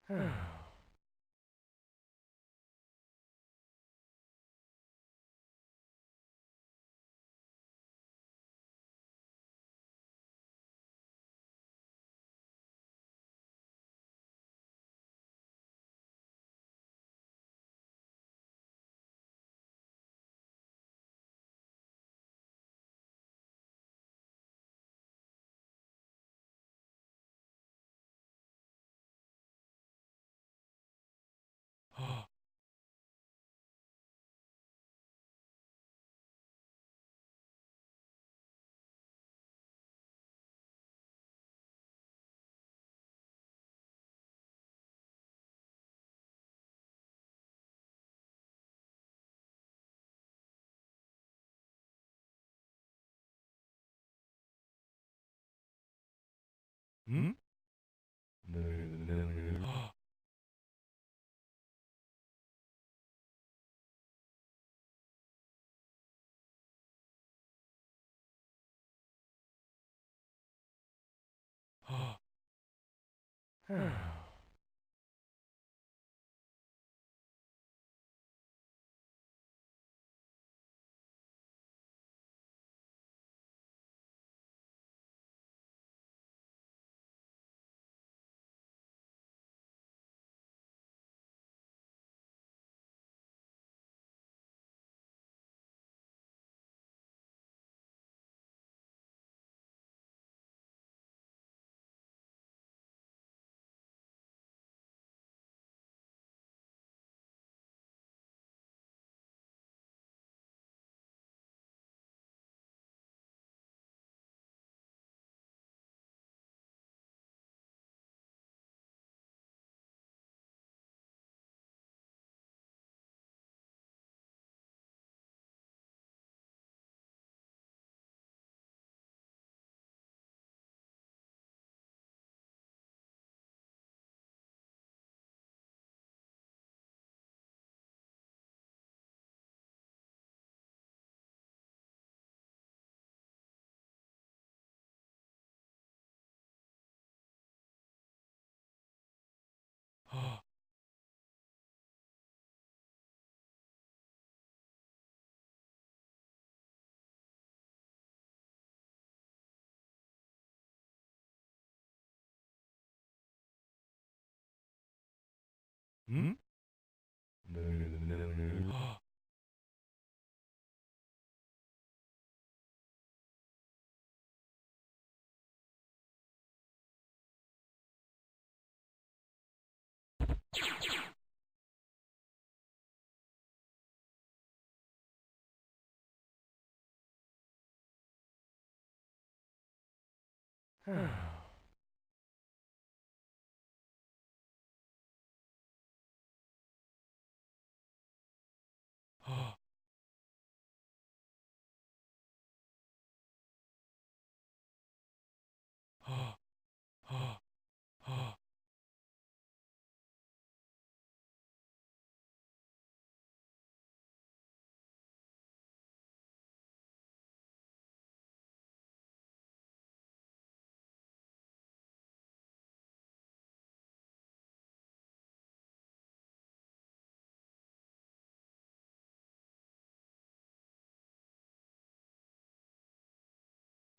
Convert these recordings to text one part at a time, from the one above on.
Hmm? Hmm?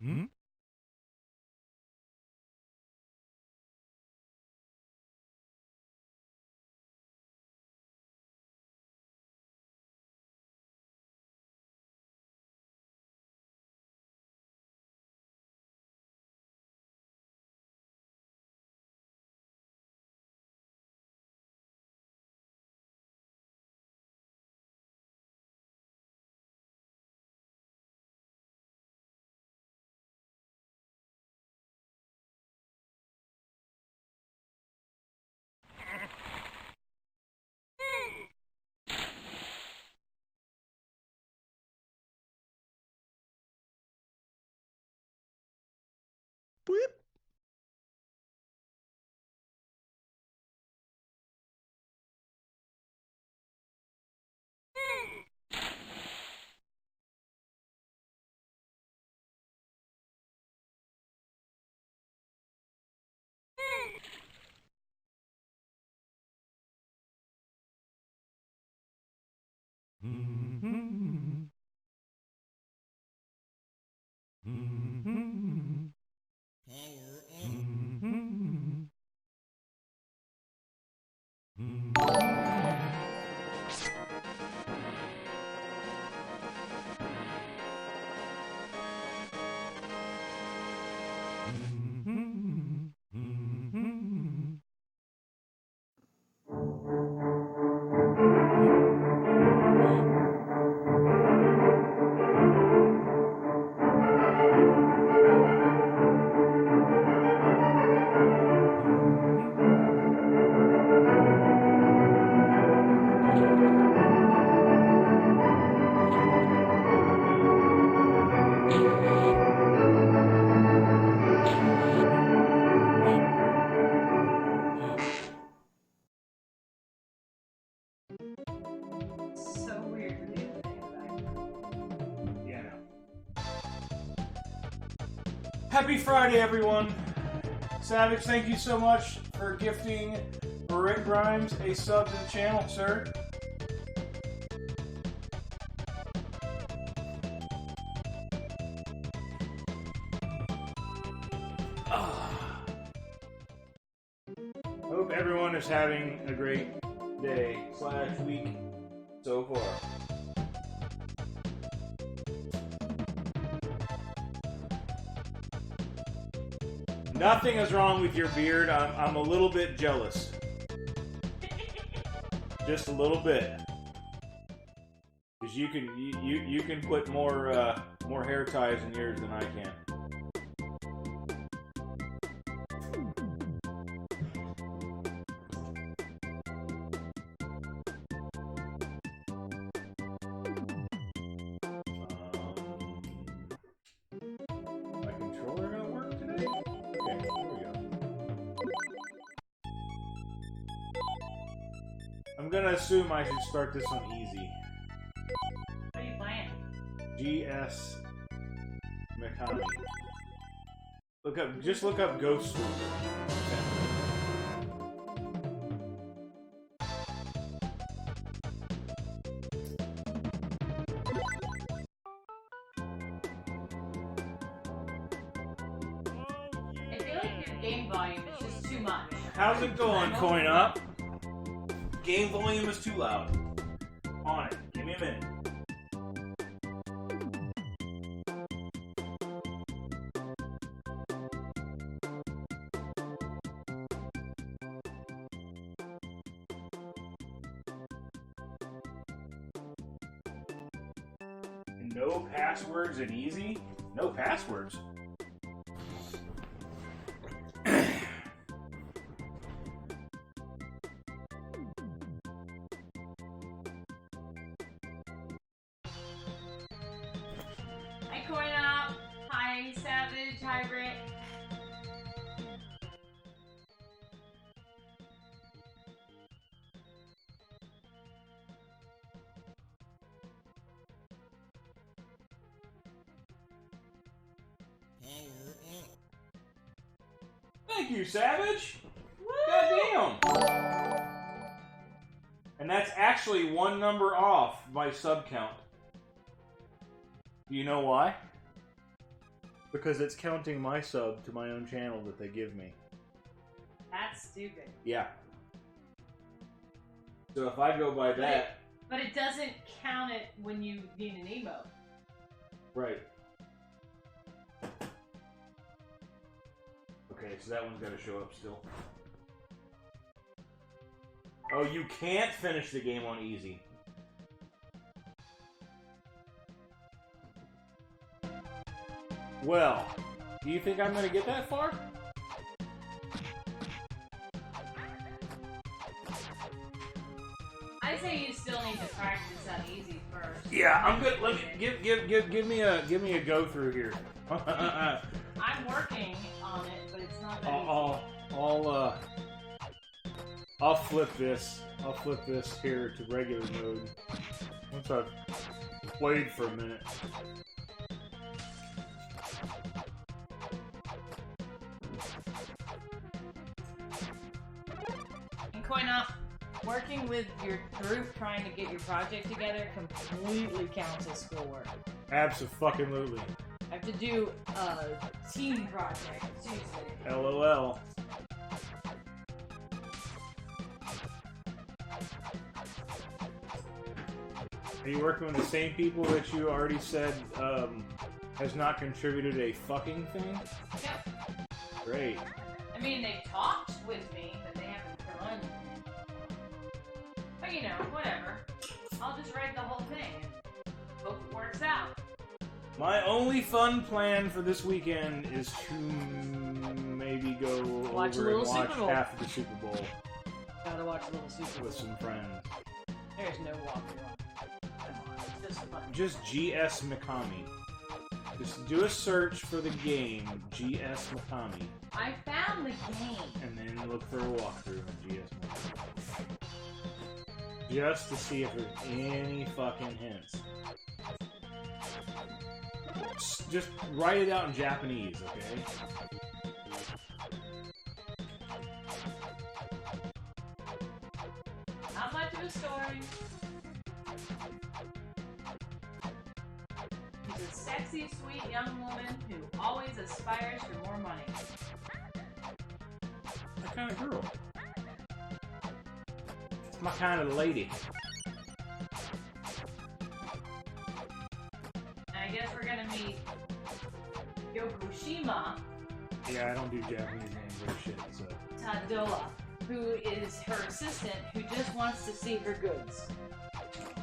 Hmm? So weird to do the Yeah, I know. Happy Friday, everyone. Savage, thank you so much for gifting Rick Grimes a sub to the channel, sir. Hope everyone is having a great day / week so far. Nothing is wrong with your beard. I'm a little bit jealous. Just a little bit. Because you can put more hair ties in yours than I can. My controller gonna work today? Okay, here we go. I'm gonna assume I should start this one easy. What are you playing? GS Mikami. Just look up Ghost Swoop. I feel like your game volume is just too much. How's it going, Coin Up? Game volume is too loud. On it. Give me a minute. No passwords and easy? No passwords? Hi, Coin Up. Hi, Savage. Hi, Rick. Thank you, Savage! Woo! Goddamn! And that's actually one number off my sub count. Do you know why? Because it's counting my sub to my own channel that they give me. That's stupid. Yeah. So if I go by that... But it doesn't count it when you need an emote. Right. Okay, so that one's got to show up still. Oh, you can't finish the game on easy. Well, do you think I'm going to get that far? I say you still need to practice on easy first. Yeah, I'm good. Let me give me a go through here. I'm working on it, but it's not that I'll flip this. I'll flip this here to regular mode once I've played for a minute. And Coin Up. working with your group trying to get your project together completely counts as schoolwork. Abso-fucking-lutely. I have to do a team project Tuesday. LOL. Are you working with the same people that you already said has not contributed a fucking thing? Yep. Great. I mean, they talked with me, but they haven't done anything. But you know, whatever. I'll just write the whole thing and hope it works out. My only fun plan for this weekend is to maybe go Watch over a and little watch Super Bowl. half of the Super Bowl Gotta watch a little Super Bowl with some friends. There's no walkthrough. Come on, it's just fun. Just GS Mikami. Just do a search for the game GS Mikami, I found the game. and then look for a walkthrough on GS Mikami. Just to see if there's any fucking hints. Just write it out in Japanese, okay? Not much of a story. She's a sexy, sweet young woman who always aspires for more money. My kind of girl. My kind of lady. And I guess we're gonna meet Yokoshima Yeah, I don't do Japanese names or shit, so. Tadoa, who is her assistant who just wants to see her goods.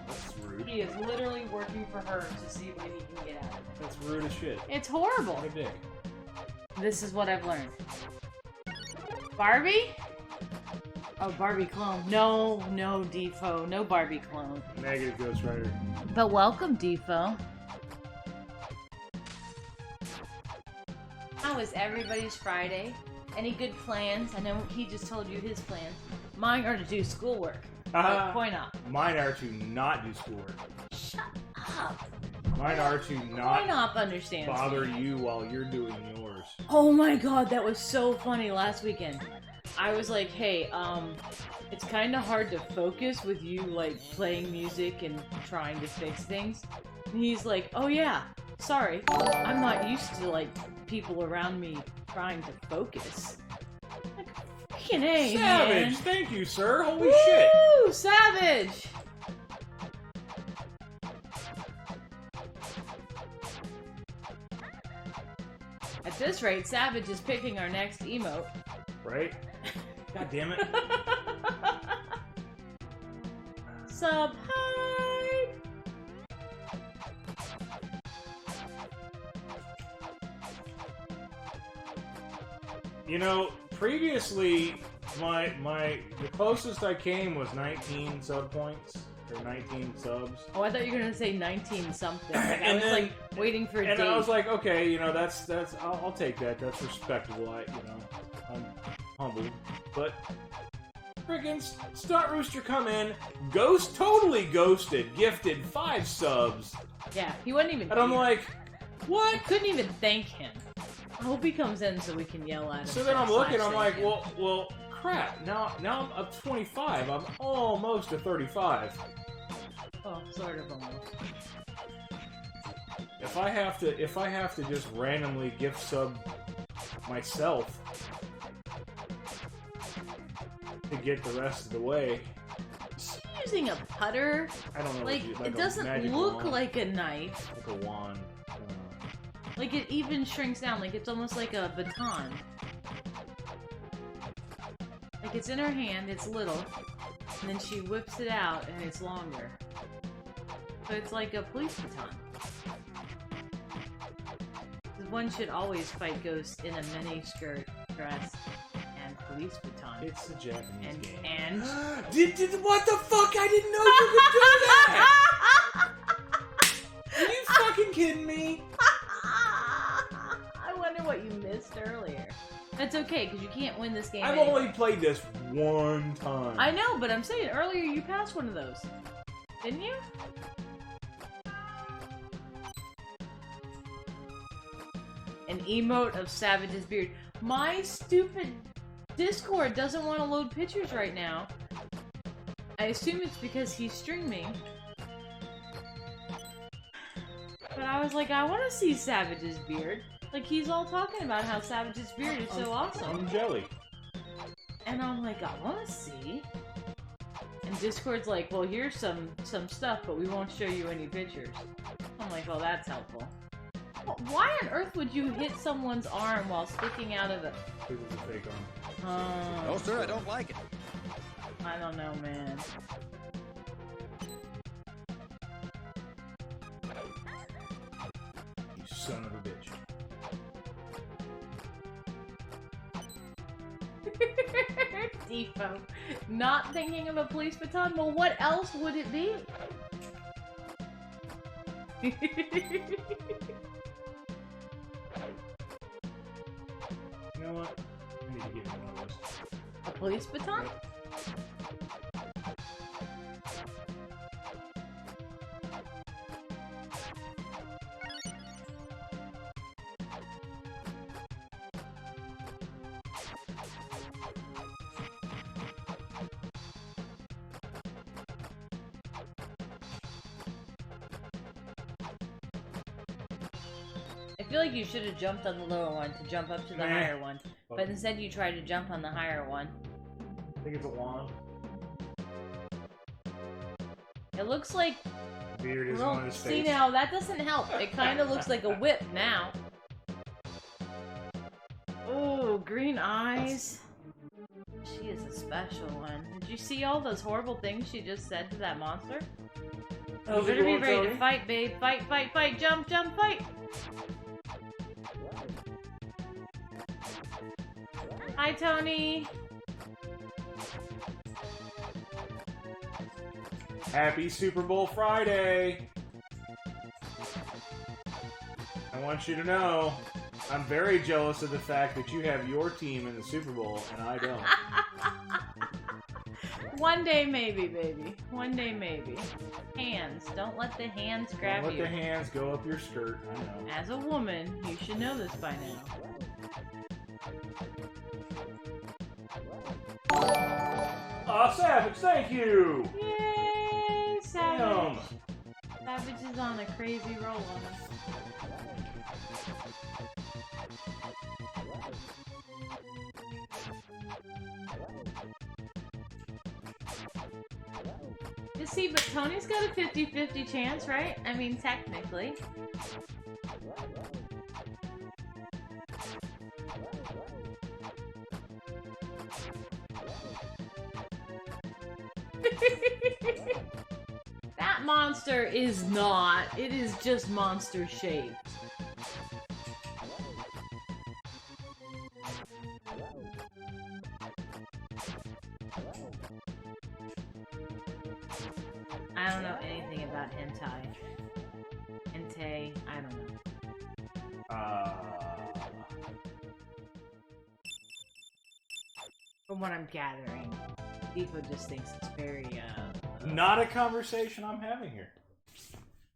That's rude. He is literally working for her to see what he can get out of it. That's rude as shit. It's horrible. What a dick. This is what I've learned. Barbie? Oh, Barbie clone. No, Defo. No Barbie clone. Negative Ghost Rider. But welcome, Defo. How was everybody's Friday? Any good plans? I know he just told you his plans. Mine are to do schoolwork. Like coin op. Mine are to not do schoolwork. Shut up. Mine are to Coin not op understands bother me. you while you're doing yours. Oh my god, that was so funny last weekend. I was like, hey, it's kind of hard to focus with you, like, playing music and trying to fix things. And he's like, oh yeah, sorry. I'm not used to, like, people around me trying to focus. Like, freaking A, Savage! man. Thank you, sir! Holy Woo! shit! Savage! At this rate, Savage is picking our next emote. Right? God damn it. Sub hi! You know, previously, the closest I came was 19 sub points. Or 19 subs. Oh, I thought you were gonna say 19 something. Like, I And was then- like waiting for a And date. I was like, okay, you know, I'll take that. That's respectable. I'm humbled. But friggin' Stunt Rooster come in, totally ghosted, gifted 5 subs. Yeah, he wasn't even. And I'm here. like, I what? couldn't even thank him. I hope he comes in so we can yell at him. So then I'm looking, I'm / like, thank him. well, crap. Now I'm up 25. I'm almost to 35. Oh, sort of almost. If I have to just randomly gift sub myself to get the rest of the way, Is she using a putter? I don't know. Like, what it a doesn't magic look wand. like a knife. Like a wand. Like, it even shrinks down. Like, it's almost like a baton. Like, it's in her hand, it's little, and then she whips it out, and it's longer. So it's like a police baton. 'Cause one should always fight ghosts in a miniskirt, dress, and police baton. It's a Japanese And, game. and... What the fuck? I didn't know you could do that! Are you fucking kidding me? I wonder what you missed earlier. That's okay, because you can't win this game I've anyway. only played this one time. I know, but I'm saying earlier you passed one of those. Didn't you? An emote of Savage's beard. My stupid Discord doesn't want to load pictures right now. I assume it's because he's streaming. But I was like, I want to see Savage's beard. Like, he's all talking about how Savage's beard is so awesome. I'm jelly. And I'm like, I want to see. And Discord's like, well, here's some stuff, but we won't show you any pictures. I'm like, oh, that's helpful. Well, why on earth would you hit someone's arm while sticking out of it? This is a fake arm. No, sir, I don't like it. I don't know, man. You son of a bitch. Defo. Not thinking of a police baton? Well, what else would it be? You know what? I need to get one of those. A police baton? Yep. I feel like you should have jumped on the lower one to jump up to the higher one. But instead you tried to jump on the higher one. I think it's a wand. It looks like... Beard is well, on his see face. now, that doesn't help. It kind of looks like a whip now. Oh, green eyes. She is a special one. Did you see all those horrible things she just said to that monster? You better be ready to fight, babe. Fight, fight, fight. Jump, jump, fight. Hi, Tony. Happy Super Bowl Friday! I want you to know, I'm very jealous of the fact that you have your team in the Super Bowl and I don't. One day maybe, baby. One day maybe. Hands. Don't let the hands grab Don't you. let the hands go up your skirt, I know. As a woman, you should know this by now. Savage, thank you! Yay, Savage! Damn. Savage is on a crazy roll on us. You see, but Tony's got a 50-50 chance, right? I mean, technically. That monster is not. It is just monster shaped. I don't know anything about hentai. Hentai, I don't know. From what I'm gathering, Deepo just thinks it's very, Not a conversation I'm having here.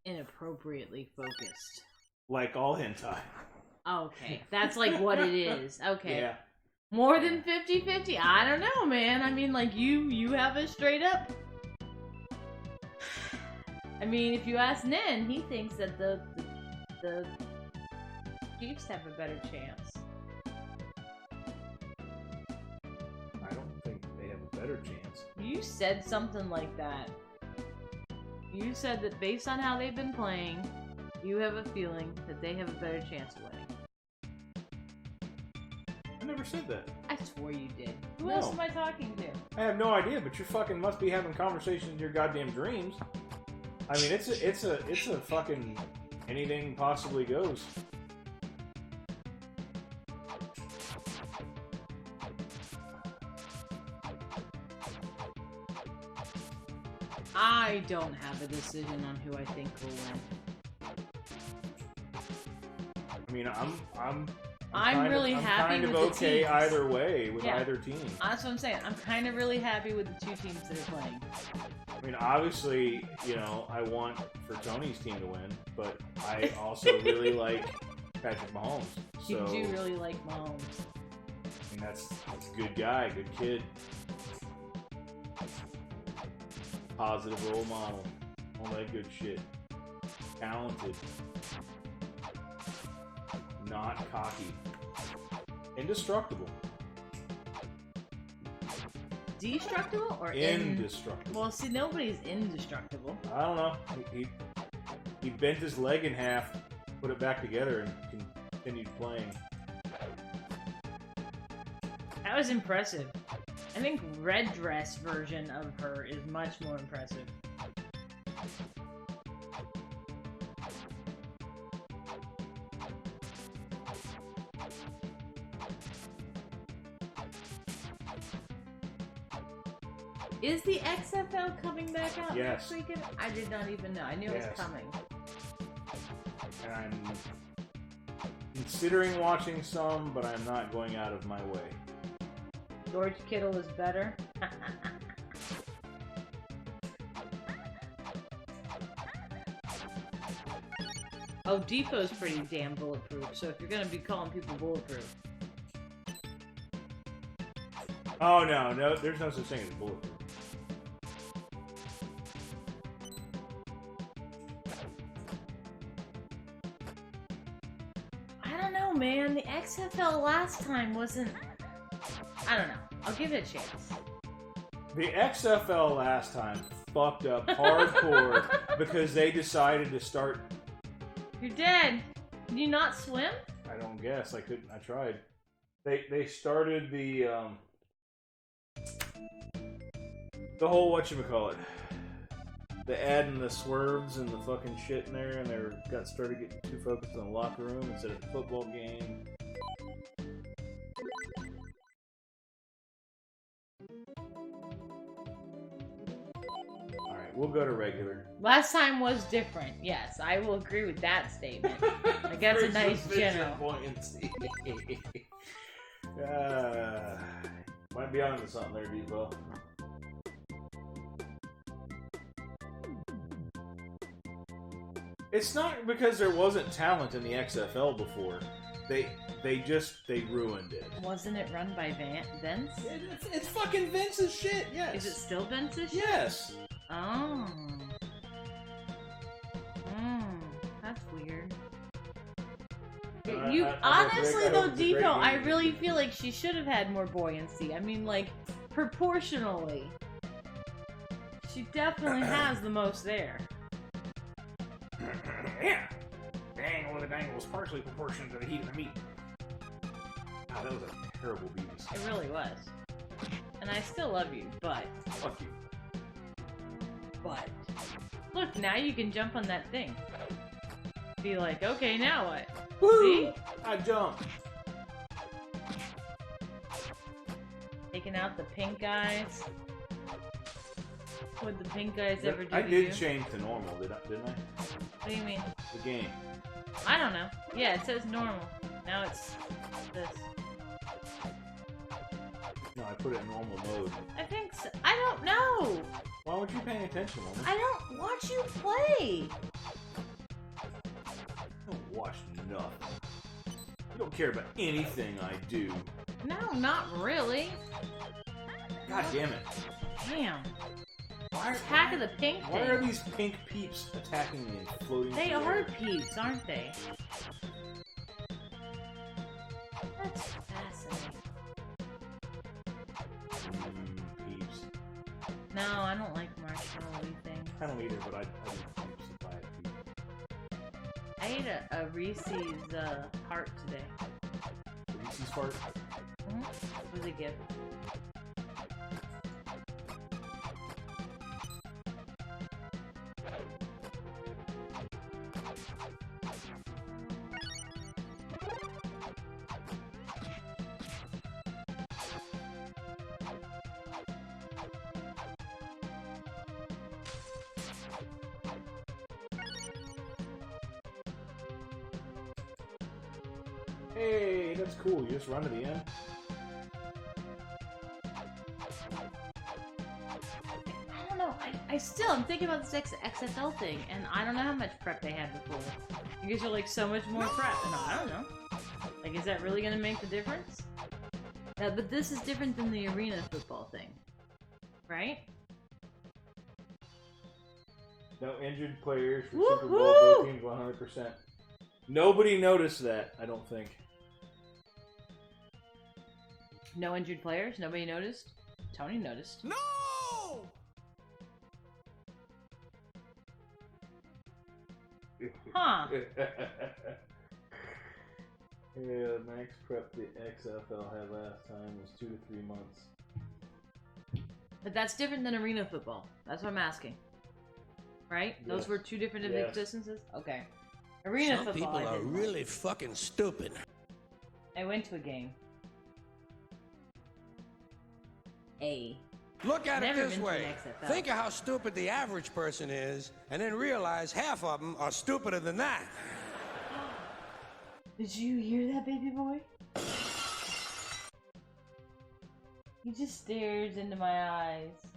inappropriately focused. Like all hentai. Okay, that's like what it is. Okay. Yeah. More than 50-50? I don't know, man. I mean, like, you have a straight up... I mean, if you ask Nen, he thinks that the Chiefs have a better chance. I don't think they have a better chance. You said something like that. You said that based on how they've been playing, you have a feeling that they have a better chance of winning. I never said that. I swore you did. Who No. else am I talking to? I have no idea, but you fucking must be having conversations in your goddamn dreams. I mean, it's a fucking anything possibly goes. I don't have a decision on who I think will win. I mean, I'm really happy kind of with the okay teams. either way with Yeah. either team. That's what I'm saying. I'm kind of really happy with the two teams that are playing. I mean, obviously, you know, I want for Tony's team to win, but I also really like Patrick Mahomes. You So, do really like Mahomes. I mean, that's a good guy, good kid. Positive role model. All that good shit. Talented. Not cocky. Indestructible. Destructible or indestructible? Well, see, nobody's indestructible. I don't know. He bent his leg in half, put it back together, and continued playing. That was impressive. I think Red Dress version of her is much more impressive. Is the XFL coming back out next weekend? I did not even know. I knew it was coming. And I'm considering watching some, but I'm not going out of my way. George Kittle is better. Oh, Depot's pretty damn bulletproof, so if you're gonna be calling people bulletproof. Oh, no, there's no such thing as bulletproof. I don't know, man. The XFL last time wasn't... I don't know. I'll give it a chance. The XFL last time fucked up hardcore because they decided to start... You're dead. Can you not swim? I don't guess. I couldn't. I tried. They started the whole whatchamacallit. The adding the swerves and the fucking shit in there, and they started getting too focused on the locker room instead of the football game. Alright, we'll go to regular. Last time was different. Yes, I will agree with that statement. Like, that's a nice general. Might be onto something there, Depot. It's not because there wasn't talent in the XFL before. They ruined it. Wasn't it run by Vince? It's fucking Vince's shit, yes. Is it still Vince's shit? Yes. Oh. That's weird. Honestly though, Depot, I really feel like she should have had more buoyancy. I mean, like, proportionally. She definitely has the most there. Yeah. The angle of the dangle was partially proportionate to the heat of the meat. Wow, that was a terrible Beavis. It really was. And I still love you, but... Fuck you. But... Look, now you can jump on that thing. Be like, okay, now what? Woo! See? I jumped. Taking out the pink guys. What did the pink guys ever do to you? I did change to normal, didn't I? What do you mean? The game. I don't know. Yeah, it says normal. Now it's this. No, I put it in normal mode. I think so. I don't know! Why weren't you paying attention, woman? I don't watch you play! I don't watch nothing. You don't care about anything I do. No, not really. God damn it. Damn. Attack of the pink thing. Why are these pink peeps attacking me and floating? They are peeps, aren't they? That's fascinating. Peeps. No, I don't like marshmallowy things. I don't either, but I didn't peeps to buy a peep. I ate a Reese's heart today. Reese's heart? It was a gift. Hey, that's cool. You just run to the end? I don't know. I'm thinking about this XFL thing, and I don't know how much prep they had before. You guys are like so much more prep. No, I don't know. Like, is that really gonna make the difference? But this is different than the arena football thing, right? No injured players for Woo-hoo! Super Bowl. Both teams 100%. Nobody noticed that, I don't think. No injured players? Nobody noticed? Tony noticed. No! Huh. Yeah, max prep the XFL had last time was 2 to 3 months. But that's different than arena football. That's what I'm asking. Right? Those Yes. were two different Yes. existences? Okay. Arena Some football, people I are didn't really like. fucking stupid. I went to a game. Look at it Never this been to way. an XFL. Think of how stupid the average person is, and then realize half of them are stupider than that. Did you hear that, baby boy? He just stares into my eyes.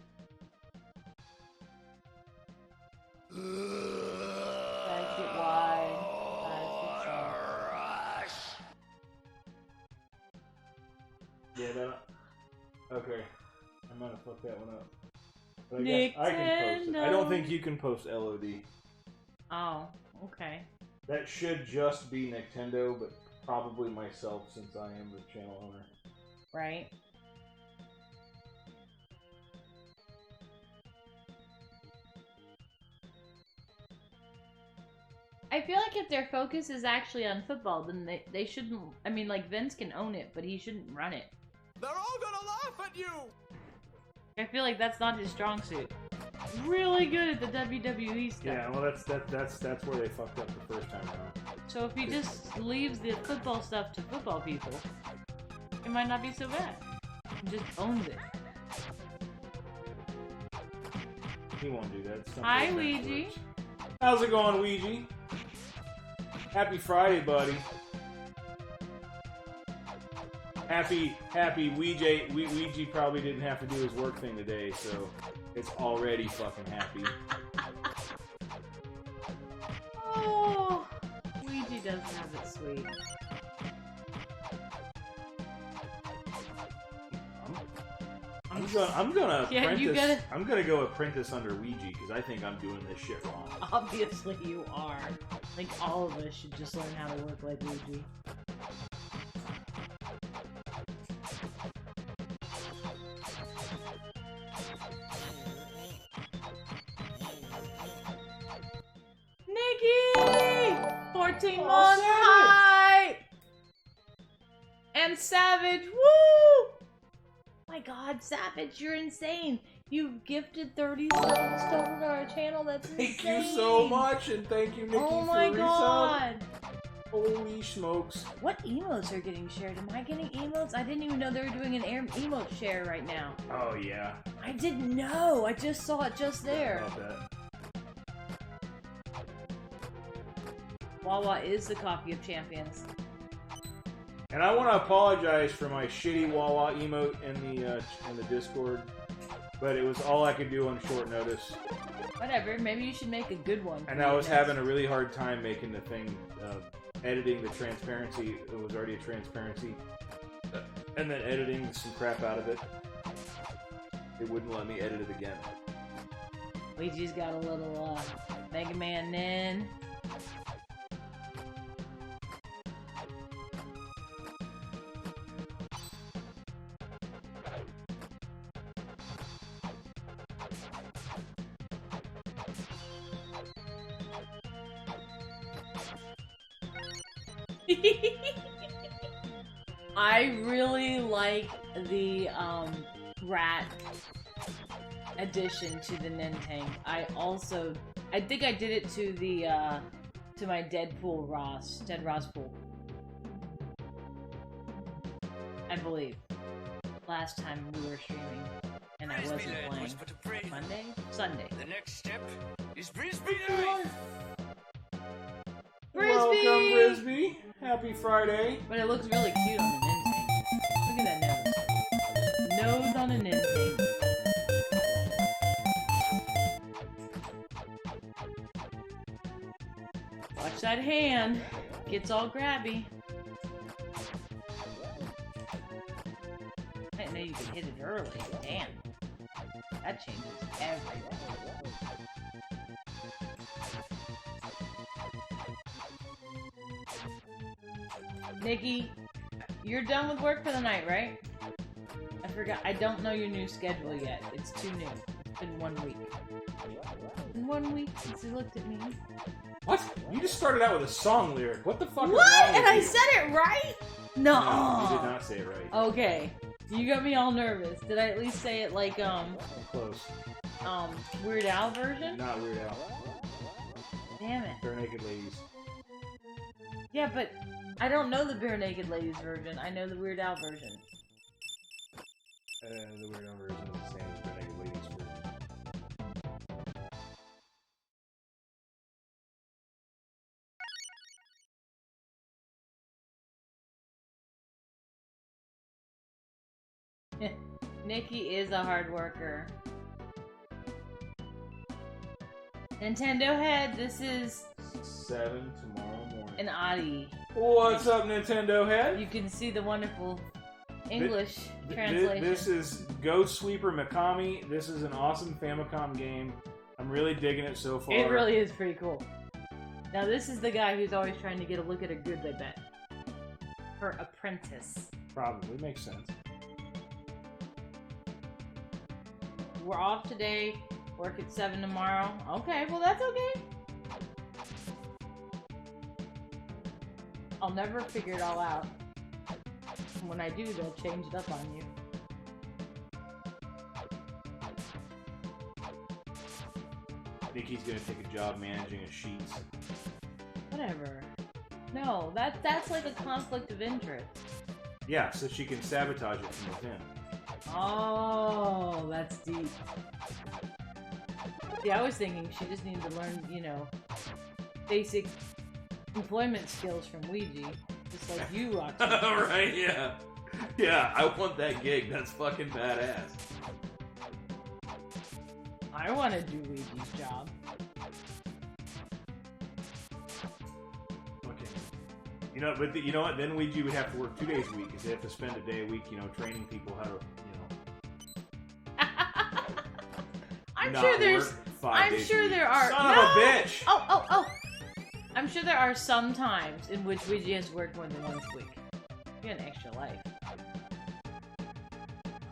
Eyes get wide. Eyes get soft. Yeah, that. Okay. I might have fucked that one up. But I guess I can post it. I don't think you can post LOD. Oh, okay. That should just be Nintendo, but probably myself since I am the channel owner. Right. I feel like if their focus is actually on football, then they shouldn't. I mean, like, Vince can own it, but he shouldn't run it. They're all gonna laugh at you! I feel like that's not his strong suit. Really good at the WWE stuff. Yeah, well, that's where they fucked up the first time around. So if he just leaves the football stuff to football people, it might not be so bad. He just owns it. He won't do that. It's not Hi, the way that Ouija. works. How's it going, Ouija? Happy Friday, buddy. Happy Ouija. Ouija probably didn't have to do his work thing today, so it's already fucking happy. Oh, Ouija does have it sweet. I'm gonna Yeah, apprentice. you gotta- I'm gonna go apprentice under Ouija because I think I'm doing this shit wrong. Obviously you are. Like, all of us should just learn how to work like Ouija. Nikki! 14 months Savage! high! And Savage, woo! My god, Savage, you're insane. You've gifted 37 stuff to our channel. That's insane. Thank you so much, and thank you, Nikki, Oh for my resub. god. Holy smokes! What emotes are getting shared? Am I getting emotes? I didn't even know they were doing an emote share right now. Oh yeah. I didn't know. I just saw it just there. About that. Wawa is the coffee of champions. And I want to apologize for my shitty Wawa emote in the Discord, but it was all I could do on short notice. Whatever. Maybe you should make a good one. And I was having a really hard time making the thing, editing the transparency. It was already a transparency, and then editing some crap out of it. It wouldn't let me edit it again. Ouija's got a little Mega Man Nin. I really like the rat addition to the Nintank. I think I did it to the to my Dead Ross pool. I believe. Last time we were streaming and I wasn't playing. Monday? Sunday. The next step is Frisbee life! Frisbee! Welcome, Frisbee. Happy Friday. But it looks really cute on the Nintank. Look at that nose. Nose on a Nintank. Watch that hand. Gets all grabby. I didn't know you could hit it early. Damn. That changes everything. Nikki, you're done with work for the night, right? I forgot. I don't know your new schedule yet. It's too new. It's been 1 week. In 1 week since you looked at me. What? You just started out with a song lyric. What the fuck is What? wrong with And I you? said it right? No. No, you did not say it right. Okay. You got me all nervous. Did I at least say it like, Close. Weird Al version? Not Weird Al. Damn it. Bare Naked Ladies. Yeah, but I don't know the Bare Naked Ladies version. I know the Weird Al version. The Weird Al version is the same as Bare Naked Ladies version. Nikki is a hard worker. Nintendo Head, this is 7 tomorrow morning. an Adi. What's up, Nintendo Head? You can see the wonderful English translation. This is Ghost Sweeper Mikami. This is an awesome Famicom game. I'm really digging it so far. It really is pretty cool. Now this is the guy who's always trying to get a look at her goods, I bet. Her apprentice. Probably makes sense. We're off today. Work at 7 tomorrow. Okay, well that's okay. I'll never figure it all out. When I do, they'll change it up on you. Nikki's gonna take a job managing his sheets. Whatever. No, that's like a conflict of interest. Yeah, so she can sabotage it from within. Oh, that's deep. See, I was thinking she just needed to learn, you know, basic employment skills from Ouija. Just like you ought to. Right, yeah. Yeah, I want that gig. That's fucking badass. I want to do Ouija's job. Okay. You know, but you know what? Then Ouija would have to work 2 days a week because they have to spend a day a week, you know, training people how to, I'm not sure there's. work 5 I'm days a sure week. there are. Son no! of a bitch! Oh! I'm sure there are some times in which Ouija has worked more than once a week. You got an extra life.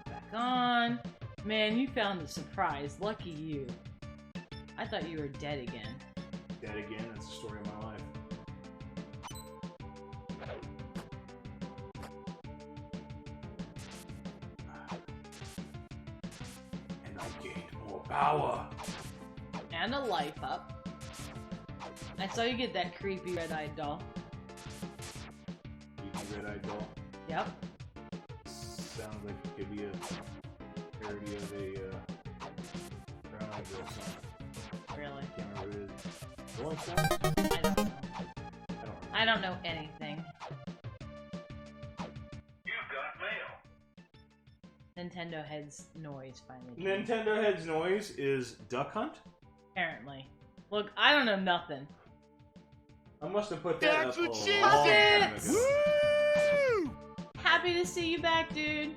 Back on. Man, you found the surprise. Lucky you. I thought you were dead again. Dead again? That's the story of my life. And I gained more power. And a life up. I saw you get that creepy red-eyed doll. Creepy red-eyed doll. Yep. Sounds like it could be a parody of a brown-eyed girl song. Really? I can't remember what it is. Rolling Stones? I don't know. I don't know. I don't know anything. You've got mail. Nintendo Head's noise finally came. Nintendo Head's noise is Duck Hunt? Apparently. Look, I don't know nothing. I must have put that That's up what a she long said. time ago. Happy to see you back, dude.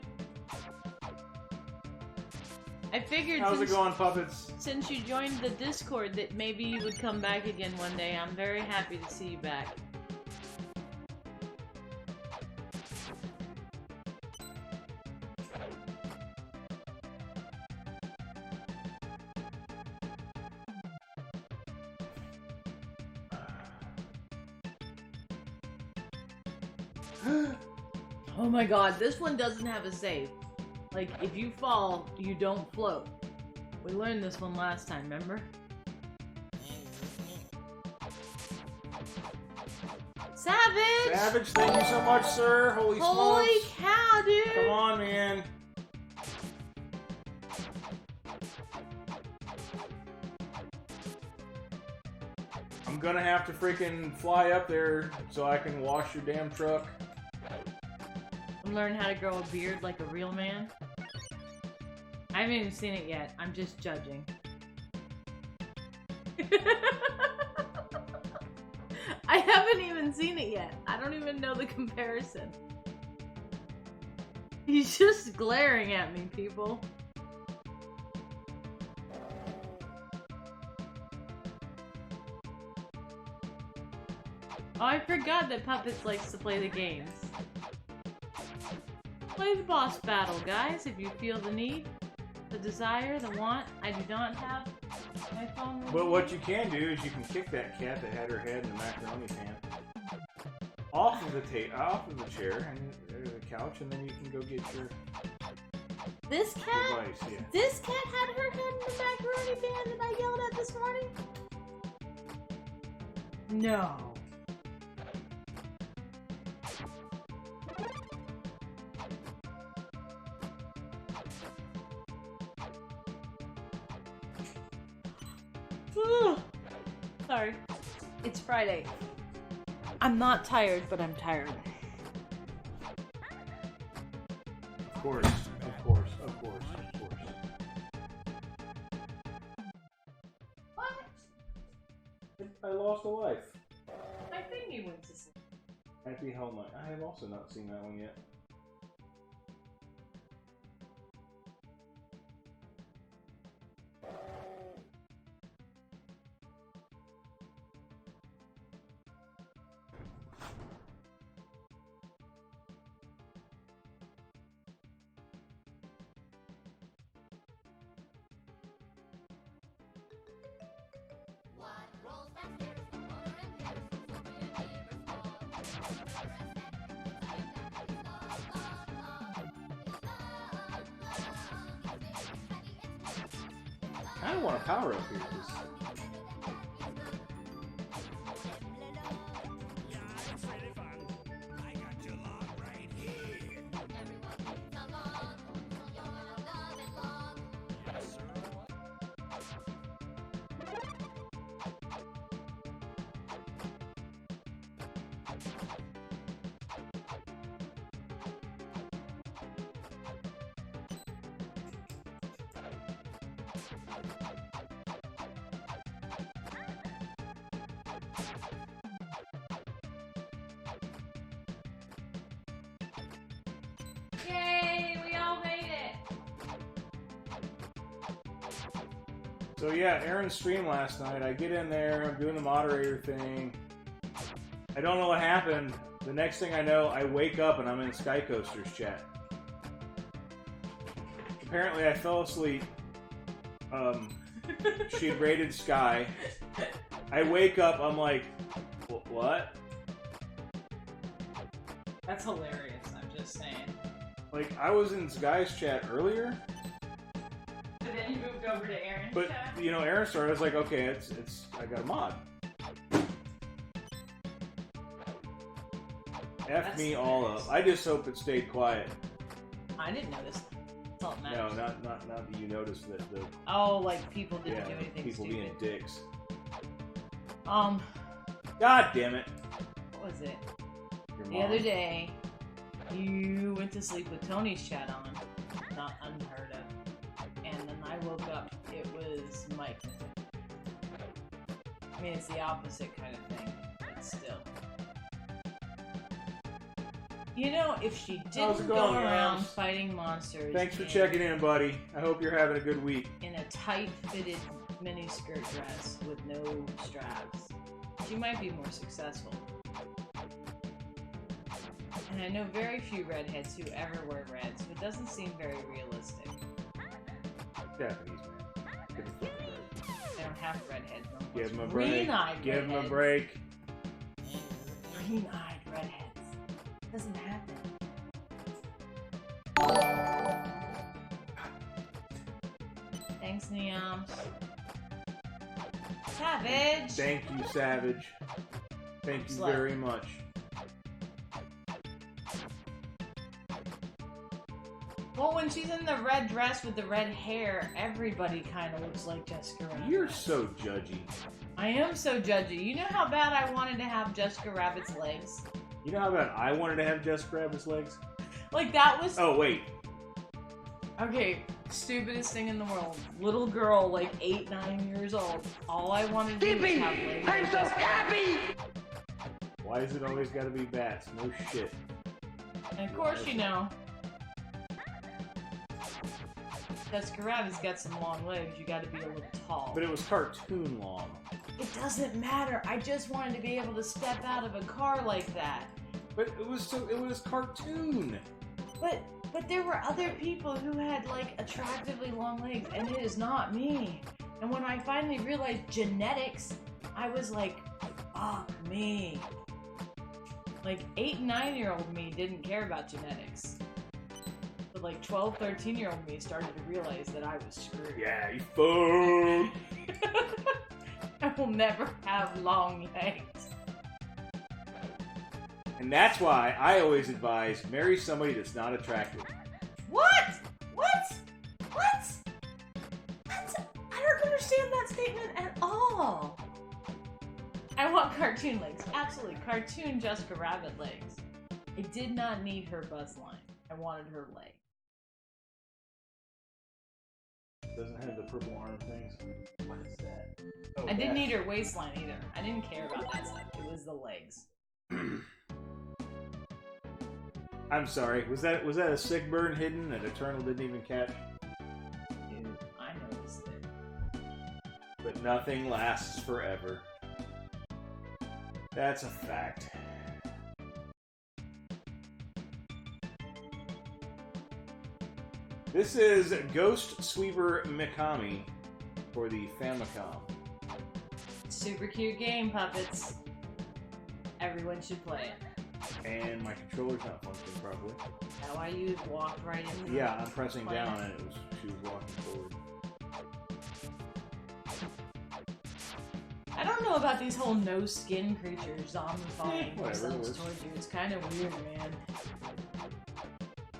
I figured How's it since, going, puppets? since you joined the Discord that maybe you would come back again one day. I'm very happy to see you back. Oh my god, this one doesn't have a save. Like, if you fall, you don't float. We learned this one last time, remember? Savage! Savage, thank you so much, sir. Holy Holy smokes. cow, dude! Come on, man. I'm gonna have to freaking fly up there so I can wash your damn truck. Learn how to grow a beard like a real man. I haven't even seen it yet. I'm just judging. I haven't even seen it yet. I don't even know the comparison. He's just glaring at me, people. Oh, I forgot that Puppets likes to play the games. Play the boss battle, guys, if you feel the need, the desire, the want. I do not have my phone with But me. what you can do is you can kick that cat that had her head in the macaroni pan off of the chair and the couch, and then you can go get your This cat? device. Yeah. This cat had her head in the macaroni pan that I yelled at this morning? No. Sorry. It's Friday. I'm not tired, but I'm tired. Of course, of course, of course, of course. What? I lost a life. My thingy went to sleep. Happy Hell Night. I have also not seen that one yet. I don't want a power up here. 'Cause Yay! We all made it! So yeah, Aaron's stream last night. I get in there, I'm doing the moderator thing. I don't know what happened. The next thing I know, I wake up and I'm in Sky Coaster's chat. Apparently I fell asleep. She had raided Sky. I wake up, I'm like, what? That's hilarious, I'm just saying. Like, I was in Sky's chat earlier, But then you moved over to Aaron's but, chat? you know, Aaron started, I was like, okay, I got a mod. F That's me all hilarious. up. I just hope it stayed quiet. I didn't notice. That's all that No, matters. not that you noticed that the Oh, like people didn't do anything people stupid. being dicks. God damn it! What was it? Your The mom. other day, you went to sleep with Tony's chat on. Not unheard of. And then I woke up, it was Mike. I mean, it's the opposite kind of thing, but still. You know, if she How's didn't it go going, around Rams? fighting monsters Thanks for checking in, buddy. I hope you're having a good week. in a tight-fitted miniskirt dress with no straps, she might be more successful. And I know very few redheads who ever wear red, so it doesn't seem very realistic. Japanese man. Give him a break. They don't have redheads. No more. Give him a break. Green-eyed Give him a redheads. break. Green-eyed redheads. Doesn't happen. Thanks, Neoms. Savage! Thank you, Savage. Thank you Slut. very much. Well, when she's in the red dress with the red hair, everybody kind of looks like Jessica Rabbit. You're so judgy. I am so judgy. You know how bad I wanted to have Jessica Rabbit's legs? You know how bad I wanted to have Jessica Rabbit's legs? Like, that was... Oh, wait. Okay, stupidest thing in the world. Little girl, like 8, 9 years old. All I wanted to do was have legs. I'm like so Jessica Rabbit. happy! Why is it always gotta be bats? No shit. And of course, you know, Jessica Rabbit's got some long legs. You gotta be a little tall. But it was cartoon long. It doesn't matter. I just wanted to be able to step out of a car like that. But it was cartoon. But there were other people who had like attractively long legs, and it is not me. And when I finally realized genetics, I was like, fuck me. Like 8 and 9-year-old me didn't care about genetics. But like 12, 13-year-old me started to realize that I was screwed. Yeah, you fuck. I will never have long legs. And that's why I always advise marry somebody that's not attractive. What? What? What? I don't understand that statement at all. I want cartoon legs. Absolutely. Cartoon Jessica Rabbit legs. I did not need her buzz line. I wanted her leg. Doesn't have the purple arm things. What is that? Oh, I didn't need her waistline either. I didn't care about that stuff. It was the legs. I'm sorry. Was that a sick burn hidden that Eternal didn't even catch? Dude, I noticed it. But nothing lasts forever. That's a fact. This is Ghost Sweeper Mikami for the Famicom. Super cute game, puppets. Everyone should play it. And my controller's not functioning properly. How I used walked right into Yeah, I'm pressing playing. down and she was walking forward. I don't know about these whole no-skin creatures zombifying whatever, themselves it works. towards you. It's kind of weird, man.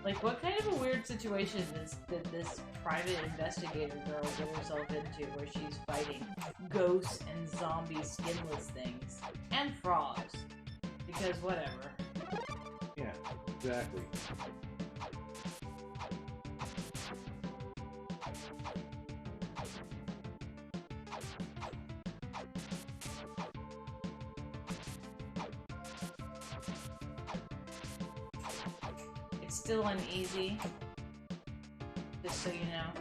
Like, what kind of a weird situation did this private investigator girl get herself into where she's fighting ghosts and zombie skinless things? And frogs. Because whatever. Yeah, exactly. It's still uneasy. Just so you know.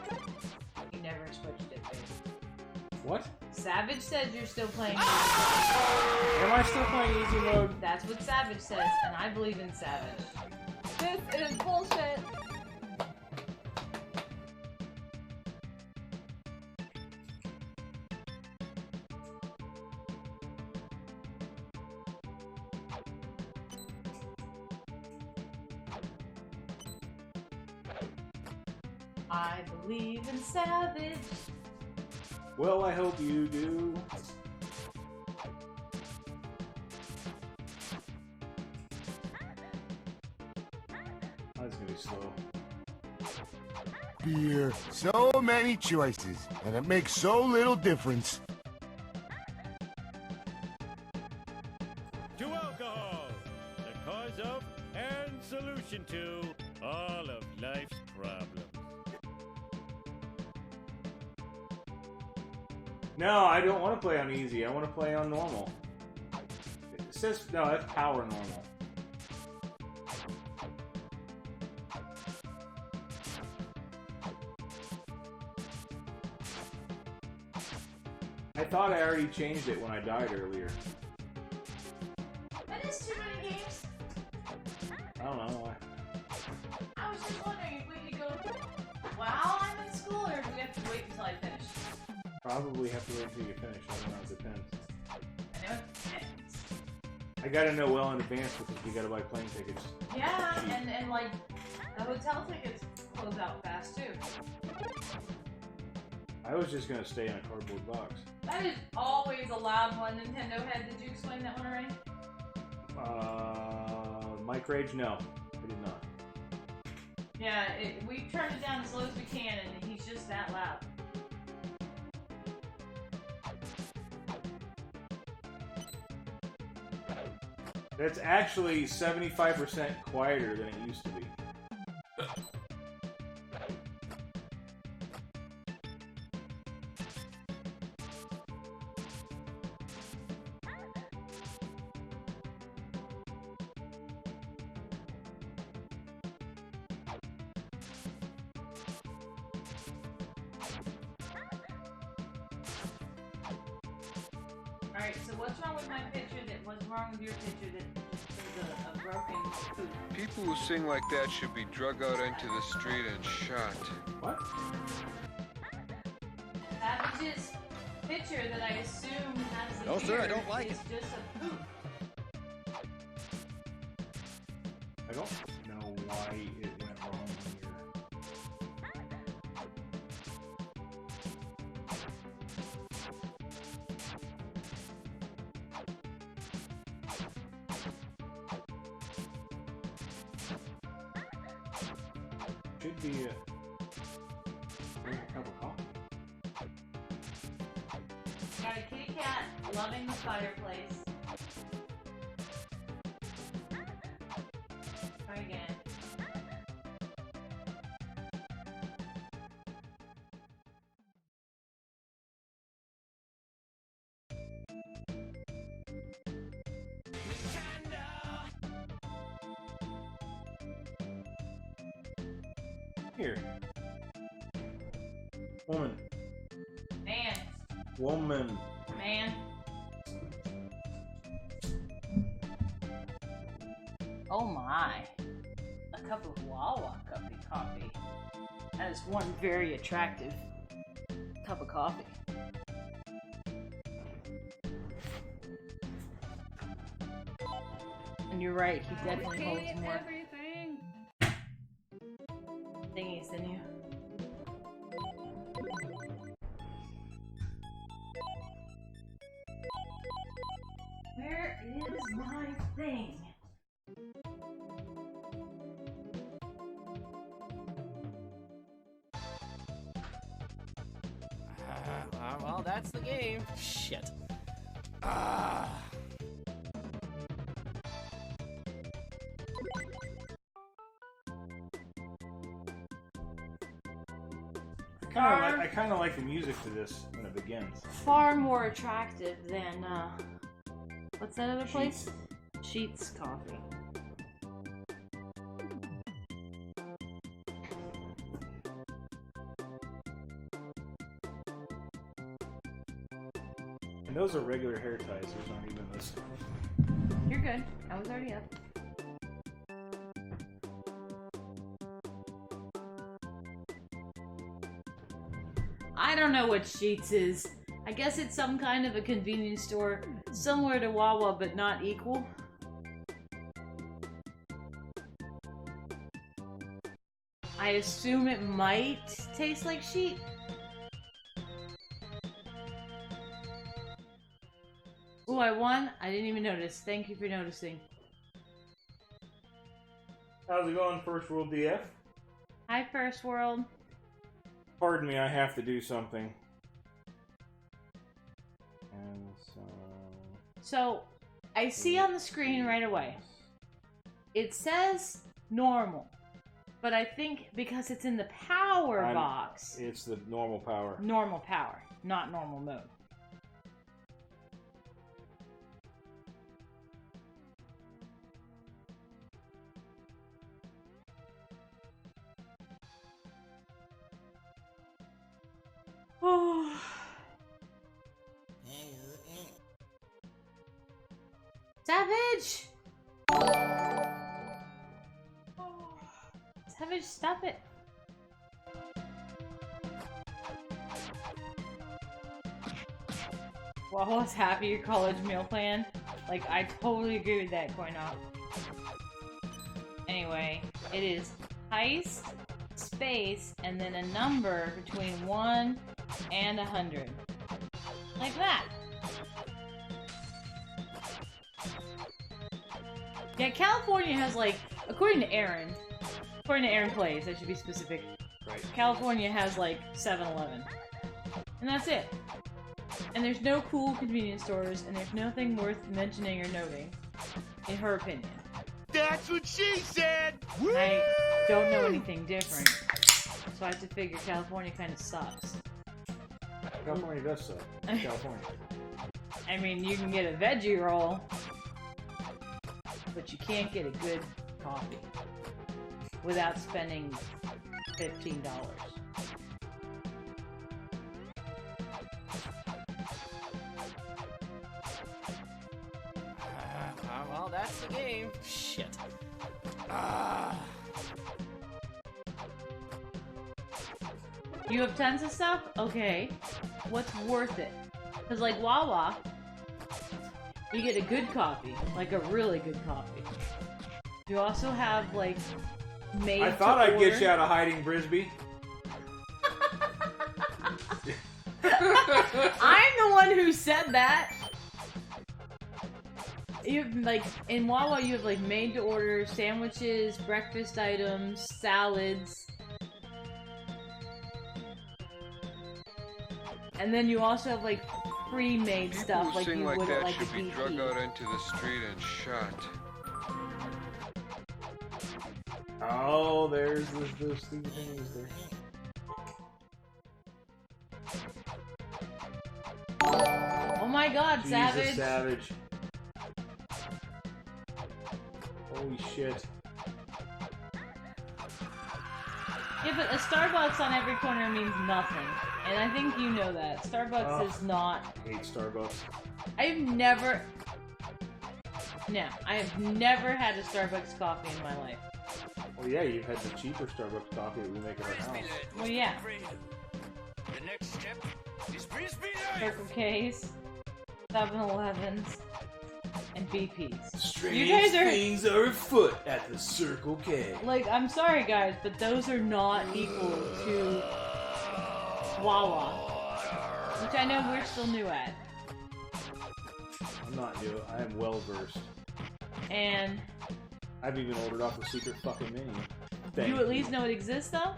You never switched it, babe. What? Savage says you're still playing easy. Am I still playing easy mode? That's what Savage says, and I believe in Savage. This is bullshit. I believe in Savage. Well, I hope you do. Oh, this is gonna be slow. Beer. So many choices, and it makes so little difference. To alcohol, the cause of and solution to all of life's problems. No, I don't want to play on easy. I want to play on normal. It says no. That's power normal. I thought I already changed it when I died earlier. That is too many games. I don't know why. I was just wondering if we could go while I'm in school, or do we have to wait until I finish? Probably have to wait until you finish. I don't know. It depends. I know it depends. I gotta know well in advance because you gotta buy plane tickets. Yeah, and like, the hotel tickets close out fast too. I was just gonna stay in a cardboard box. That is always a loud one Nintendo had. Did you explain that one already? Mike Rage? No, I did not. Yeah, we turned it down as low as we can, and he's just that loud. That's actually 75% quieter than it used to be. Alright, so what's wrong with my picture what's wrong with your picture that is a broken food? People who sing like that should be drug out into the street and shot. What? Savage's picture that I assume has the No, sir, I beard don't like is just a poop. I don't know why it went wrong here. Should be a cup of coffee. Got a kitty cat loving the fireplace. Try again. Here. Woman. Man. Woman. Man. Oh my. A cup of Wawa coffee. That is one very attractive cup of coffee. And you're right, he definitely holds more Everything. thingies than you. Where is my thing? Well, that's the game. Shit. I kind of like the music to this when it begins. Far more attractive than what's that other place? Sheets Coffee. And those are regular hair ties. Those aren't even this. You're good. I was already up. I don't know what Sheets is. I guess it's some kind of a convenience store similar to Wawa but not equal. I assume it might taste like sheet. Ooh, I won? I didn't even notice. Thank you for noticing. How's it going, First World DF? Hi, First World. Pardon me, I have to do something. And So, I see on the screen right away. It says normal. But I think because it's in the power box. It's the normal power. Normal power, not normal mode. Oh. Savage! Savage, stop it. Wawa's happy your college meal plan. Like, I totally agree with that, Coin Op. Anyway, it is heist, space, and then a number between 1 and 100. Like that. Yeah, California has like, according to Aaron Plays, I should be specific. Right. California has like 7-Eleven. And that's it. And there's no cool convenience stores, and there's nothing worth mentioning or noting, in her opinion. That's what she said! I don't know anything different. So I have to figure California kind of sucks. California does suck. California. I mean, you can get a veggie roll, but you can't get a good coffee without spending $15. well, that's the game. Shit. You have tons of stuff? Okay. What's worth it? Because, like, Wawa, you get a good coffee. Like, a really good coffee. You also have, like, made I thought I'd get you out of hiding, Brisby. I'm the one who said that! You have, like, in Wawa, you have, like, made-to-order sandwiches, breakfast items, salads. And then you also have, like, pre-made People stuff, who like sing you like would that at, like, a should be BP. drug out into the street and shot. Oh, there's those stupid things there. Oh my god, Jesus, Savage! Savage. Holy shit. Yeah, but a Starbucks on every corner means nothing. And I think you know that. Starbucks is not... I hate Starbucks. I've never... No, I have never had a Starbucks coffee in my life. Well, yeah, you've had the cheaper Starbucks coffee that we make at our house. Well, yeah. The next step is Frisbee Circle K's, 7-Elevens, and BP's. Strange You guys are... things are afoot at the Circle K. Like, I'm sorry guys, but those are not equal to Wawa. Which I know we're still new at. I'm not new. I am well versed. And... I've even ordered off the secret fucking menu. Thank you at least know it exists, though?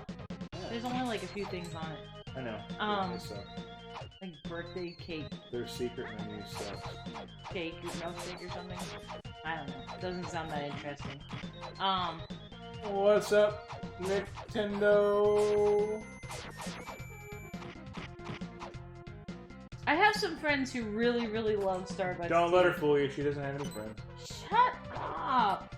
There's only like a few things on it. I know. They suck. Like birthday cake. Their secret menu sucks. Cake or milkshake or something. I don't know. Doesn't sound that interesting. What's up, Nintendo? I have some friends who really, really love Starbucks. Don't let her fool you. She doesn't have any friends. Shut up!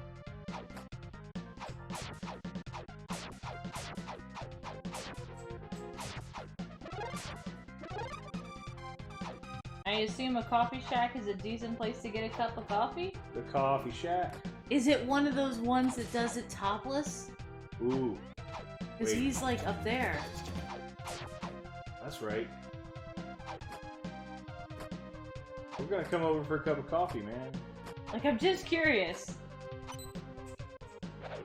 I assume a coffee shack is a decent place to get a cup of coffee? The Coffee Shack. Is it one of those ones that does it topless? Ooh. Because Wait. he's like up there. That's right. We're gonna come over for a cup of coffee, man. Like, I'm just curious.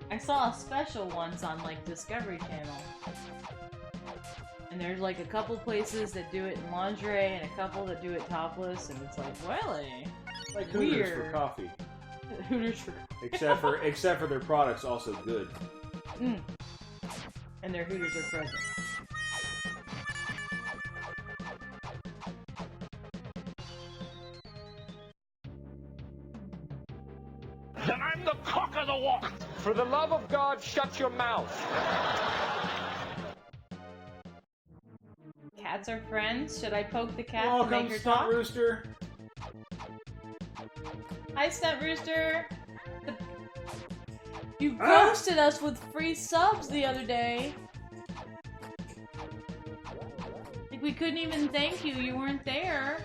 I saw a special once on, like, Discovery Channel. And there's, like, a couple places that do it in lingerie and a couple that do it topless, and it's like, really? Like Hooters Weird. for coffee. Hooters for Except for their products also good. Mm. And their Hooters are frozen. Then I'm the cock of the walk! For the love of God, shut your mouth! Cats are friends? Should I poke the cat to Welcome, make her Stunt talk? Rooster. Hi, Stunt Rooster! You ghosted us with free subs the other day! Like, we couldn't even thank you, you weren't there!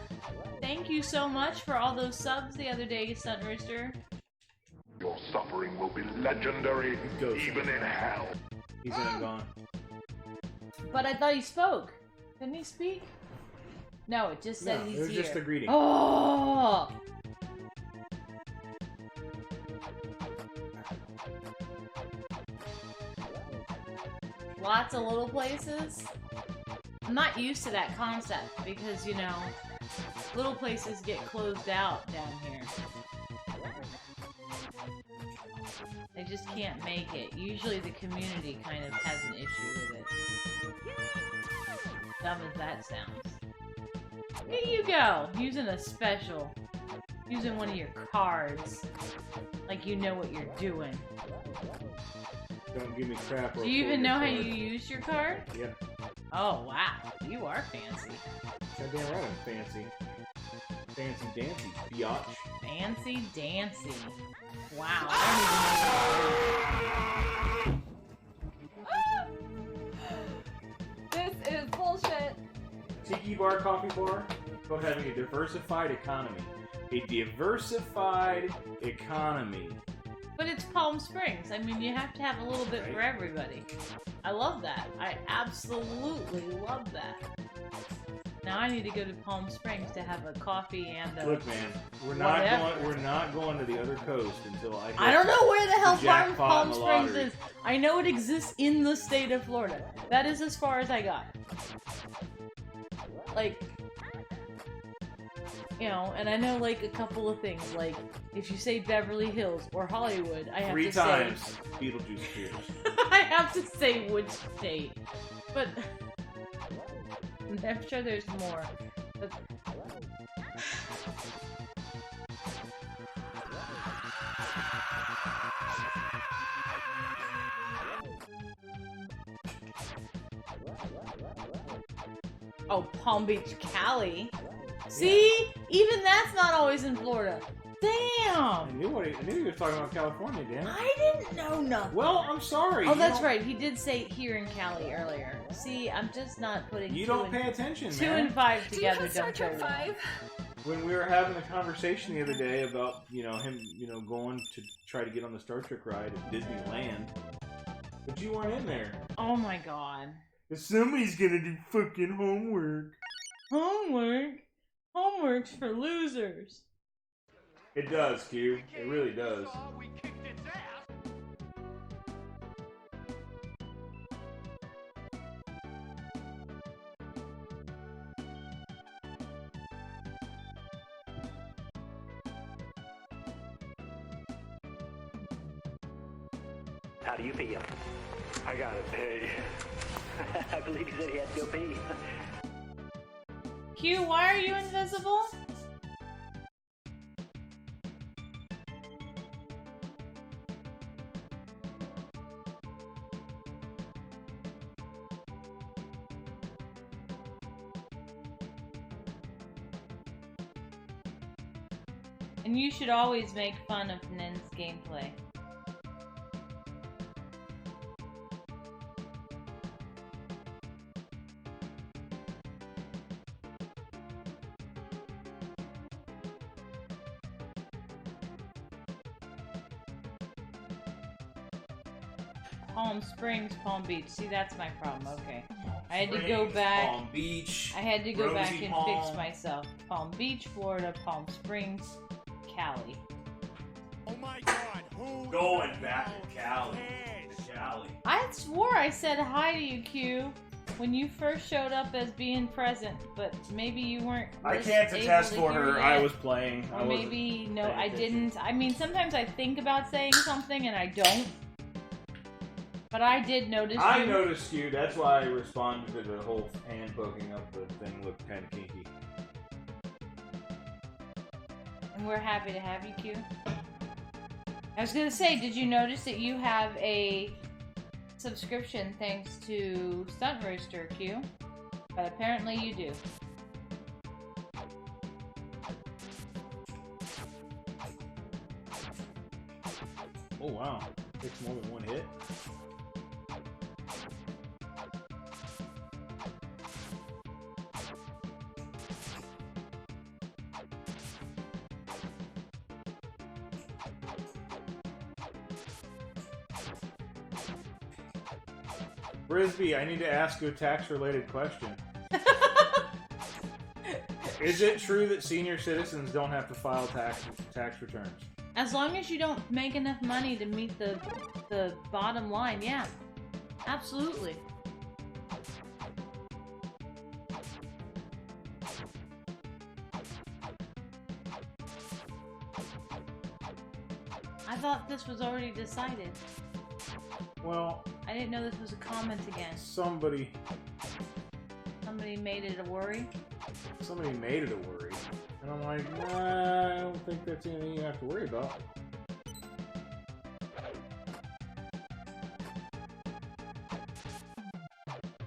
Thank you so much for all those subs the other day, Stunt Rooster. Your suffering will be legendary, even in hell. He's in and gone. But I thought he spoke. Didn't he speak? No, it just said No, he's it was here. just a greeting. Oh! Lots of little places. I'm not used to that concept because, you know, little places get closed out down here. They just can't make it. Usually the community kind of has an issue with it. Dumb as that sounds. Here you go! Using a special. Using one of your cards. Like you know what you're doing. Don't give me crap. Do you even know how you use your card? Yep. Oh, wow. You are fancy. Goddamn right I'm fancy. Fancy dancy, biatch. Fancy dancy. Wow. I This is bullshit. Tiki bar, coffee bar, about having a diversified economy. a diversified economy. But it's Palm Springs. I mean, you have to have a little bit for everybody. I love that. I absolutely love that. Now I need to go to Palm Springs to have a coffee and a Look, man, we're not going to the other coast until I don't know where the hell jackpot Palm in the Springs lottery. is. I know it exists in the state of Florida. That is as far as I got. Like, you know, and I know like a couple of things. Like, if you say Beverly Hills or Hollywood, I have 3 to times say Beetlejuice appears. I have to say which state, but I'm sure there's more. But... Oh, Palm Beach, Cali. See? Even that's not always in Florida. Damn! I knew he was talking about California, damn it. I didn't know nothing. Well, I'm sorry. Oh, that's right. He did say here in Cali earlier. See, I'm just not putting You don't pay attention, man. 2 and 5 together. Do you have Star Trek 5? When we were having a conversation the other day about, you know, him, you know, going to try to get on the Star Trek ride at Disneyland, but you weren't in there. Oh my god. Somebody's gonna do fucking homework. Homework? Homework's for losers. It does, Q. It really does. How do you feel? I gotta pee. I believe he said he had to go pee. Q, why are you invisible? And you should always make fun of Nin's gameplay. Palm Springs, Palm Beach. See, that's my problem. Okay. I had to go back. Palm Beach. I had to go back Rosie and Palm. fix myself. Palm Beach, Florida, Palm Springs, Cali. Oh my god, who Going back to Cali. Cali. I swore I said hi to you, Q, when you first showed up as being present, but maybe you weren't. I can't able attest to for hear her. yet. I was playing. Or maybe no, I didn't. I mean, sometimes I think about saying something and I don't. But I did notice you. I noticed you. That's why I responded to the whole hand poking up the thing looked kind of kinky. And we're happy to have you, Q. I was gonna say, did you notice that you have a subscription thanks to Stunt Rooster, Q? But apparently you do. Oh wow. Takes more than one hit. Frisbee, I need to ask you a tax-related question. Is it true that senior citizens don't have to file tax returns? As long as you don't make enough money to meet the bottom line, yeah. Absolutely. I thought this was already decided. Well, I didn't know this was a comment again. Somebody made it a worry. Somebody made it a worry. And I'm like, nah, I don't think that's anything you have to worry about.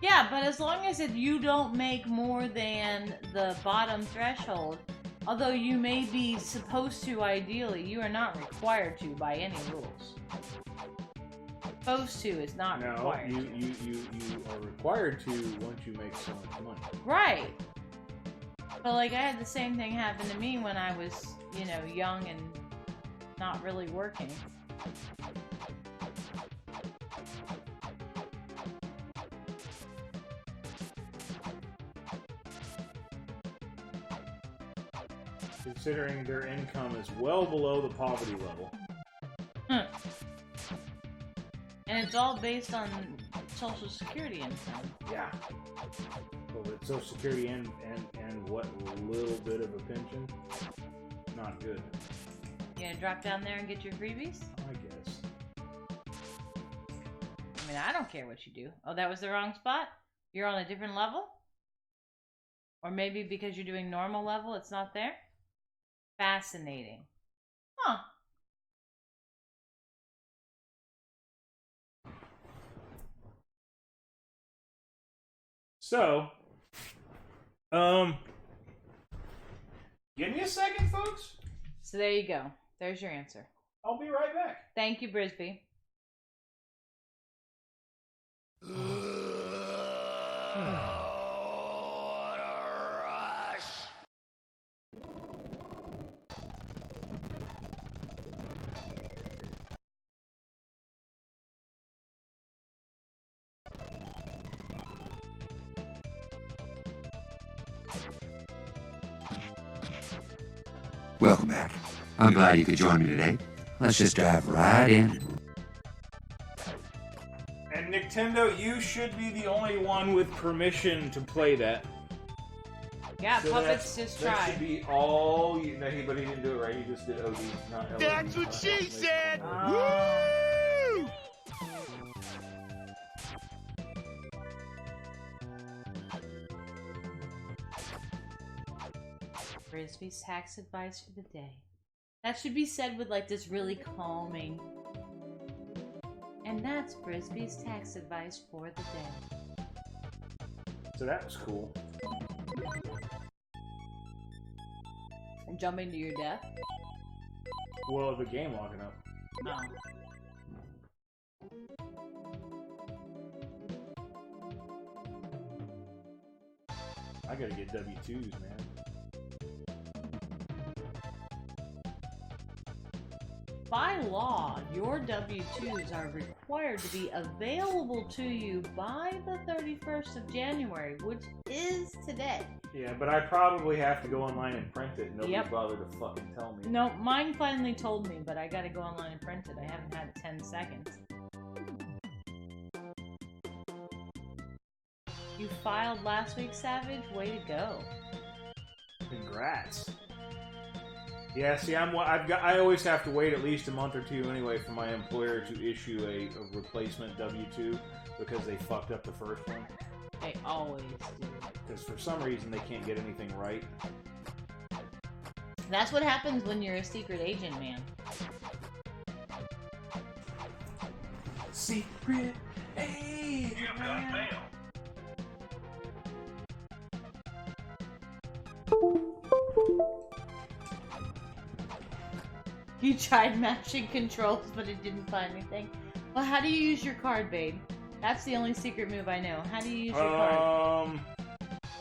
Yeah, but as long as you don't make more than the bottom threshold, although you may be supposed to ideally, you are not required to by any rules. Supposed to is not required. No, you are required to once you make so much money. Right. But like, I had the same thing happen to me when I was, you know, young and not really working. Considering their income is well below the poverty level. Huh. And it's all based on Social Security income. Yeah. Well, it's Social Security and what little bit of a pension? Not good. You gonna drop down there and get your freebies? I guess. I mean, I don't care what you do. Oh, that was the wrong spot? You're on a different level? Or maybe because you're doing normal level, it's not there? Fascinating. Huh. So, give me a second, folks. So there you go. There's your answer. I'll be right back. Thank you, Brisby. Welcome back. I'm glad you could join me today. Let's just dive right in. And Nintendo, you should be the only one with permission to play that. Yeah, so puppets just try. That should be all you. No, but he didn't do it right. He just did OD, not LOD. That's what she said! Woo! Brisby's tax advice for the day. That should be said with like this really calming. And that's Brisby's tax advice for the day. So that was cool. And jumping to your death? Well, the game locking up. Oh. I gotta get W2s, man. By law, your W-2s are required to be available to you by the 31st of January, which is today. Yeah, but I probably have to go online and print it. Nobody Yep. bothered to fucking tell me. No, mine finally told me, but I gotta go online and print it. I haven't had 10 seconds. You filed last week, Savage? Way to go. Congrats. Yeah, see, I always have to wait at least a month or two anyway for my employer to issue a replacement W-2 because they fucked up the first one. They always do. Because for some reason they can't get anything right. That's what happens when you're a secret agent, man. Secret agent. You've got mail. You tried matching controls, but it didn't find anything. Well, how do you use your card, babe? That's the only secret move I know. How do you use your card?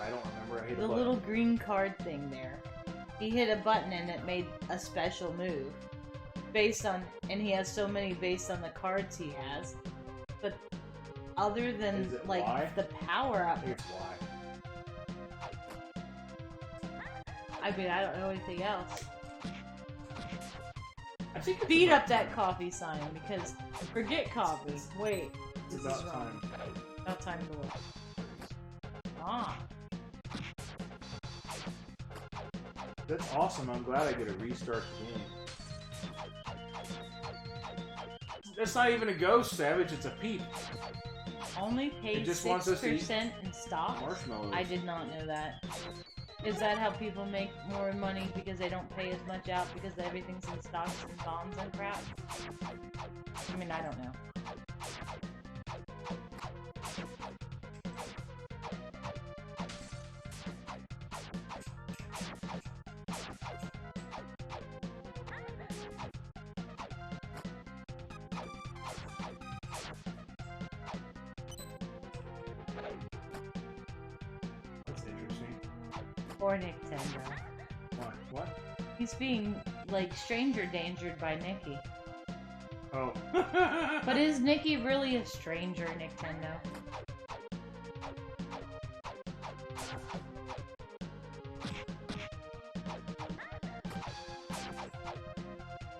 I don't remember. I hit The a button. little green card thing there. He hit a button and it made a special move. Based on... And he has so many based on the cards he has. But other than, Is it like, Y? the power-up... I think it's Y. I mean, I don't know anything else. I think it's Beat about up that coffee sign, because... Forget coffee. Wait. It's This about is wrong. time. About time to look. Ah. That's awesome. I'm glad I get to restart the game. That's not even a ghost, Savage. It's a peep. Only paid It just wants us to eat 6% in stock? marshmallows. I did not know that. Is that how people make more money because they don't pay as much out because everything's in stocks and bonds and crap? I mean, I don't know. Poor Nintendo. What? He's being, like, stranger dangered by Nikki. Oh. But is Nikki really a stranger, Nintendo?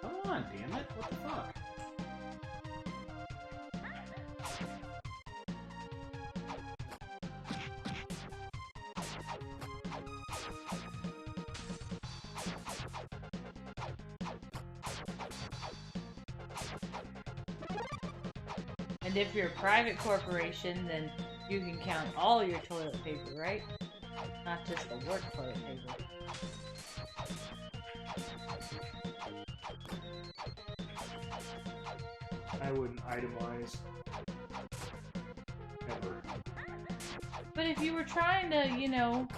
Come on, damn it. What the fuck? And if you're a private corporation, then you can count all your toilet paper, right? Not just the work toilet paper. I wouldn't itemize. Ever. But if you were trying to, you know,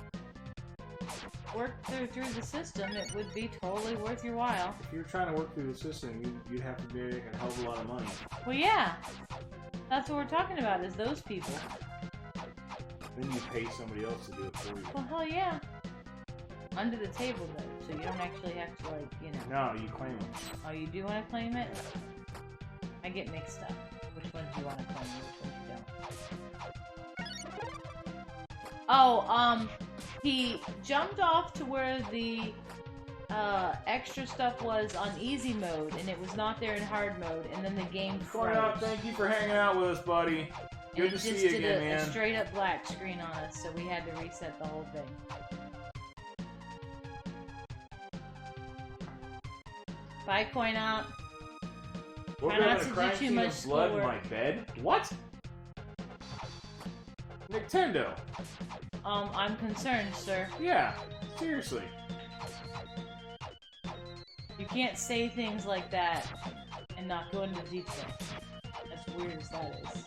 work through the system, it would be totally worth your while. If you were trying to work through the system, you'd have to make a hell of a lot of money. Well, yeah. That's what we're talking about, is those people. Then you pay somebody else to do it for you. Well, hell yeah. Under the table, though, so you don't actually have to, like, you know... No, you claim them. Oh, you do want to claim it? I get mixed up. Which ones do you want to claim and which ones you don't? Oh, he jumped off to where the extra stuff was on easy mode, and it was not there in hard mode, and then the game froze. Up, thank you for hanging out with us, buddy. Good to see you again, man. It just did a straight up black screen on us, so we had to reset the whole thing. Bye, Coin Out. We're Try not having a to crime do too scene much of blood in schoolwork. my bed? What? Nintendo. I'm concerned, sir. Yeah, seriously. You can't say things like that and not go into detail. As weird as that is.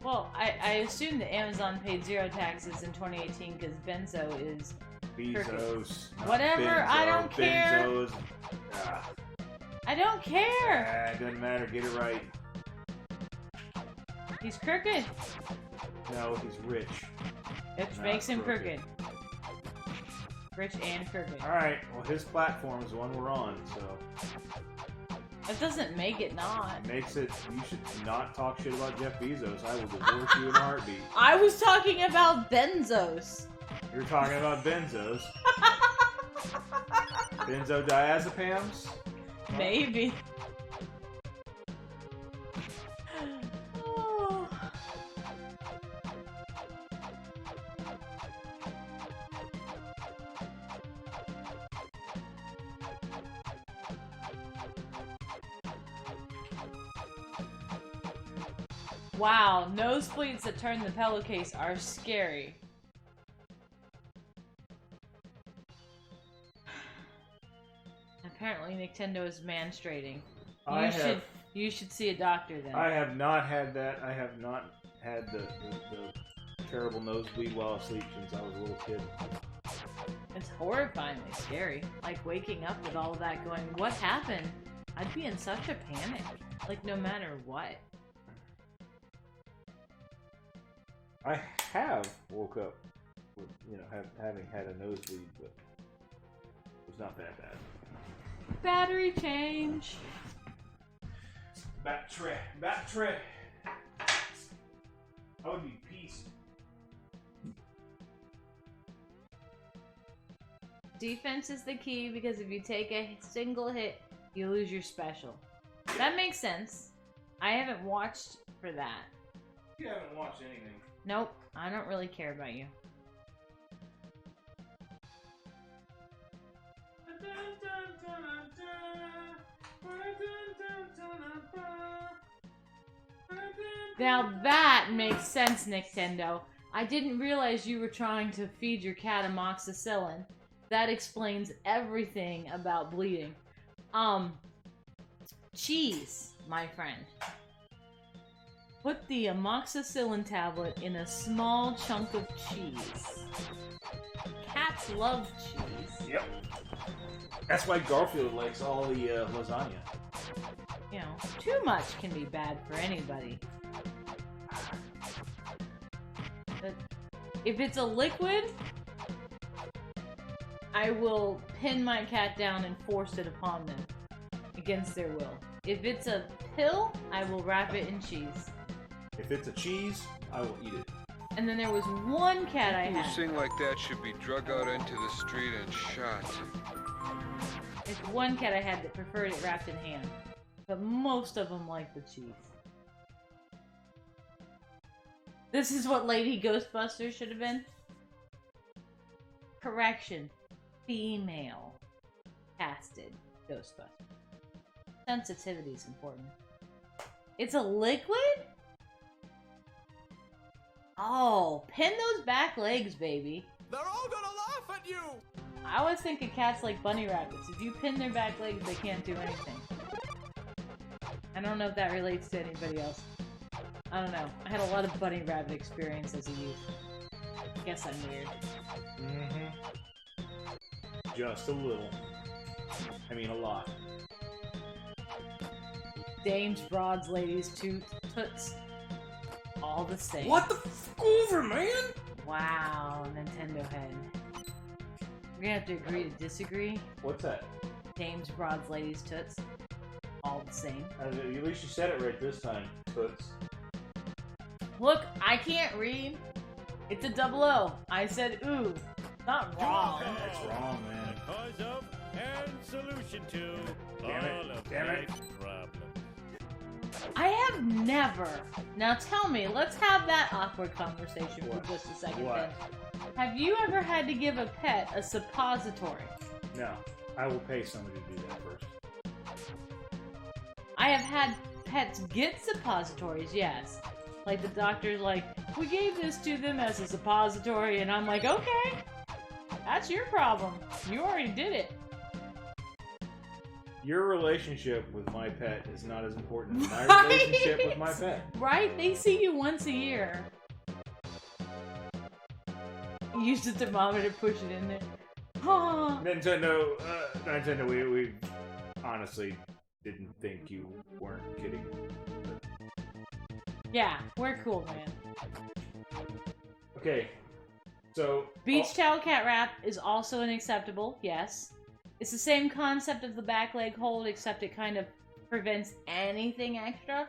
Well, I assume that Amazon paid 0 taxes in 2018 because Benzo is... Bezos. Whatever, Benzo, I don't care. Benzos. Ah. I don't care. It doesn't matter. Get it right. He's crooked. No, he's rich. Which makes him crooked. Rich and crooked. Alright, well his platform is the one we're on, so... That doesn't make it not. It makes it... You should not talk shit about Jeff Bezos. I will divorce you in a heartbeat. I was talking about Benzos. You're talking about benzos. Benzodiazepams? Maybe. Oh. Wow, nosebleeds that turn the pillowcase are scary. Apparently Nintendo is menstruating. You should see a doctor then. I have not had that. I have not had the terrible nosebleed while asleep since I was a little kid. It's horrifyingly scary. Like waking up with all of that going, what happened? I'd be in such a panic. Like no matter what. I have woke up with, you know, having had a nosebleed, but it was not that bad. Battery change. Battery. I would be peace. Defense is the key because if you take a single hit, you lose your special. That makes sense. I haven't watched for that. You haven't watched anything. Nope, I don't really care about you. Now that makes sense, Nintendo. I didn't realize you were trying to feed your cat amoxicillin. That explains everything about bleeding. Cheese, my friend. Put the amoxicillin tablet in a small chunk of cheese. Cats love cheese. Yep. That's why Garfield likes all the lasagna. You know, too much can be bad for anybody. But if it's a liquid, I will pin my cat down and force it upon them against their will. If it's a pill, I will wrap it in cheese. If it's a cheese, I will eat it. And then there was one cat I People had. who sing like that should be drug out into the street and shot. There's one cat I had that preferred it wrapped in ham. But most of them like the cheese. This is what Lady Ghostbuster should have been. Correction. Female casted Ghostbuster. Sensitivity is important. It's a liquid? Oh, pin those back legs, baby. They're all gonna laugh at you! I always think of cats like bunny rabbits. If you pin their back legs, they can't do anything. I don't know if that relates to anybody else. I don't know. I had a lot of bunny rabbit experience as a youth. Guess I'm weird. Just a little. I mean, a lot. Dames, broads, ladies, toots. All the same. What the f over, man? Wow, Nintendo head. We're gonna have to agree to disagree. What's that? Dames, broads, ladies, toots. All the same. At least you said it right this time, Toots. Look, I can't read. It's a double O. I said ooh. Not wrong. That's wrong, man. Cause of and solution to all of Damn it. problems. I have never. Now tell me, let's have that awkward conversation for just a second. What? Then. Have you ever had to give a pet a suppository? No. I will pay somebody to do that first. I have had pets get suppositories, yes. Like the doctor's like, we gave this to them as a suppository, and I'm like, okay, that's your problem. You already did it. Your relationship with my pet is not as important as my relationship with my pet. Right? They see you once a year. You use the thermometer, push it in there. Oh. Nintendo, we honestly didn't think you weren't kidding. Yeah, we're cool, man. Okay, so... Beach towel cat wrap is also unacceptable, yes. It's the same concept of the back leg hold, except it kind of prevents anything extra.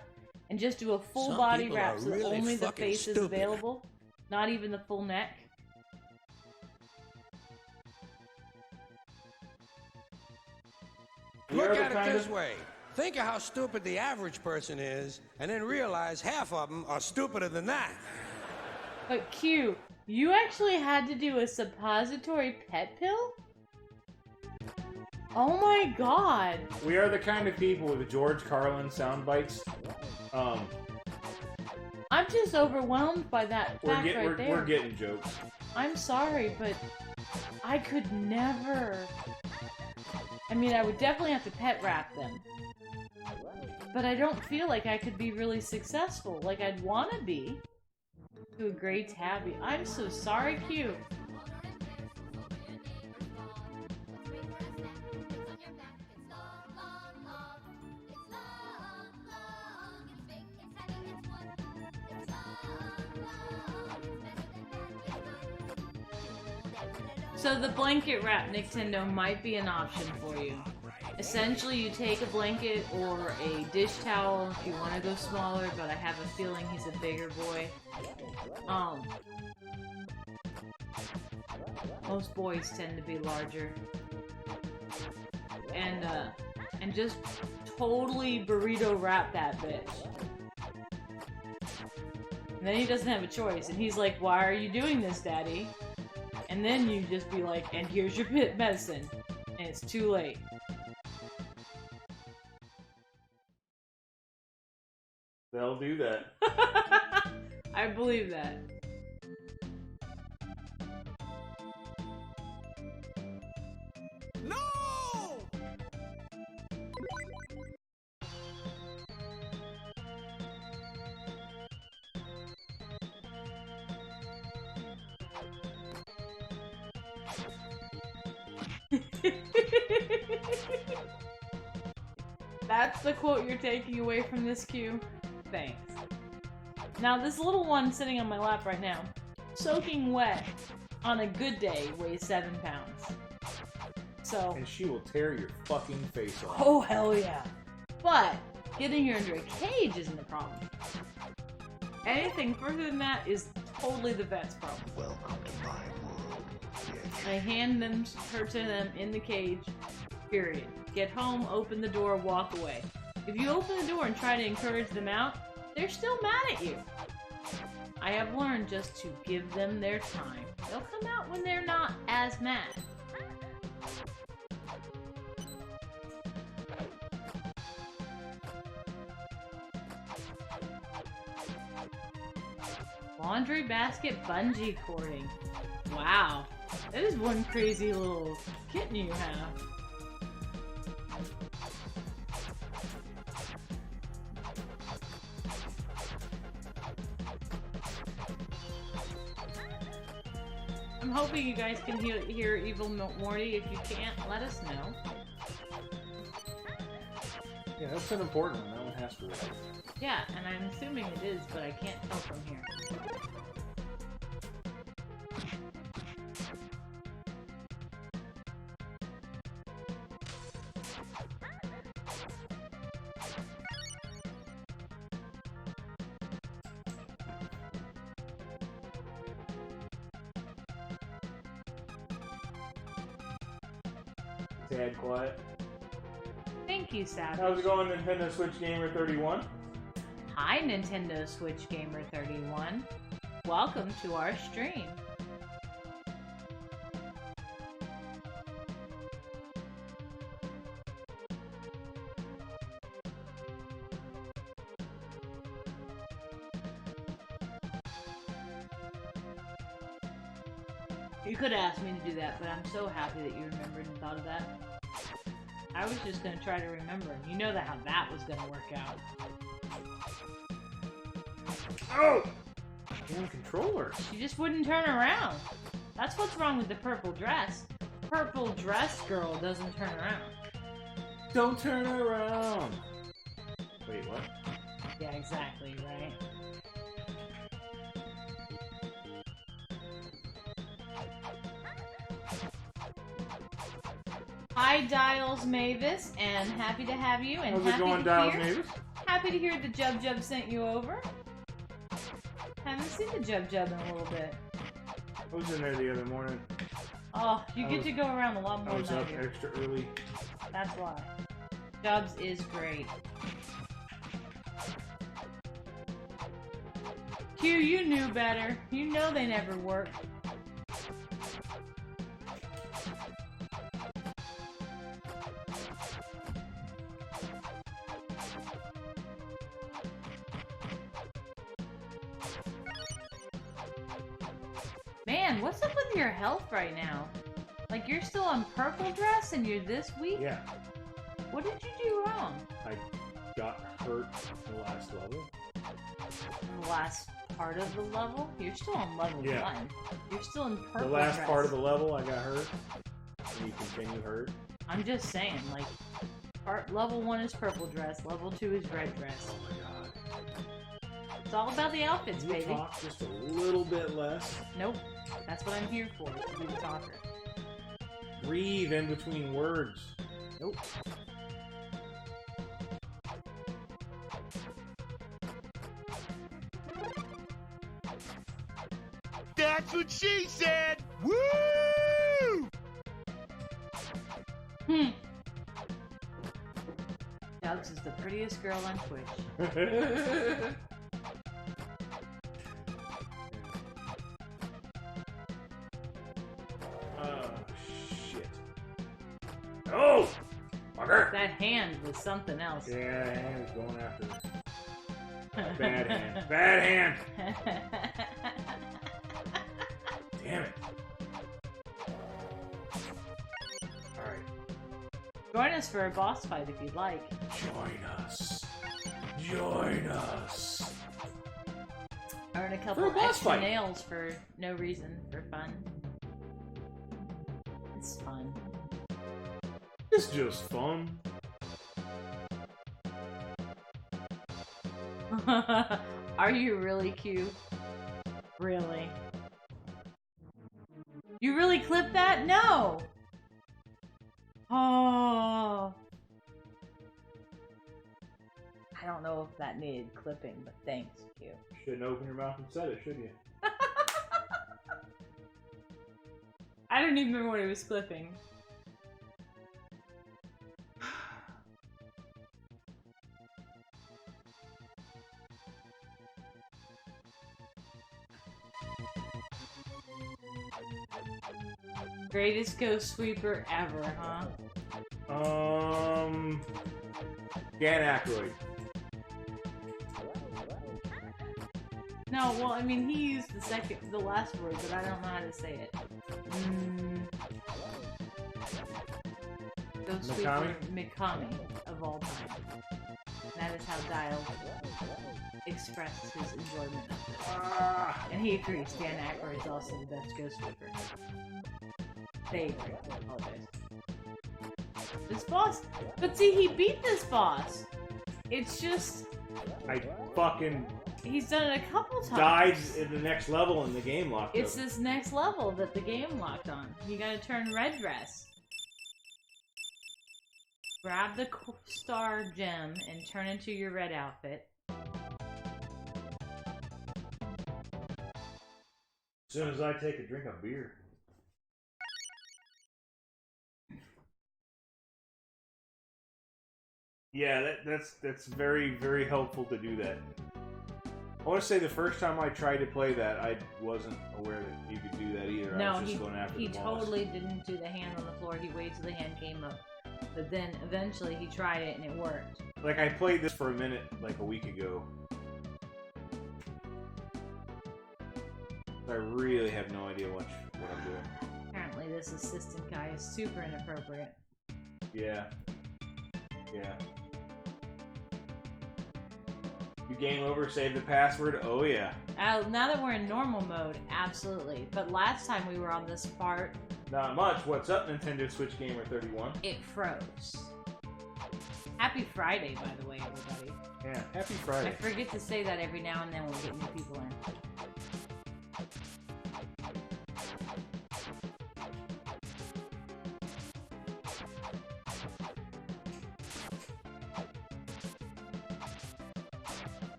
And just do a full Some body people wrap are so that really only the fucking face is stupid. available. Not even the full neck. Look at it this way. Think of how stupid the average person is, and then realize half of them are stupider than that. But Q, you actually had to do a suppository pet pill? Oh my god. We are the kind of people with George Carlin sound bites. I'm just overwhelmed by that fact right there. We're getting jokes. I'm sorry, but I could never... I mean, I would definitely have to pet wrap them. But I don't feel like I could be really successful, like I'd want to be. To a great tabby. I'm so sorry, Q. So the blanket wrap Nintendo might be an option for you. Essentially, you take a blanket or a dish towel if you want to go smaller, but I have a feeling he's a bigger boy. Most boys tend to be larger. And just totally burrito wrap that bitch. And then he doesn't have a choice, and he's like, "Why are you doing this, Daddy?" And then you just be like, "And here's your pit medicine," and it's too late. They'll do that. I believe that. No! That's the quote you're taking away from this queue? Thanks. Now, this little one sitting on my lap right now, soaking wet, on a good day, weighs 7 pounds. So. And she will tear your fucking face off. Oh, hell yeah. But, getting her into a cage isn't a problem. Anything further than that is totally the vet's problem. Welcome to my world. I hand her to them in the cage, period. Get home, open the door, walk away. If you open the door and try to encourage them out, they're still mad at you. I have learned just to give them their time. They'll come out when they're not as mad. Laundry basket bungee cording. Wow. That is one crazy little kitten you have. I'm hoping you guys can hear Evil Morty. If you can't, let us know. Yeah, that's an important one. That one has to work. Yeah, and I'm assuming it is, but I can't tell from here. Sad quiet. Thank you, Savage. How's it going, Nintendo Switch Gamer 31? Hi, Nintendo Switch Gamer 31. Welcome to our stream. You could have asked me to do that, but I'm so happy that you remembered and thought of that. I was just going to try to remember. You know how that was going to work out. Oh! Damn controller. She just wouldn't turn around. That's what's wrong with the purple dress. Purple dress girl doesn't turn around. Don't turn around. Wait, what? Yeah, exactly, right? Hi, Dials Mavis, and happy to have you. And how's it going, Dials Mavis? Happy to hear the Jub Jub sent you over. Haven't seen the Jub Jub in a little bit. I was in there the other morning. Oh, you get to go around a lot more I was than up I do. extra early. That's why. Jubs is great. Q, you knew better. You know they never work. Man, what's up with your health right now? Like, you're still on purple dress and you're this weak? Yeah. What did you do wrong? I got hurt in the last level. In the last part of the level? You're still on level 1. You're still in purple The last dress. part of the level, I got hurt. And you continue hurt. I'm just saying, like, level 1 is purple dress, level 2 is red dress. Oh my god. It's all about the outfits, Can you baby. talk just a little bit less? Nope. That's what I'm here for, to be the talker. Breathe in between words. Nope. That's what she said! Woo! Dubs is the prettiest girl on Twitch. Oh, shit. Oh! Fucker! That hand was something else. Yeah, that hand is going after me. Bad hand. Bad hand! Damn it. Alright. Join us for a boss fight if you'd like. Join us. Join us. Earn a For couple a boss extra fight. nails for no reason, for fun. It's fun. It's just fun. Are you really cute? Really? You really clipped that? No! Oh. I don't know if that needed clipping, but thanks, Q. Shouldn't open your mouth and said it, should you? I don't even remember what he was clipping. Greatest ghost sweeper ever, huh? Dan Aykroyd. No, well, I mean, he used the last word, but I don't know how to say it. Ghost sweeper Mikami of all time. That is how Dial expressed his enjoyment of this. And he agrees, Dan Aykroyd is also the best ghost sweeper. They agree. I apologize. This boss, but see, he beat this boss. It's just he's done it a couple times. Died in the next level in the game locked. It's this next level that the game locked on. You gotta turn red dress. Grab the star gem and turn into your red outfit. As soon as I take a drink of beer. Yeah, that's very, very helpful to do that. I want to say the first time I tried to play that, I wasn't aware that you could do that either. No, I was just going after the boss. He totally didn't do the hand on the floor. He waited till the hand came up. But then eventually he tried it and it worked. Like, I played this for a minute like a week ago. I really have no idea what I'm doing. Apparently this assistant guy is super inappropriate. Yeah. Yeah. You game over, save the password? Oh yeah. Now that we're in normal mode, absolutely. But last time we were on this part... Not much. What's up, Nintendo Switch Gamer 31? It froze. Happy Friday, by the way, everybody. Yeah, happy Friday. I forget to say that every now and then when we get new people in.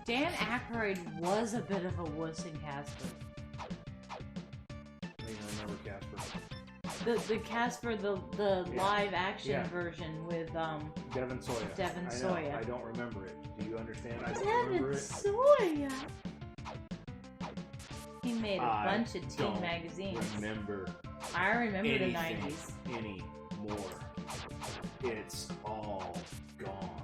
Dan Aykroyd was a bit of a wuss in Casper. I don't even remember Casper. The Casper, the live action version with Devon Sawyer. Devon Sawyer. I don't remember it. Do you understand? I don't remember it. Devon Sawyer. He made a bunch of teen magazines. Remember? I remember the 90s. Anymore. It's all gone.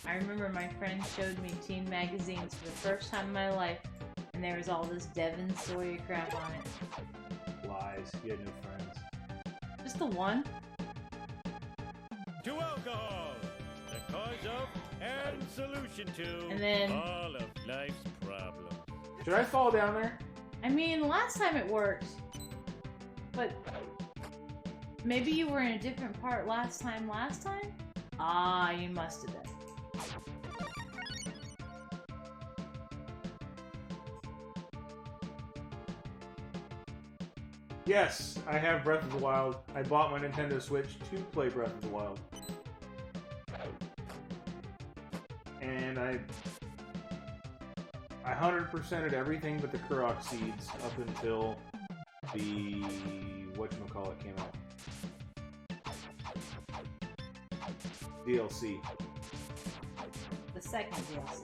I remember my friend showed me teen magazines for the first time in my life, and there was all this Devon Sawyer crap on it. Lies. You had no friends. Just the one? To alcohol, the cause of and solution to and then, all of life's problems. Should I fall down there? I mean, last time it worked, but maybe you were in a different part last time? Ah, you must have been. Yes, I have Breath of the Wild. I bought my Nintendo Switch to play Breath of the Wild. And I 100%ed everything but the Korok seeds up until the whatchamacallit came out. DLC. The second DLC.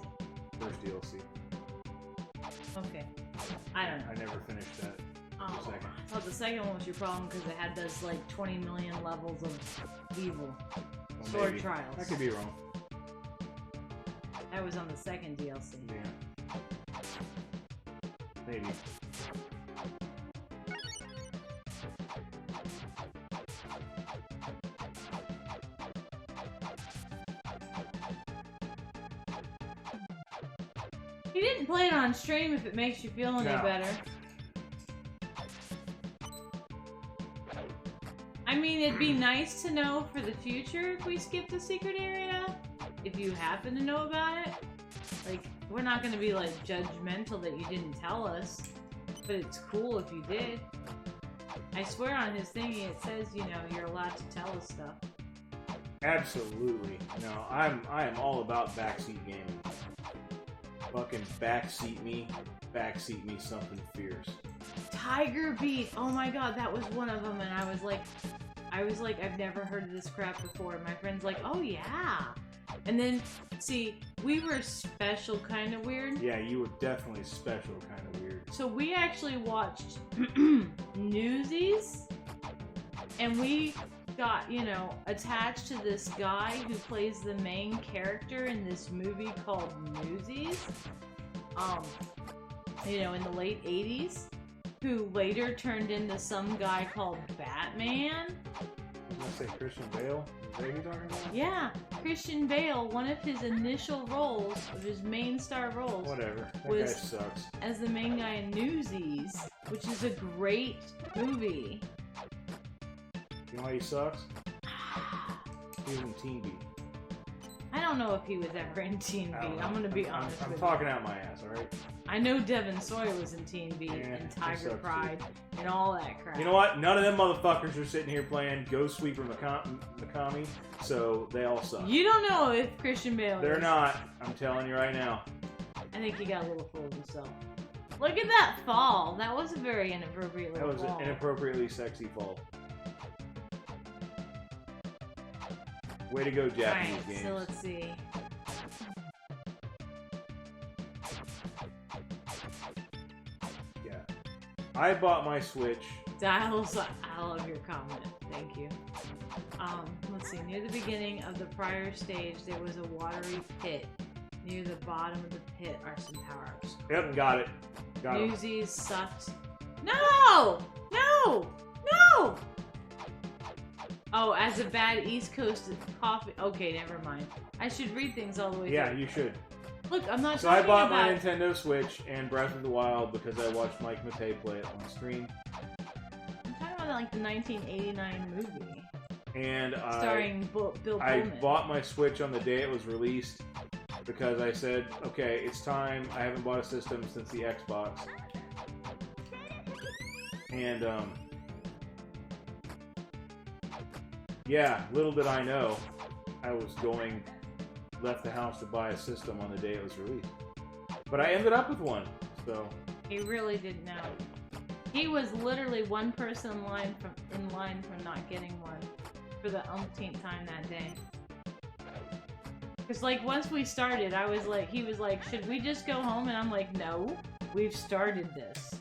First DLC. Okay. I don't know. I never finished that. Oh, I thought the second one was your problem because it had those like 20 million levels of evil. Well, Sword maybe. Trials. I could be wrong. That was on the second DLC. Yeah. Maybe. You didn't play it on stream if it makes you feel any better. I mean, it'd be nice to know for the future if we skip the secret area. If you happen to know about it. Like, we're not gonna be, like, judgmental that you didn't tell us. but it's cool if you did. I swear on his thingy it says, you know, you're allowed to tell us stuff. Absolutely. No, I am all about backseat gaming. Fucking backseat me something fierce. Tiger Beat! Oh my god, that was one of them, and I was like, I've never heard of this crap before. And my friend's like, oh yeah! And then, see, we were special kind of weird. Yeah, you were definitely special kind of weird. So we actually watched Newsies, and we got, you know, attached to this guy who plays the main character in this movie called Newsies. You know, in the late 80s, who later turned into some guy called Batman. I was gonna say Christian Bale. Is that who you're talking about? Yeah, Christian Bale, one of his initial roles, of his main star roles, Whatever. That was guy sucks. as the main guy in Newsies, which is a great movie. You know why he sucks? He was in Teen Beat. I don't know if he was ever in Teen Beat. I'm gonna be honest with you. I'm talking out my ass, alright? I know Devin Sawyer was in Teen Beat and Tiger Pride and all that crap. You know what? None of them motherfuckers are sitting here playing Ghost Sweeper Mikami, so they all suck. You don't know if Christian Bale They're is. not. I'm telling you right now. I think he got a little full of himself. Look at that fall. That was a very inappropriate That little was fall. an inappropriately sexy fall. Way to go, Japanese games. So let's see. Yeah. I bought my Switch. Dials, I love your comment. Thank you. Let's see. Near the beginning of the prior stage, there was a watery pit. Near the bottom of the pit are some power-ups. Yep, got it. Got it. Newsies sucked. No! No! No! Oh, as a bad East Coast coffee. Okay, never mind. I should read things all the way Yeah, through. you should. Look, I'm not So I talking bought about... my Nintendo Switch and Breath of the Wild because I watched Mike Matei play it on stream. I'm talking about like the 1989 movie. And starring Bill Pullman. I bought my Switch on the day it was released because I said, okay, it's time. I haven't bought a system since the Xbox. And, yeah, little did I know, I was left the house to buy a system on the day it was released. But I ended up with one, so. He really didn't know. He was literally one person in line from not getting one for the umpteenth time that day. Cause like once we started, I was like, he was like, should we just go home? And I'm like, no, we've started this.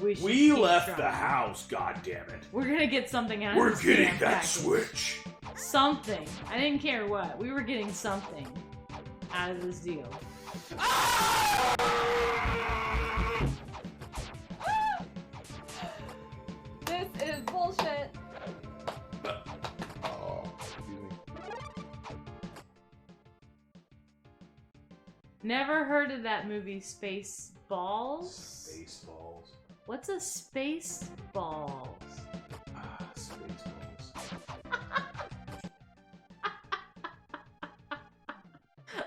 We left the house, goddammit. We're gonna get something out We're of this getting damn that package. Switch. Something. I didn't care what. We were getting something out of this deal. This is bullshit. Never heard of that movie, Spaceballs? Spaceballs. What's a Spaceballs? Spaceballs.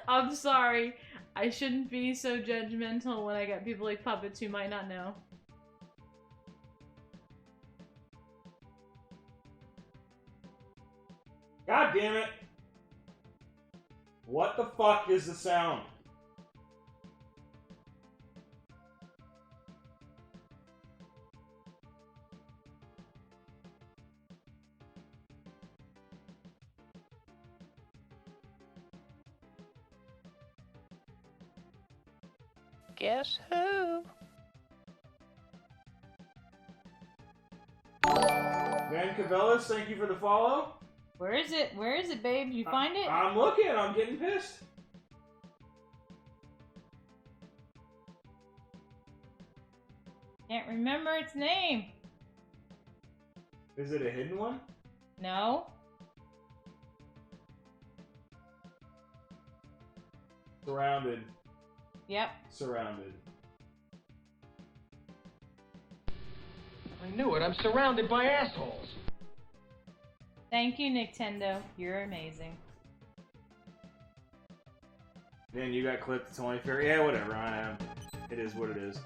I'm sorry. I shouldn't be so judgmental when I got people like puppets who might not know. God damn it! What the fuck is the sound? Guess who? Van Cabela's, thank you for the follow. Where is it? Where is it, babe? You find it? I'm looking. I'm getting pissed. Can't remember its name. Is it a hidden one? No. Surrounded. Yep. Surrounded. I knew it. I'm surrounded by assholes. Thank you, Nintendo. You're amazing. Then you got clipped. It's only fair. Yeah, whatever. I am. It is what it is.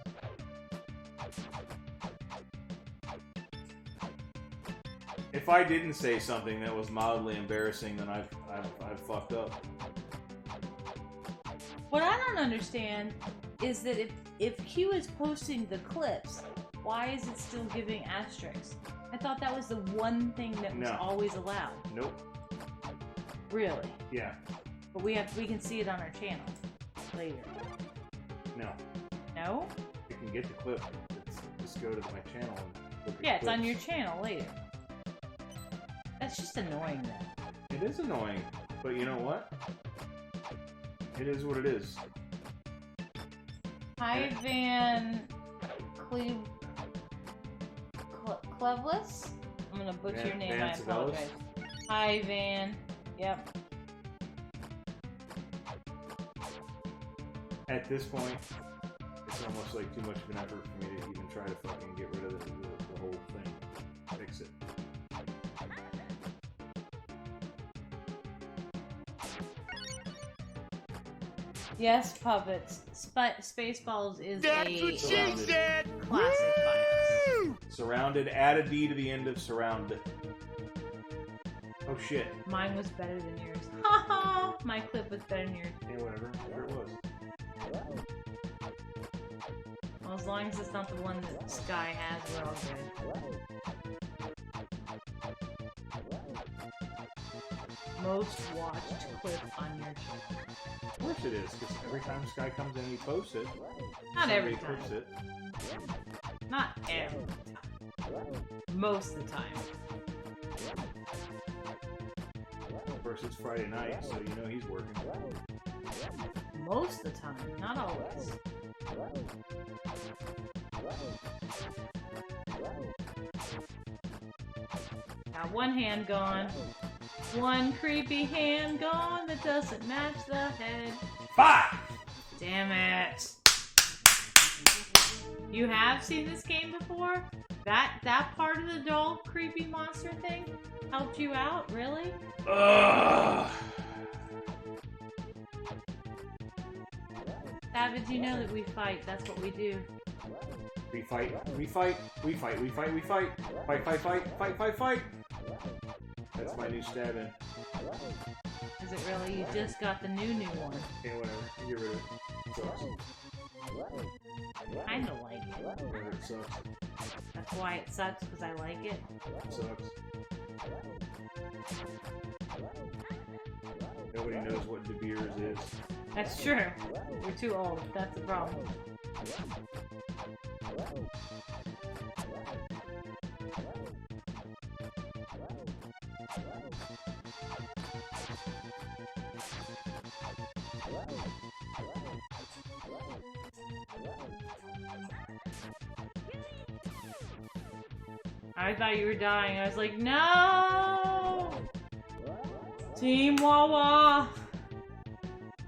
If I didn't say something that was mildly embarrassing, then I've fucked up. What I don't understand is that if Q is posting the clips, why is it still giving asterisks? I thought that was the one thing that was always allowed. Nope. Really? Yeah. But we can see it on our channel later. No. No? You can get the clip. Just go to my channel and look at Yeah, it's clips. on your channel later. That's just annoying then. It is annoying, but you know what? It is what it is. Hi, Van Clevless? I'm gonna butcher your name, I apologize. Hi, Van. Yep. At this point, it's almost like too much of an effort for me to even try to fucking get rid of the whole thing. Fix it. Yes, puppets. Spaceballs is That's a what she said! classic bias. Surrounded, add a D to the end of surrounded. Oh shit. Mine was better than yours. Haha! My clip was better than yours. Yeah, whatever it was. Well, as long as it's not the one that Sky has, we're all good. Most watched clip on your channel. Of course it is, because every time Sky comes in, he posts it. Not every time. Clips it. Not every time. Most of the time. Of course, it's Friday night, so you know he's working. Most of the time, not always. Got one hand gone. One creepy hand gone that doesn't match the head. Fuck! Damn it. You have seen this game before? That part of the doll creepy monster thing helped you out? Really? Ugh. Savage, you know that we fight. That's what we do. We fight, we fight, we fight, we fight, we fight. Fight, fight, fight, fight, fight, fight. That's my new stabbing. Is it really? You just got the new one. Yeah, whatever. Get rid of it. It sucks. Kinda like it. Whatever, it sucks. That's why it sucks, because I like it. It sucks. Nobody knows what De Beers is. That's true. We're too old. That's the problem. I thought you were dying. I was like, no! Team Wawa!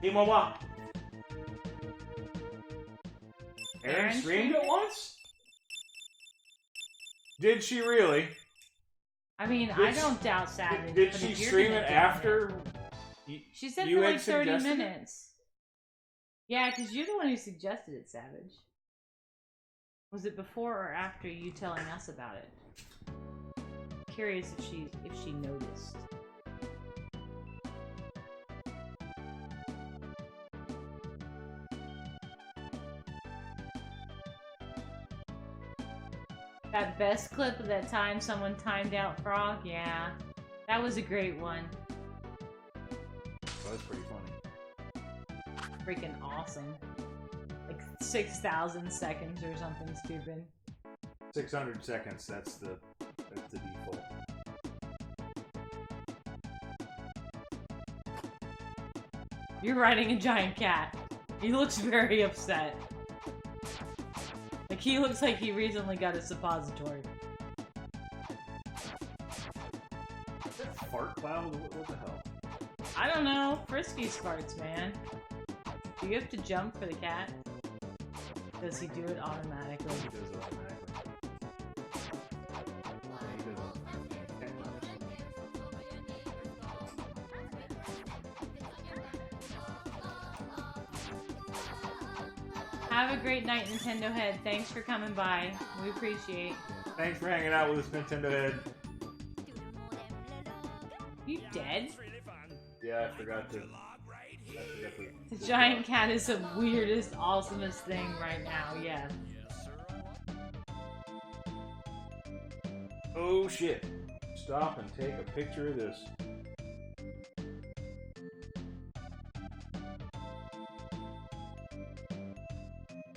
Team Wawa! Aaron streamed it once? Did she really? I mean, I don't doubt Savage. Did she stream it after? She said for like 30 minutes. Yeah, because you're the one who suggested it, Savage. Was it before or after you telling us about it? Curious if she noticed. That best clip of that time someone timed out Frog? Yeah. That was a great one. That was pretty funny. Freaking awesome. Like 6,000 seconds or something stupid. 600 seconds, that's the default. You're riding a giant cat. He looks very upset. Like he looks like he recently got a suppository. Is that fart cloud? What the hell? I don't know. Frisky farts, man. Do you have to jump for the cat? Does he do it automatically? He does it automatically. Have a great night, Nintendo Head. Thanks for coming by. We appreciate. Thanks for hanging out with us, Nintendo Head. dead? Yeah, I forgot to. The giant cat is the weirdest, awesomest thing right now, yeah. Oh shit. Stop and take a picture of this.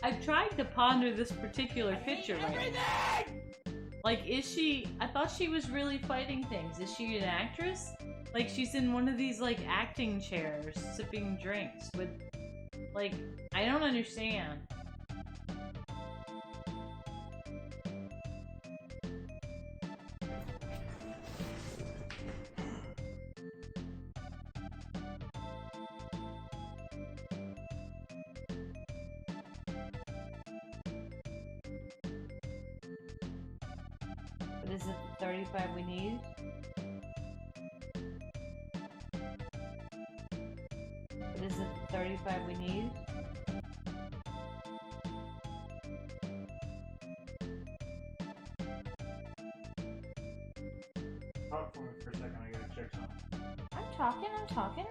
I've tried to ponder this particular picture right now. Like, is she... I thought she was really fighting things. Is she an actress? Like, she's in one of these, like, acting chairs, sipping drinks with... Like, I don't understand. But is it the 35 we need? But is it the 35 we need? Talk for me for a second, I gotta check something. I'm talking.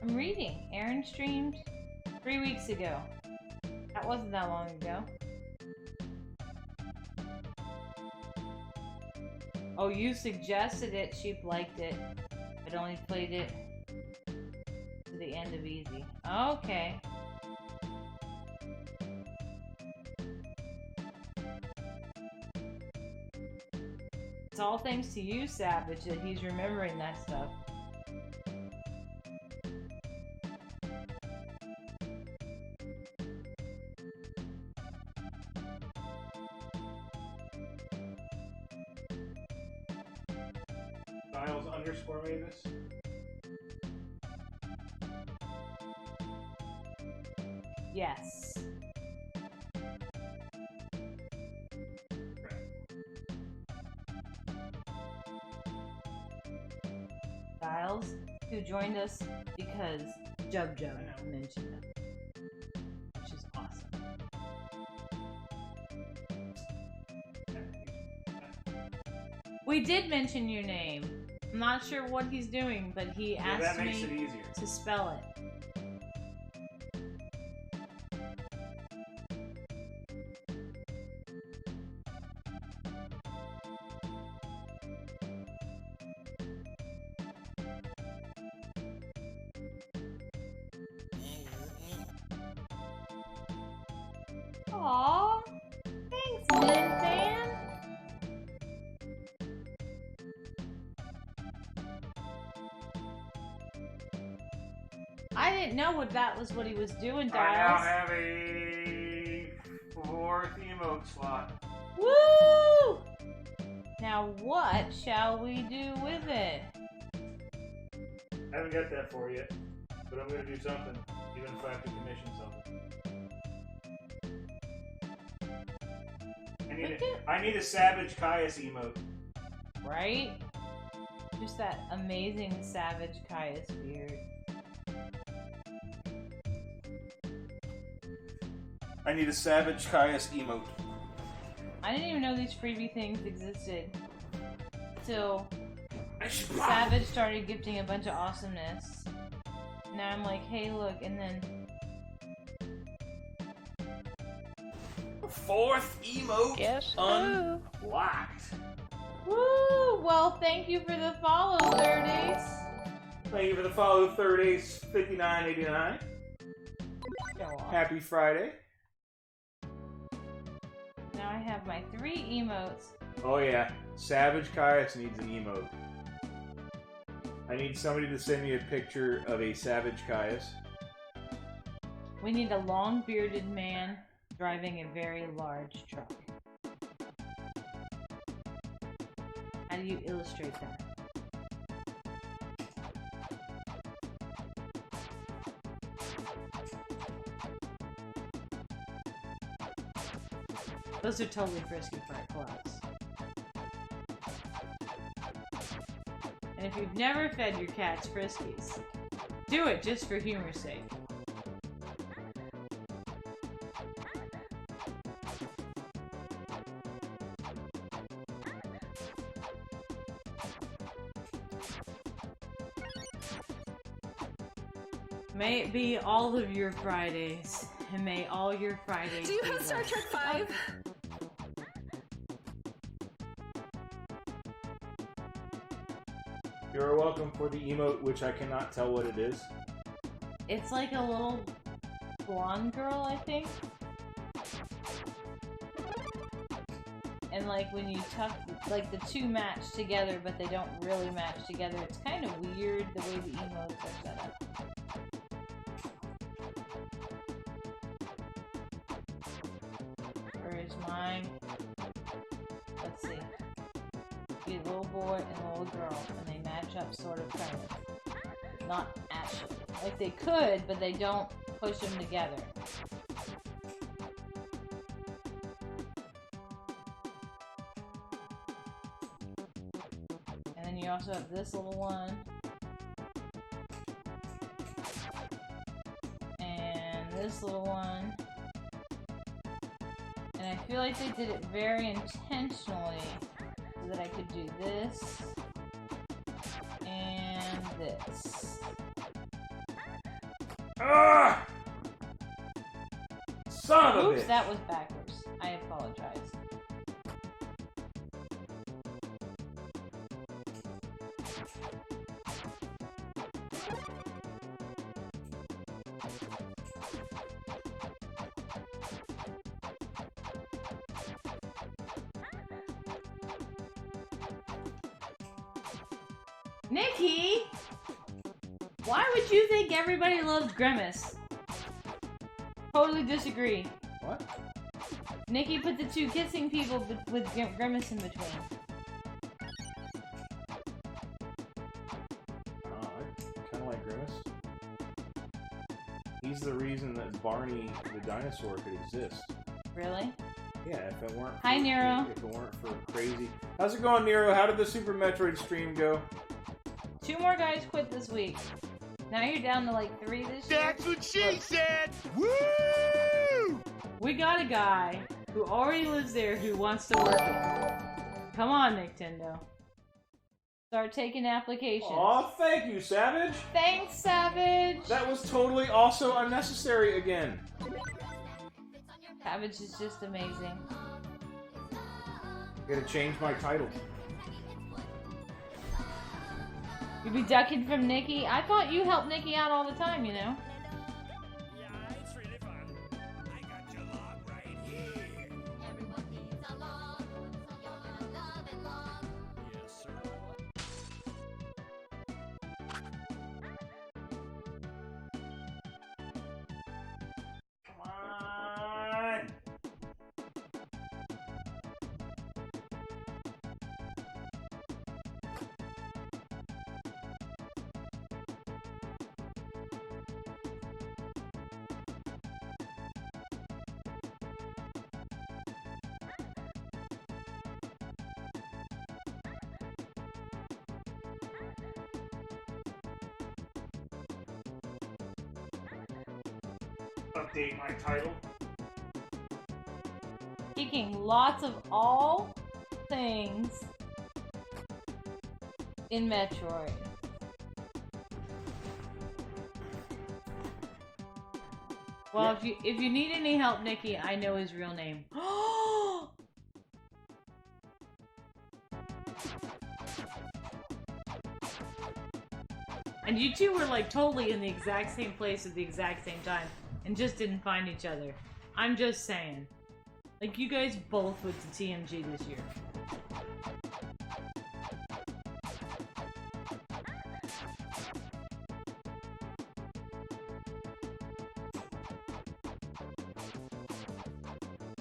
I'm reading. Aaron streamed 3 weeks ago. That wasn't that long ago. Oh, you suggested it, Sheep liked it, but only played it to the end of easy. Okay. It's all thanks to you, Savage, that he's remembering that stuff. Styles_Mavis. Yes. Styles, who joined us because Jub mentioned them, which is awesome. We did mention your name. I'm not sure what he's doing, but he asked me to spell it. Aww, thanks, Ninfan. I didn't know that was what he was doing, Dials. I now have a 4th emote slot. Woo! Now what shall we do with it? I haven't got that for yet, but I'm gonna do something, even if I have to commission something. I need a Savage Caius emote. Right? Just that amazing Savage Caius beard. I need a Savage Caius emote. I didn't even know these freebie things existed till Savage started gifting a bunch of awesomeness. Now I'm like, hey, look, and then 4th emote unlocked. Woo! Well, thank you for the follow, Third Ace. Thank you for the follow, Third Ace 5989. Happy Friday. Now I have my 3 emotes. Oh yeah, Savage Caius needs an emote. I need somebody to send me a picture of a Savage Caius. We need a long bearded man driving a very large truck. How do you illustrate that? Those are totally frisky for our collabs. And if you've never fed your cats Friskies, do it just for humor's sake. May it be all of your Fridays, and may all your Fridays. Do you be have Star blessed. Trek 5? You're welcome for the emote, which I cannot tell what it is. It's like a little blonde girl, I think. And like when you tuck, like the two match together, but they don't really match together. It's kind of weird the way the emotes are set up. Where is mine? Let's see. You get a little boy and a little girl, and they match up sort of, kind of. Not actually. Like they could, but they don't push them together. And then you also have this little one. And this little one. And I feel like they did it very intentionally so that I could do this and this. Ah! Son of a Oops, bitch! that was backwards. I apologize. Nikki! Why would you think everybody loves Grimace? Totally disagree. What? Nikki put the two kissing people with Grimace in between. Oh, I kind of like Grimace. He's the reason that Barney the dinosaur could exist. Really? Yeah, if it weren't. Hi, Nero. If it weren't for crazy. How's it going, Nero? How did the Super Metroid stream go? 2 more guys quit this week. Now you're down to like 3 this year. That's what she said! Woo! We got a guy who already lives there who wants to work it. Come on, Nintendo. Start taking applications. Aw, thank you, Savage! Thanks, Savage! That was totally also unnecessary again. Savage is just amazing. Gotta change my title. You be ducking from Nikki? I thought you helped Nikki out all the time, you know? Yeah, it's really fun. I got your log right here. Everyone needs a log, so you're gonna love it long. Yes, sir. Come on! Update my title. Speaking lots of all things in Metroid. Well, if you need any help, Nikki, I know his real name. And you two were like totally in the exact same place at the exact same time and just didn't find each other. I'm just saying. Like, you guys both went to TMG this year.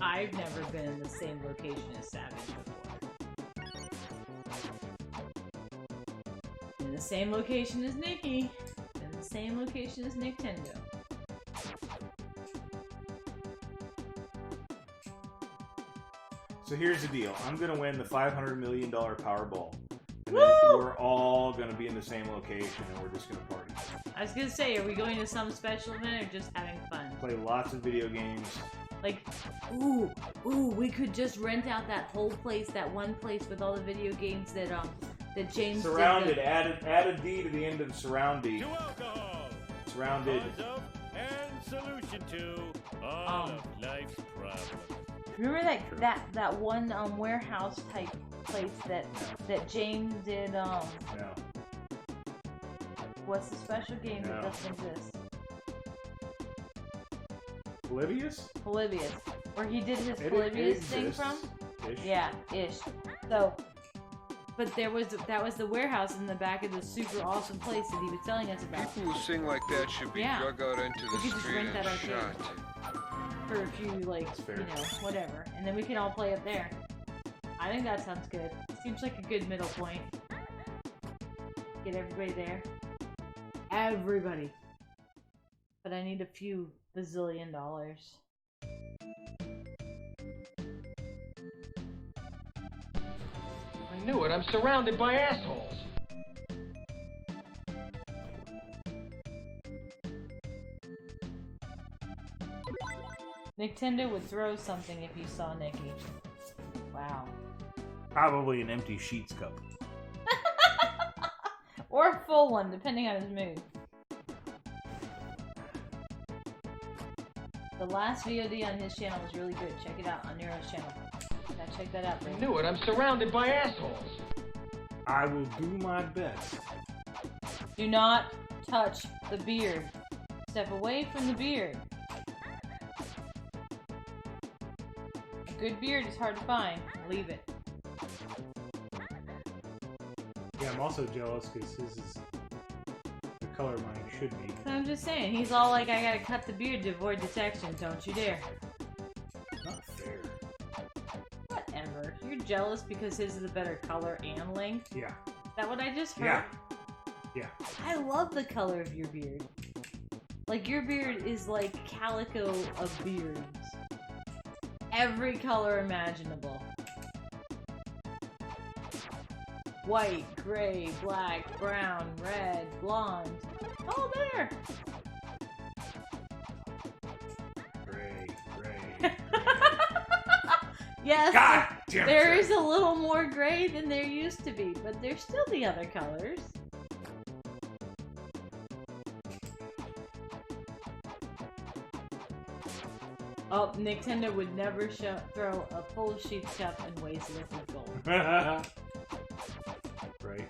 I've never been in the same location as Savage before. In the same location as Nikki. In the same location as Nintendo. So here's the deal. I'm gonna win the $500 million Powerball. And then we're all gonna be in the same location and we're just gonna party. I was gonna say, are we going to some special event or just having fun? Play lots of video games. Like, ooh, we could just rent out that whole place, that one place with all the video games that James Surrounded. did. Add a D to the end of Surround D. To alcohol. rounded. Cause of and solution to all of life's problems. Remember that one warehouse type place that James did No. what's the special game that doesn't exist? Polybius? Polybius. Where he did his It Polybius thing exists. from? Ish. Yeah, ish. So but that was the warehouse in the back of the super awesome place that he was telling us about. People who sing like that should be drug out into We the could just street rent and that arcade shot. for a few, like, you know, whatever. And then we can all play up there. I think that sounds good. Seems like a good middle point. Get everybody there. Everybody. But I need a few bazillion dollars. I knew it. I'm surrounded by assholes. Nintendo would throw something if you saw Nikki. Wow. Probably an empty Sheets cup. Or a full one, depending on his mood. The last VOD on his channel was really good. Check it out on Nero's channel. Now check that out, I baby. knew it. I'm surrounded by assholes. I will do my best. Do not touch the beard. Step away from the beard. A good beard is hard to find. Leave it. Yeah, I'm also jealous because his is the color mine should be. So I'm just saying, he's all like, I gotta cut the beard to avoid detection. Don't you dare. Not fair. Whatever. You're jealous because his is a better color and length? Yeah. Is that what I just heard? Yeah. Yeah. I love the color of your beard. Like, your beard is like calico of beards. Every color imaginable. White, gray, black, brown, red, blonde. All there! Gray. Yes, God damn there it. is a little more gray than there used to be, but there's still the other colors. Oh, Nintendo would never throw a full Sheets cup and waste liquid gold. Right.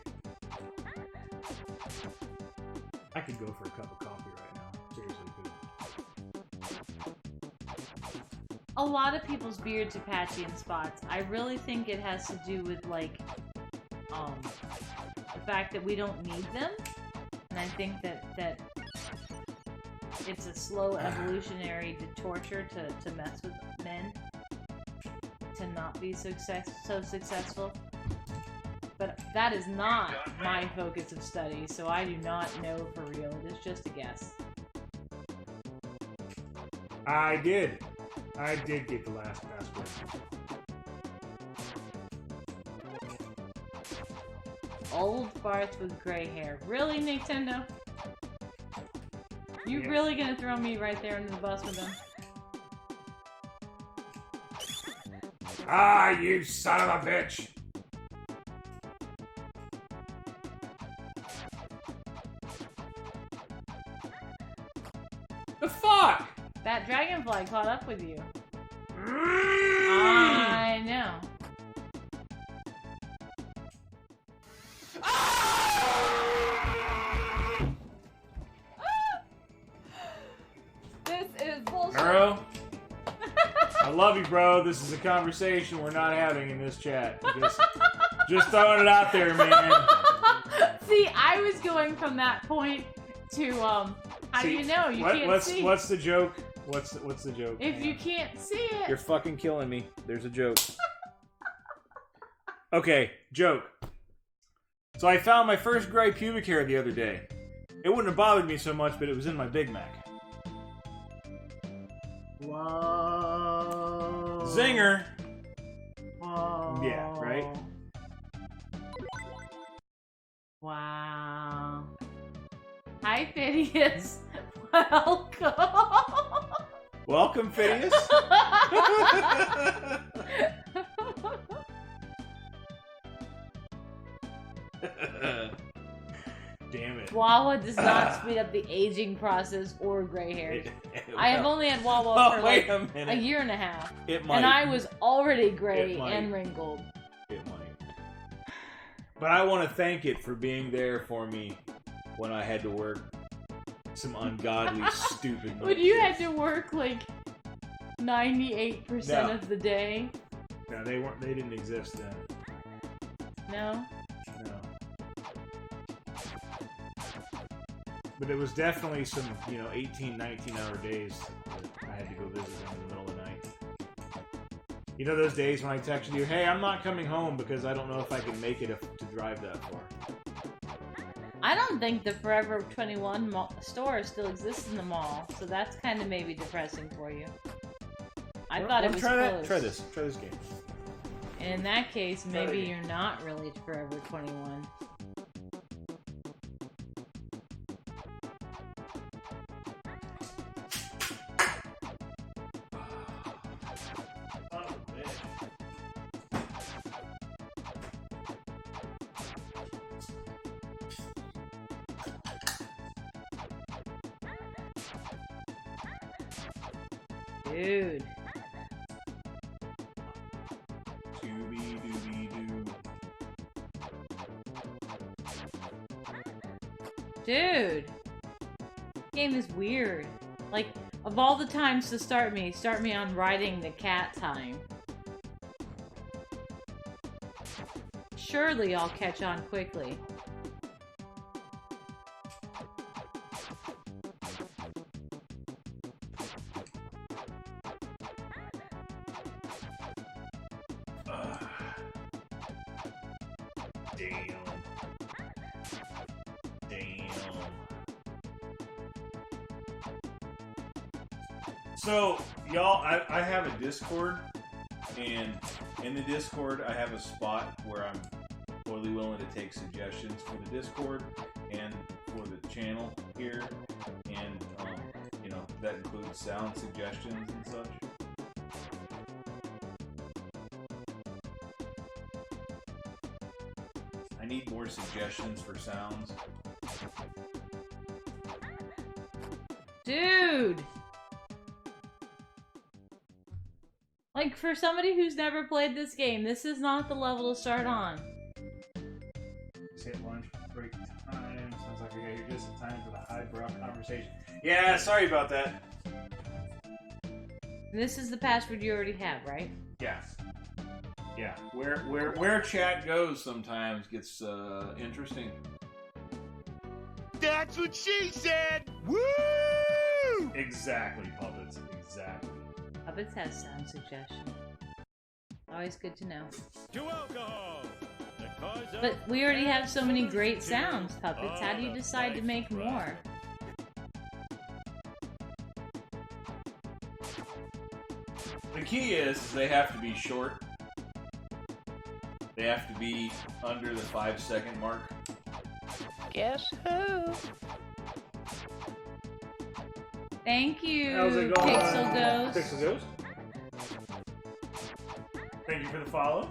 I could go for a cup of coffee right now. Seriously, could. A lot of people's beards are patchy in spots. I really think it has to do with, like, the fact that we don't need them. And I think that it's a slow evolutionary torture to mess with men. To not be so successful. But that is not my focus of study, so I do not know for real. It is just a guess. I did get the last password. Old farts with gray hair. Really, Nintendo? You Yeah. really gonna throw me right there under the bus with them? Ah, you son of a bitch! The fuck? That dragonfly caught up with you. I know. This is bullshit. Nero? I love you, bro. This is a conversation we're not having in this chat. Just throwing it out there, man. See, I was going from that point to, how do you know? You can't see. What's the joke? What's the joke? If you can't see it. You're fucking killing me. There's a joke. Okay, joke. So I found my first gray pubic hair the other day. It wouldn't have bothered me so much, but it was in my Big Mac. Whoa. Zinger. Whoa. Yeah, right? Wow. Hi, Phineas. Welcome. Welcome, Phineas. Damn it. Wawa does not speed up the aging process or gray hairs. I have only had Wawa for like a year and a half. It might. And I was already gray and wrinkled. It might. But I want to thank it for being there for me when I had to work some ungodly, stupid When you had to work like 98% of the day. No, they weren't. They didn't exist then. No? No. But it was definitely some, 18, 19-hour days that I had to go visit them in the middle of the night. You know those days when I texted you, hey, I'm not coming home because I don't know if I can make it to drive that far. I don't think the Forever 21 store still exists in the mall, so that's kind of maybe depressing for you. I thought it was closed. Try this game. In that case, maybe you're not really Forever 21. Dude. Dude. This game is weird. Like, of all the times to start me on riding the cat time. Surely I'll catch on quickly. So, y'all, I have a Discord, and in the Discord, I have a spot where I'm totally willing to take suggestions for the Discord and for the channel here, and, that includes sound suggestions and such. I need more suggestions for sounds. Dude! Like, for somebody who's never played this game, this is not the level to start on. Just hit lunch break time. Sounds like we got here just in time for the highbrow conversation. Yeah, sorry about that. This is the password you already have, right? Yeah. Yeah. Where chat goes sometimes gets interesting. That's what she said! Woo! Exactly, Puppets. Exactly. Puppets has sound suggestion. Always good to know. To alcohol. The cause of But we already have so many great sounds, Puppets. How do you decide to make more? The key is they have to be short. They have to be under the 5-second mark. Guess who? Thank you, How's it going? Pixel Ghost. Pixel Ghost. Thank you for the follow.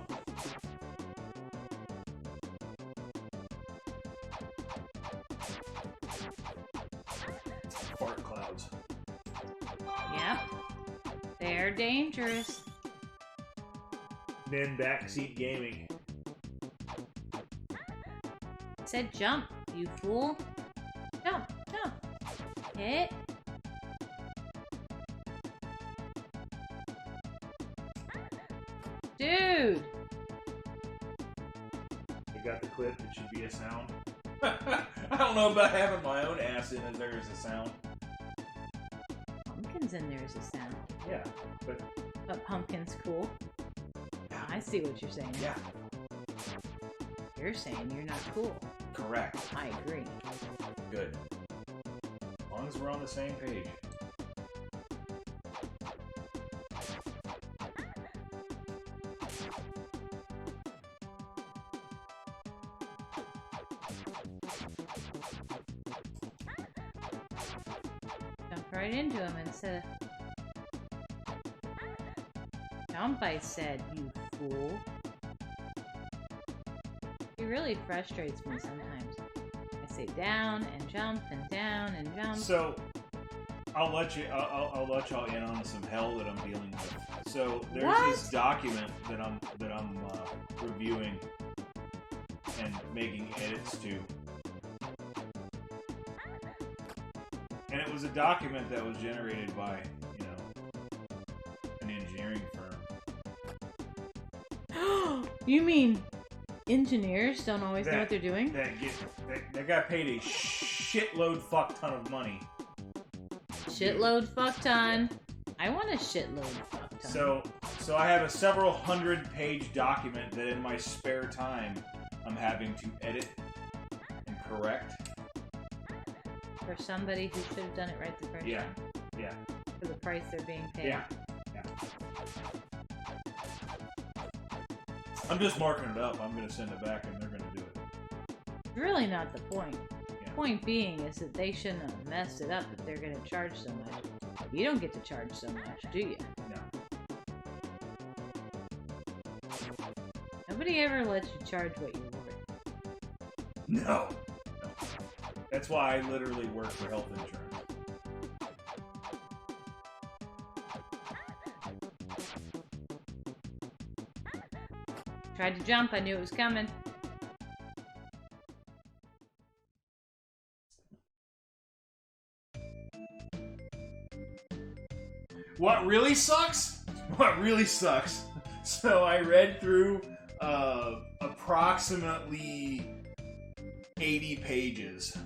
Fart clouds. Yep. They're dangerous. Then backseat gaming. Said jump, you fool. Jump, jump. Hit. Dude! You got the clip, it should be a sound. I don't know about having my own ass in it, there is a sound. Pumpkin's in there as a sound. Yeah, but Pumpkin's cool. I see what you're saying. Yeah. You're saying you're not cool. Correct. I agree. Good. As long as we're on the same page. Jump right into him instead of... Jump, I said, you fool. He really frustrates me sometimes. I say down and jump and down and jump. So, I'll let y'all in on some hell that I'm dealing with. So there's this document that I'm reviewing and making edits to, and it was a document that was generated by an engineering firm. You mean engineers don't always know what they're doing? That got paid a shitload fuck ton of money. Shitload fuck ton. I want a shitload fuck ton. So I have a several 100-page document that in my spare time I'm having to edit and correct. For somebody who should have done it right the first time. Yeah. For the price they're being paid. Yeah. I'm just marking it up. I'm going to send it back and they're going to do it. It's really not the point. The point being is that they shouldn't have messed it up if they're going to charge so much. You don't get to charge so much, do you? No. Nobody ever lets you charge what you're worth. No. That's why I literally work for health insurance. Tried to jump, I knew it was coming. What really sucks? So I read through approximately 80 pages.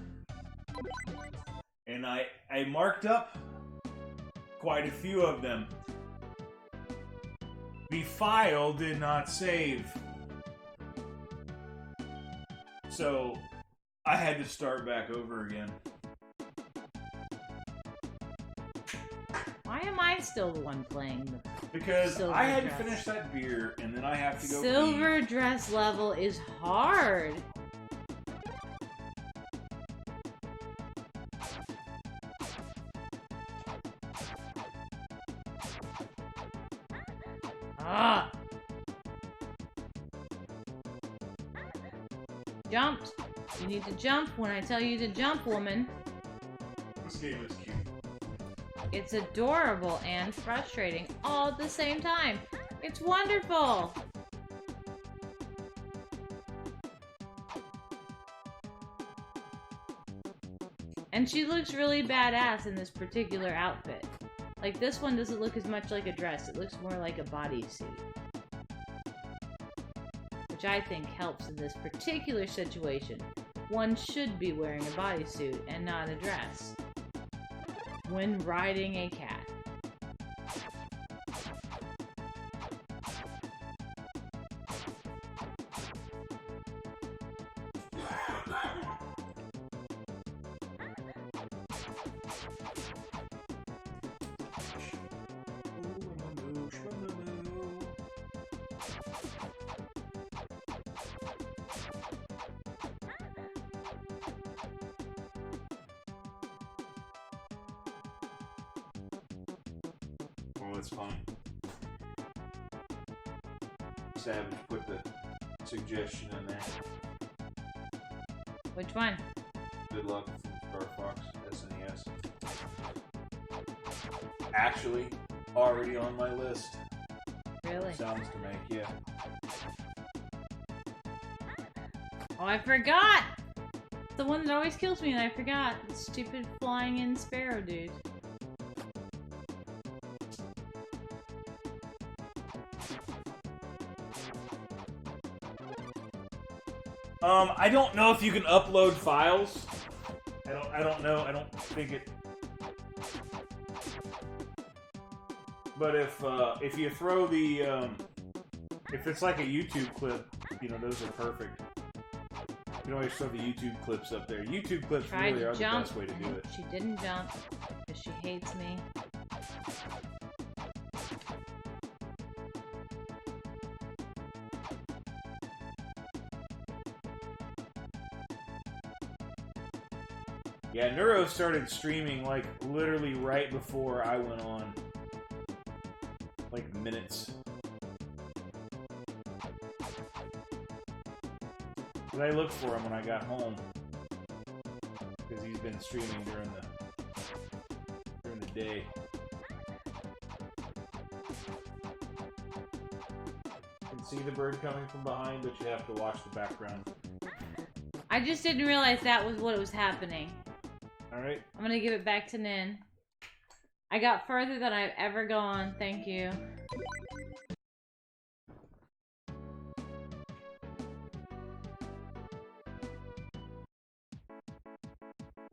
And I marked up quite a few of them. The file did not save. So I had to start back over again. Why am I still the one playing the Because silver I had dress? to finish that beer, and then I have to go Silver dress level is hard. Ah! Jumped. You need to jump when I tell you to jump, woman. This game is cute. It's adorable and frustrating all at the same time. It's wonderful! And she looks really badass in this particular outfit. Like, this one doesn't look as much like a dress, it looks more like a bodysuit. Which I think helps in this particular situation. One should be wearing a bodysuit and not a dress when riding a cat. Oh, that's fine. Savage put the suggestion in there. Which one? Good luck from Star Fox SNES. Actually, already on my list. Really? Sounds to make, yeah. Oh, I forgot! The one that always kills me and I forgot. The stupid flying in sparrow dude. I don't know if you can upload files. I don't know. I don't think it. But if you throw the if it's like a YouTube clip, you know, those are perfect. You can always throw the YouTube clips up there. YouTube clips really are the best way to do it. She didn't jump because she hates me. Yeah, Neuro started streaming like literally right before I went on. Like minutes. But I looked for him when I got home. because he's been streaming during the day. You can see the bird coming from behind, but you have to watch the background. I just didn't realize that was what was happening. Alright. I'm gonna give it back to Nin. I got further than I've ever gone, thank you.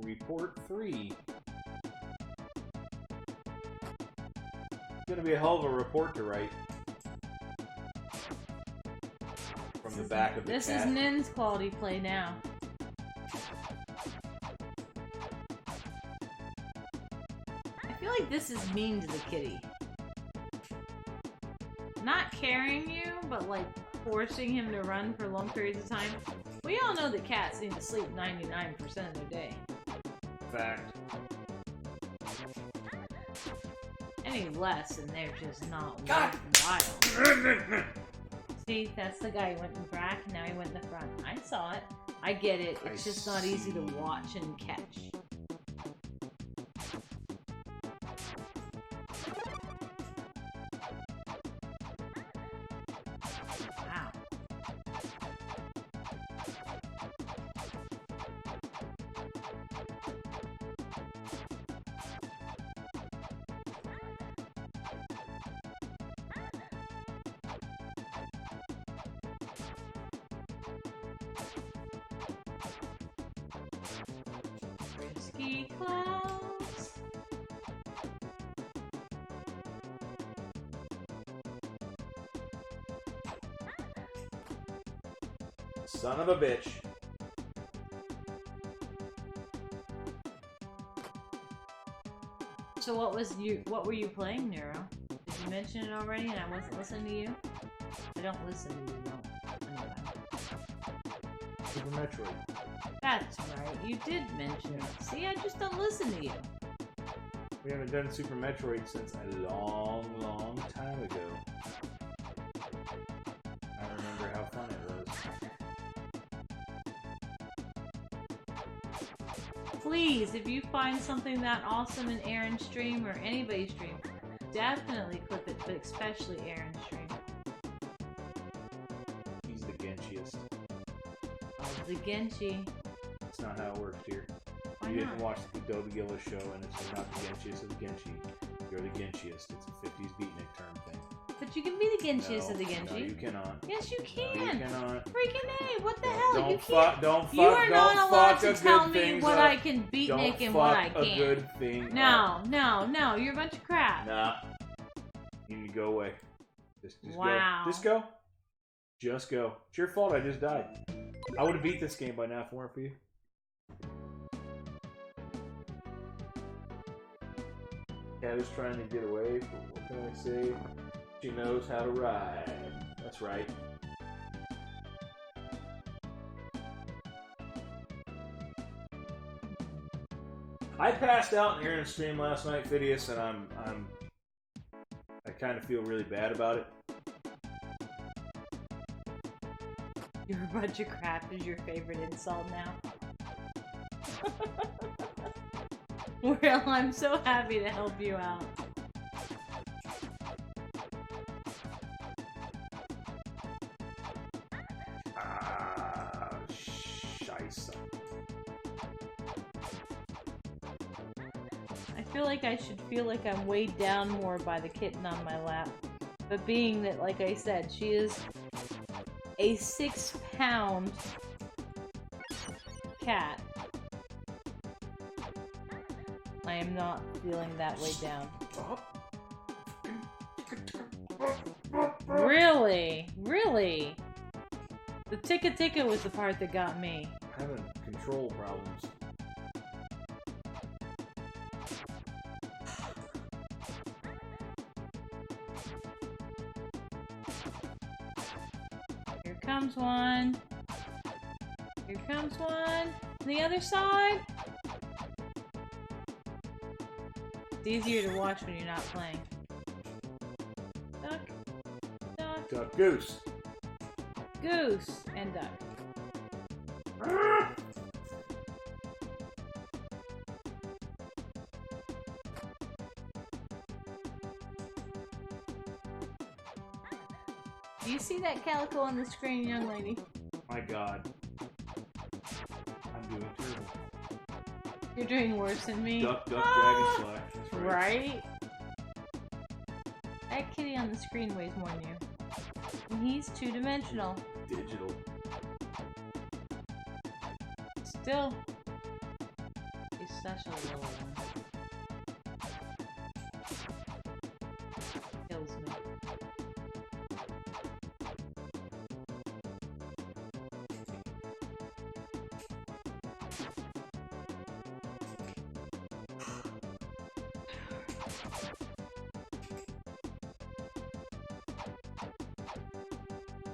Report 3. It's gonna be a hell of a report to write. From the back of the This cat. is Nin's quality play now. I feel like this is mean to the kitty. Not carrying you, but like forcing him to run for long periods of time. We all know that cats need to sleep 99% of their day. Fact. Any less, and they're just not wild. See, that's the guy who went in the back, and now he went in the front. I saw it. I get it. It's just not easy to watch and catch. Wow. Risky clothes. Son of a bitch. So what were you playing, Neuro? Did you mention it already and I wasn't listening to you? I don't listen to you, no. Super Metroid. That's right, you did mention it. See, I just don't listen to you. We haven't done Super Metroid since a long, long time ago. I remember how fun it was. Please, if you find something that awesome in Aaron's stream or anybody's stream, definitely clip it, but especially Aaron's stream. He's the Genshiest. Oh, the Genshi. That's not how it works, dear. Why You didn't not? watch the Adobe Gillis show, and it's not the Genshiest of the Genshi. You're the Genshiest. It's a 50s beatnik term thing. But you can be the Genshiest of the Genshi. No, you cannot. Yes, you can. No, you cannot. Freaking A, what the hell? Don't You fuck. can't. Don't fuck. You are not don't allowed fuck to a tell good me things what up. I can beatnik and what I Don't fuck can't. a good thing No, up. no, you're a bunch of crap. Nah. You need to go away. Just Wow. go. Just go. Just go. It's your fault I just died. I would have beat this game by now if it weren't for you. Cat is trying to get away, but what can I say? She knows how to ride. That's right. I passed out in Aaron's stream last night, Phidias, and I kind of feel really bad about it. You're a bunch of crap is your favorite insult now. Well, I'm so happy to help you out. Scheisse. I feel like I should feel like I'm weighed down more by the kitten on my lap. But being that, like I said, she is a 6-pound cat, I am not feeling that weighed down. Really? Really? The ticka was the part that got me. Having control problems. Here comes one. Here comes one. On the other side. It's easier to watch when you're not playing. Duck. Duck. Duck, goose. Goose and duck. Do you see that calico on the screen, young lady? My God. I'm doing terrible. You're doing worse than me. Duck, dragonfly. That's right. Right? That kitty on the screen weighs more than you. And he's two-dimensional. Digital. Still. He's such a little one. Kills me.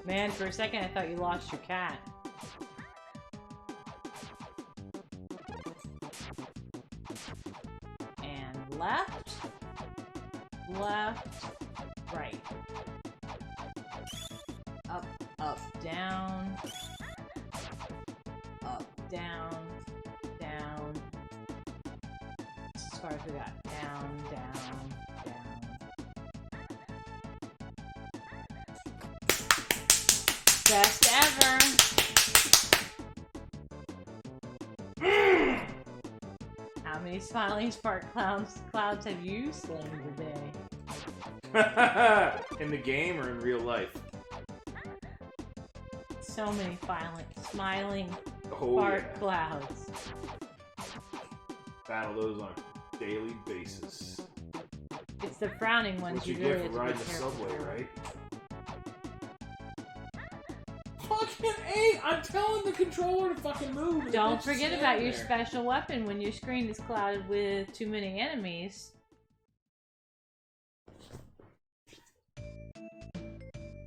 Man, for a second I thought you lost your cat. And left, left, right. Up, up, down. Up, down, down. As far as we got. Down, down, down. Best ever! How many smiling spark clouds have you slain today? In the game or in real life? So many smiling Oh, spark clouds. Battle those on a daily basis. It's the frowning ones What you really get have for to be riding the careful subway, for. right? Fucking A! I'm telling the controller to fucking move. Don't forget about your special weapon when your screen is clouded with too many enemies.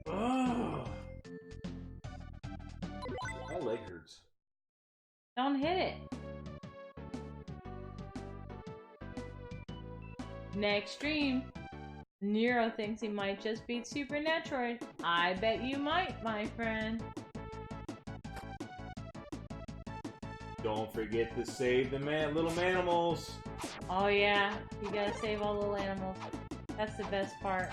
Oh. My leg hurts. Don't hit it. Next stream, Nero thinks he might just beat Super Metroid. I bet you might, my friend. Don't forget to save the little animals. Oh yeah, you gotta save all the little animals. That's the best part.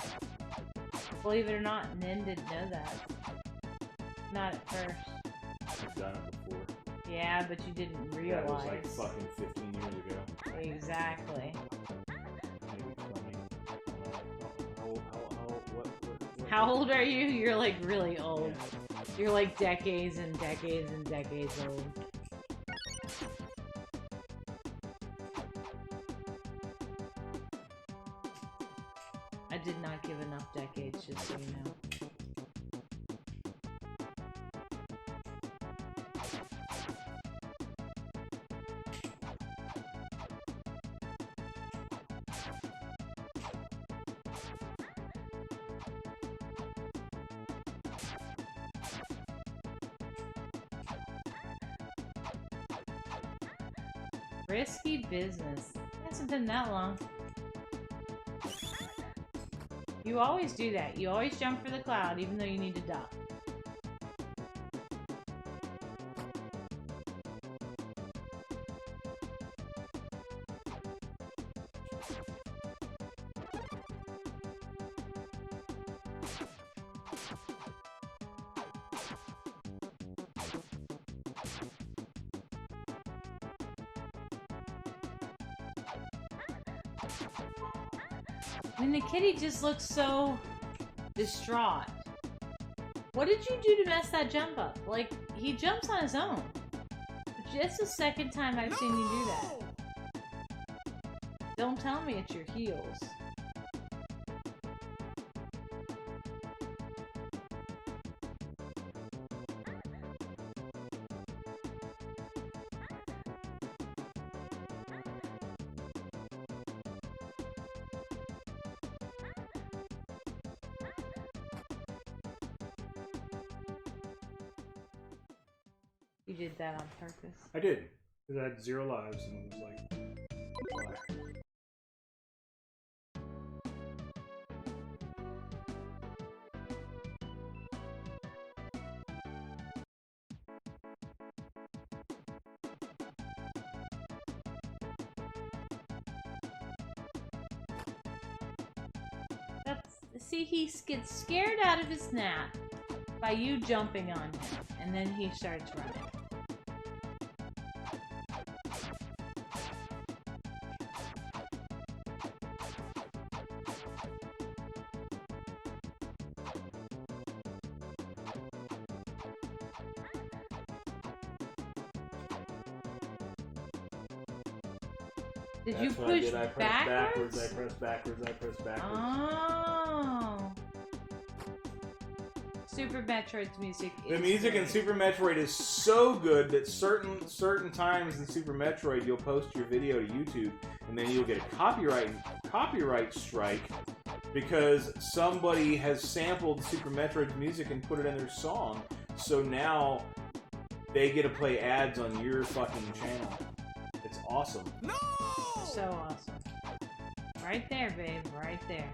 Believe it or not, Nin didn't know that. Not at first. I've done it before. Yeah, but you didn't realize. That was like fucking 15 years ago. Exactly. Maybe 20. What? How old are you? You're like really old. Yeah. You're like decades and decades and decades old. I did not give enough decades, just so you know. Risky business. It hasn't been that long. You always do that. You always jump for the cloud, even though you need to duck. I mean, the kitty just looks so distraught. What did you do to mess that jump up? Like, he jumps on his own. Just the second time I've seen you do that. Don't tell me it's your heels. You did that on purpose. I did. Because I had 0 lives and it was like... Why? See, he gets scared out of his nap. By you jumping on him, and then he starts running. Did you push backwards? I pressed backwards. Oh. Super Metroid's music is The music great. in Super Metroid is so good that certain times in Super Metroid you'll post your video to YouTube and then you'll get a copyright strike because somebody has sampled Super Metroid's music and put it in their song. So now they get to play ads on your fucking channel. It's awesome. No! So awesome. Right there, babe. Right there.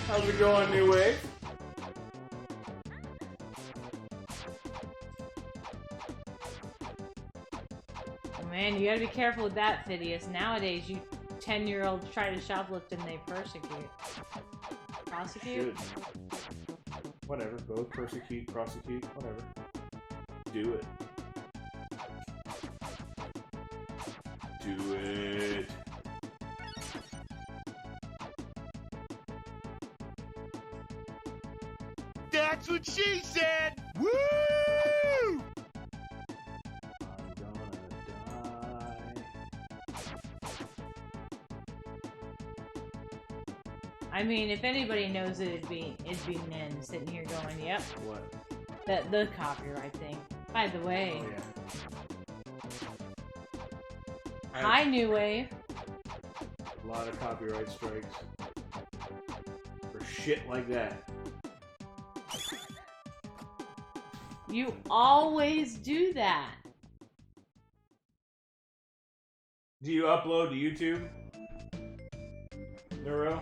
How's it going, New Wave? Man, you gotta be careful with that, Phidias. Nowadays, you 10-year-olds try to shoplift and they persecute. Prosecute? Should. Whatever. Both persecute, prosecute, whatever. Do it. Do it. That's what she said! Woo! I'm gonna die. I mean, if anybody knows it, it'd be Nin sitting here going, "Yep." What? The copyright thing. By the way. Oh, yeah. Hi, New Wave. A lot of copyright strikes. For shit like that. You always do that. Do you upload to YouTube? Neuro?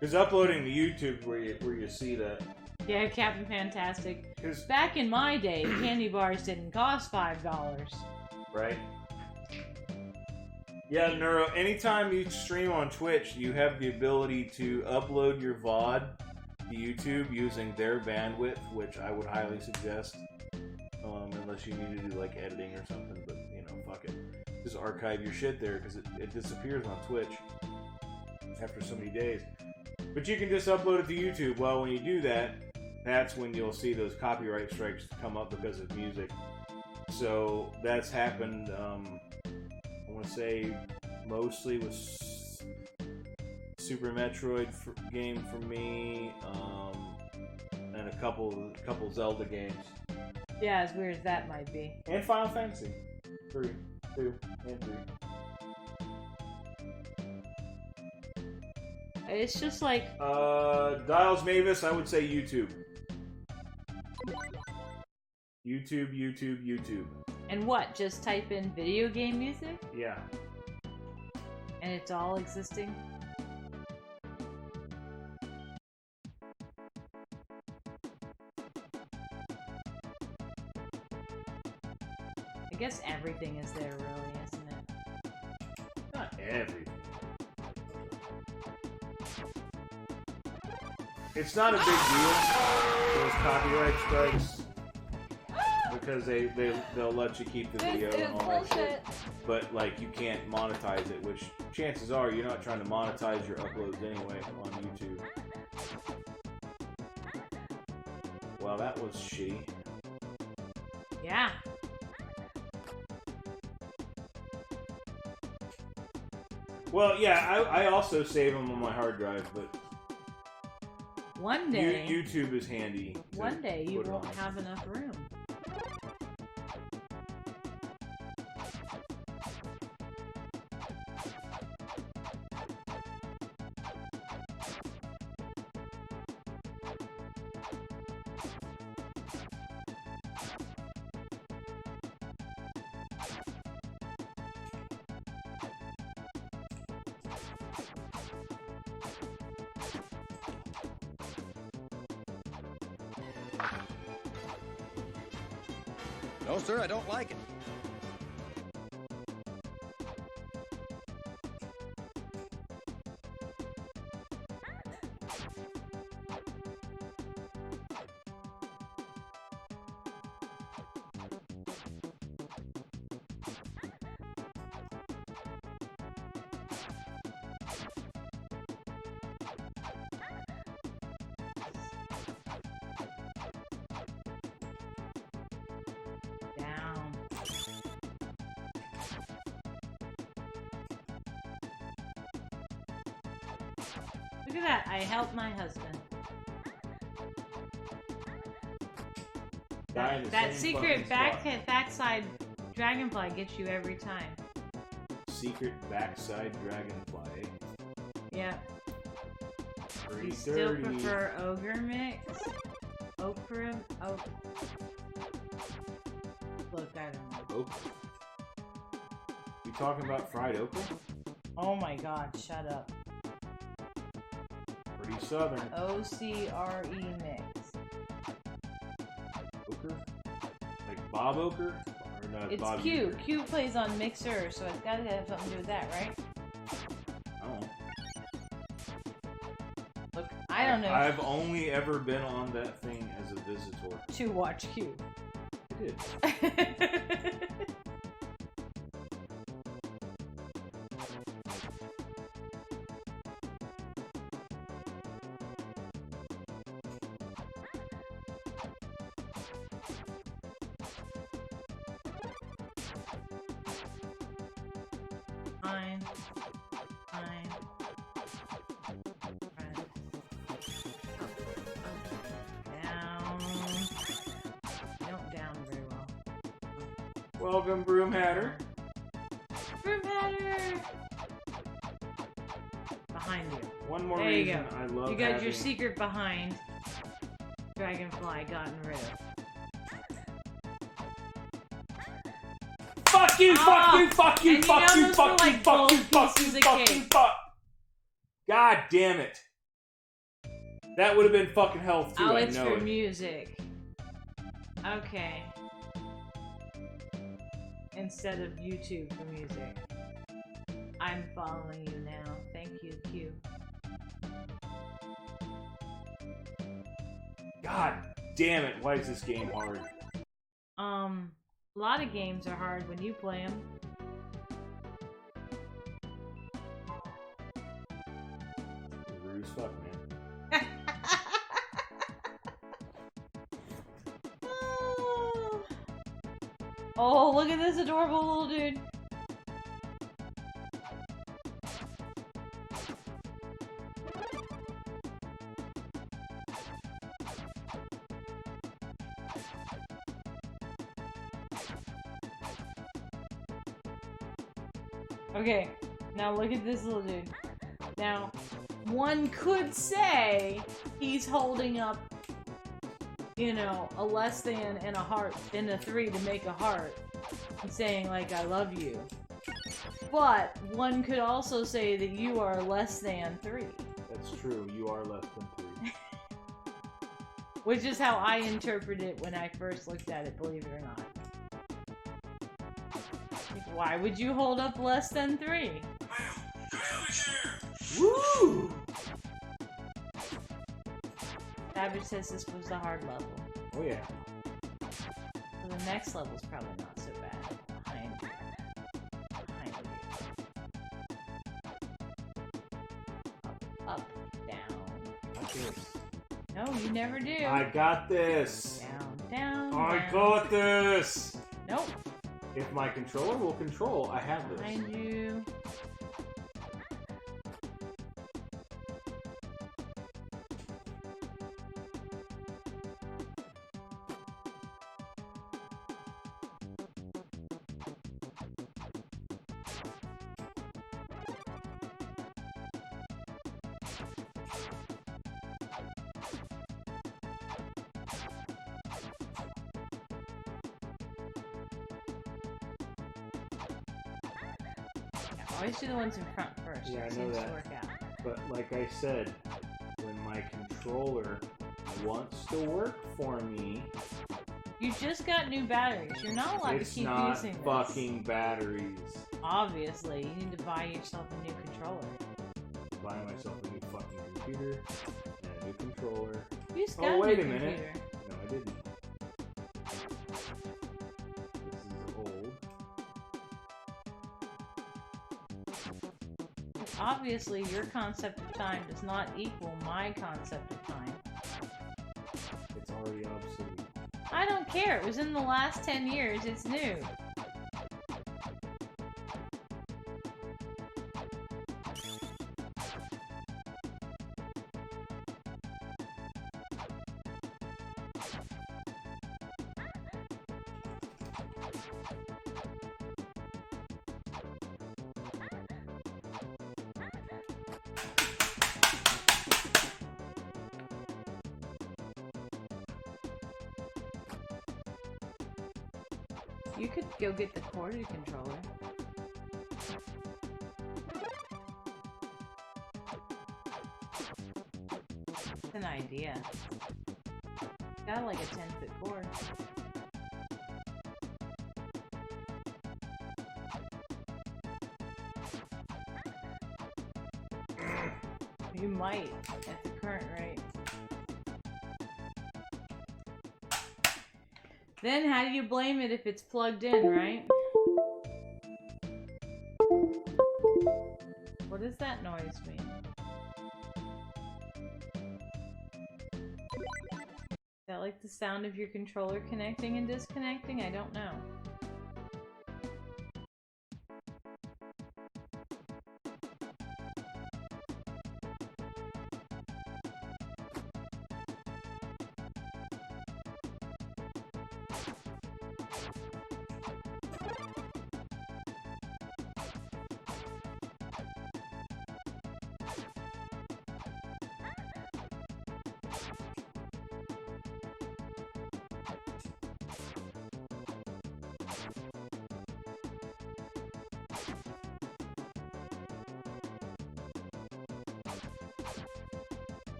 Because uploading to YouTube where you see that. Yeah, Captain Fantastic. 'Cause back in my day, candy bars didn't cost $5. Right? Yeah, Neuro, anytime you stream on Twitch, you have the ability to upload your VOD to YouTube using their bandwidth, which I would highly suggest. Unless you need to do like editing or something, but you know, fuck it. Just archive your shit there because it disappears on Twitch after so many days. But you can just upload it to YouTube. Well, when you do that, that's when you'll see those copyright strikes come up because of music. So that's happened, I want to say, mostly with Super Metroid game for me, and a couple Zelda games. Yeah, as weird as that might be. And Final Fantasy 3, 2, and 3. It's just like... Dials Mavis, I would say YouTube. YouTube. And what? Just type in video game music? Yeah. And it's all existing? I guess everything is there, really, isn't it? Not everything. It's not a big deal, those copyright strikes, because they'll let you keep the video and all that shit. But like, you can't monetize it, which chances are you're not trying to monetize your uploads anyway on YouTube. Well, that was shitty. Yeah. Well, yeah, I also save them on my hard drive, but one day YouTube is handy. One day you won't have enough room. No, sir, I don't like it. Look at that, I helped my husband. That secret backside dragonfly gets you every time. Secret backside dragonfly. Yeah. Pretty You dirty. still prefer ogre mix? Okra? Oh. Look, I don't know. Okra. You talking about fried okra? Oh my god, shut up. Pretty southern. OCRE mix. Ochre? Like Bob Ochre? Or not It's Bob Q. Euchre? Q plays on Mixer, so it's gotta have something to do with that, right? Oh. Look, I don't know. I've only ever been on that thing as a visitor. To watch Q. I did. Fine. Down. You don't down very well. Welcome, Broom Hatter. Broom Hatter! Behind you. One more there reason you go. I love You got having... your secret behind. Dragonfly gotten rid of. Fuck you, fuck you, fuck you, and fuck you know you, those fuck were you, like fuck you, both fuck you, pieces of fuck you, cake. fuck. God damn it. That would have been fucking health too, Oh, I it's know for it. music. Okay. Instead of YouTube for music. I'm following you now. Thank you, Q. God damn it, why is this game hard? A lot of games are hard when you play them. Rude as fuck, man. Oh, look at this adorable little dude. Okay, now look at this little dude. Now, one could say he's holding up, you know, a less than and a heart and a 3 to make a heart and saying, like, I love you. But one could also say that you are less than 3. That's true, you are less than 3. Which is how I interpret it when I first looked at it, believe it or not. Why would you hold up less than 3? Woo! Savage says this was the hard level. Oh yeah. So the next level's probably not so bad. Behind you. Up, down. Got this. No, you never do. I got this. Down, I down. got this. Nope. If my controller will control, I have this. Behind you. Always do the ones in front first. Yeah, I It know seems that. to work out. But like I said, when my controller wants to work for me, You just got new batteries. You're not allowed to keep not using this. fucking batteries. Obviously, you need to buy yourself a new controller. Buy myself a new fucking computer and a new controller. You just got Oh, wait a a new minute. computer. No, I didn't. This is old. Obviously, your concept of time does not equal my concept of time. It's already obsolete. I don't care. It was in the last 10 years. It's new. You could go get the corded controller. It's an idea. Got like a 10-foot cord. You might, at the current rate. Then how do you blame it if it's plugged in, right? What does that noise mean? Is that like the sound of your controller connecting and disconnecting? I don't know.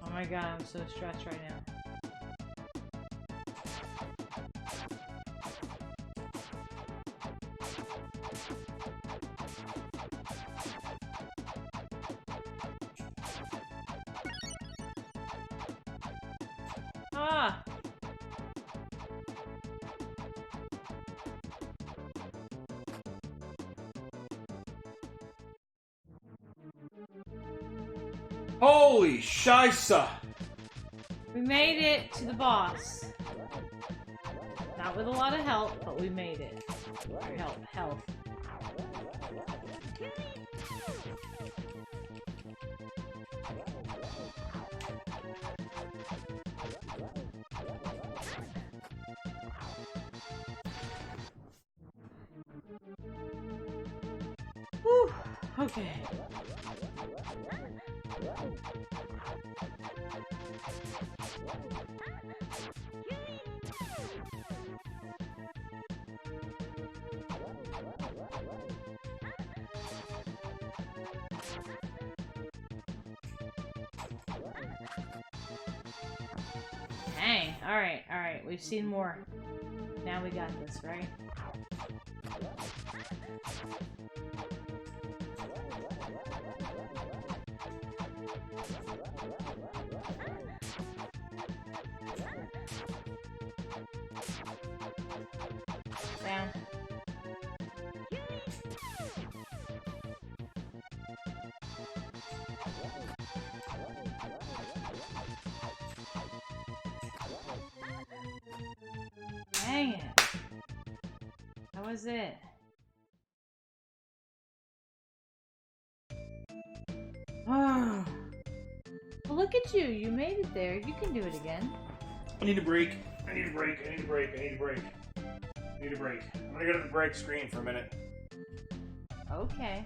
Oh my god, I'm so stressed right now. Ah! Holy shisa! We made it to the boss. Not with a lot of help, but we made it. Or health. Whew. Okay. Dang, Alright. We've seen more. Now we got this, right? Down. Dang it. That was it. Oh. Well, look at you. You made it there. You can do it again. I need a break. I need a break. I'm gonna go to the break screen for a minute. Okay.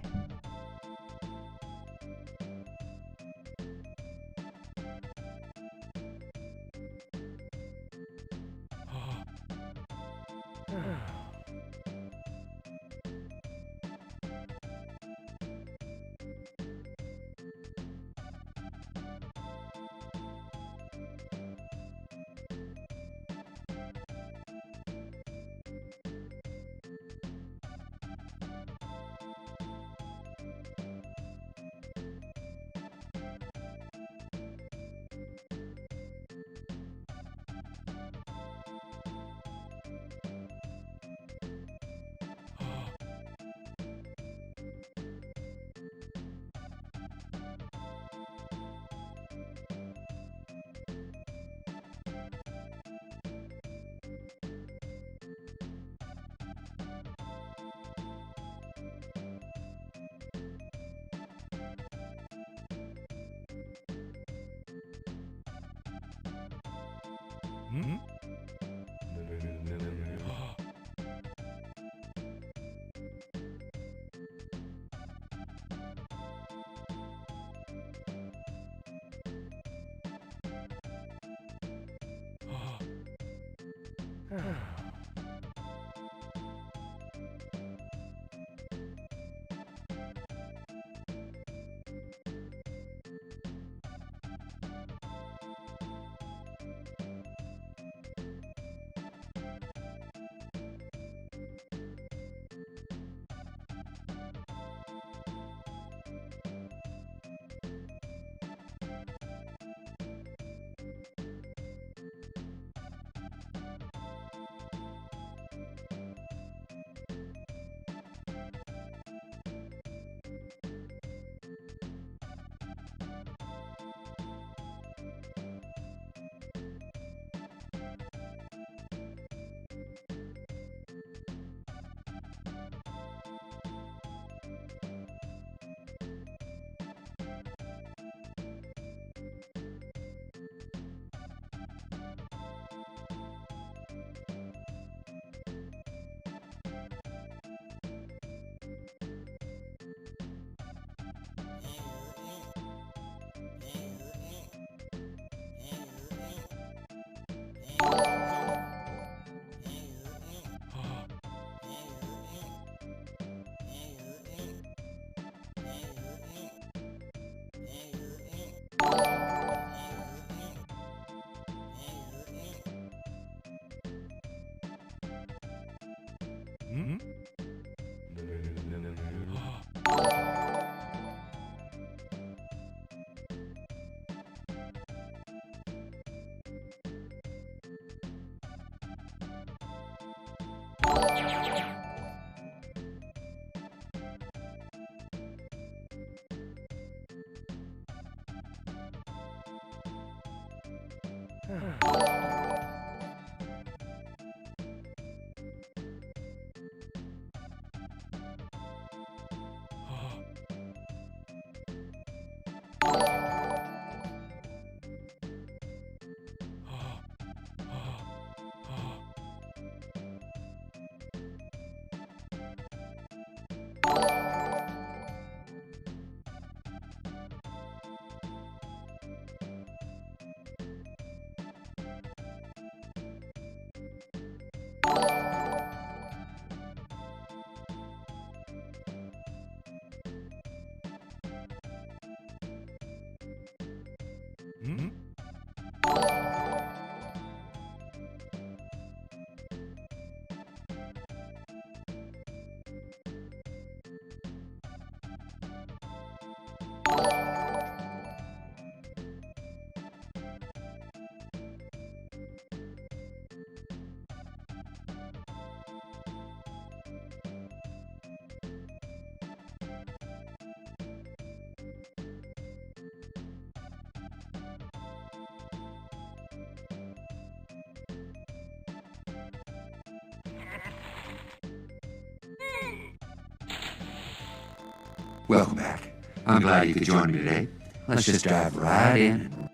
Welcome back. I'm glad you could join me today. Let's just dive right in.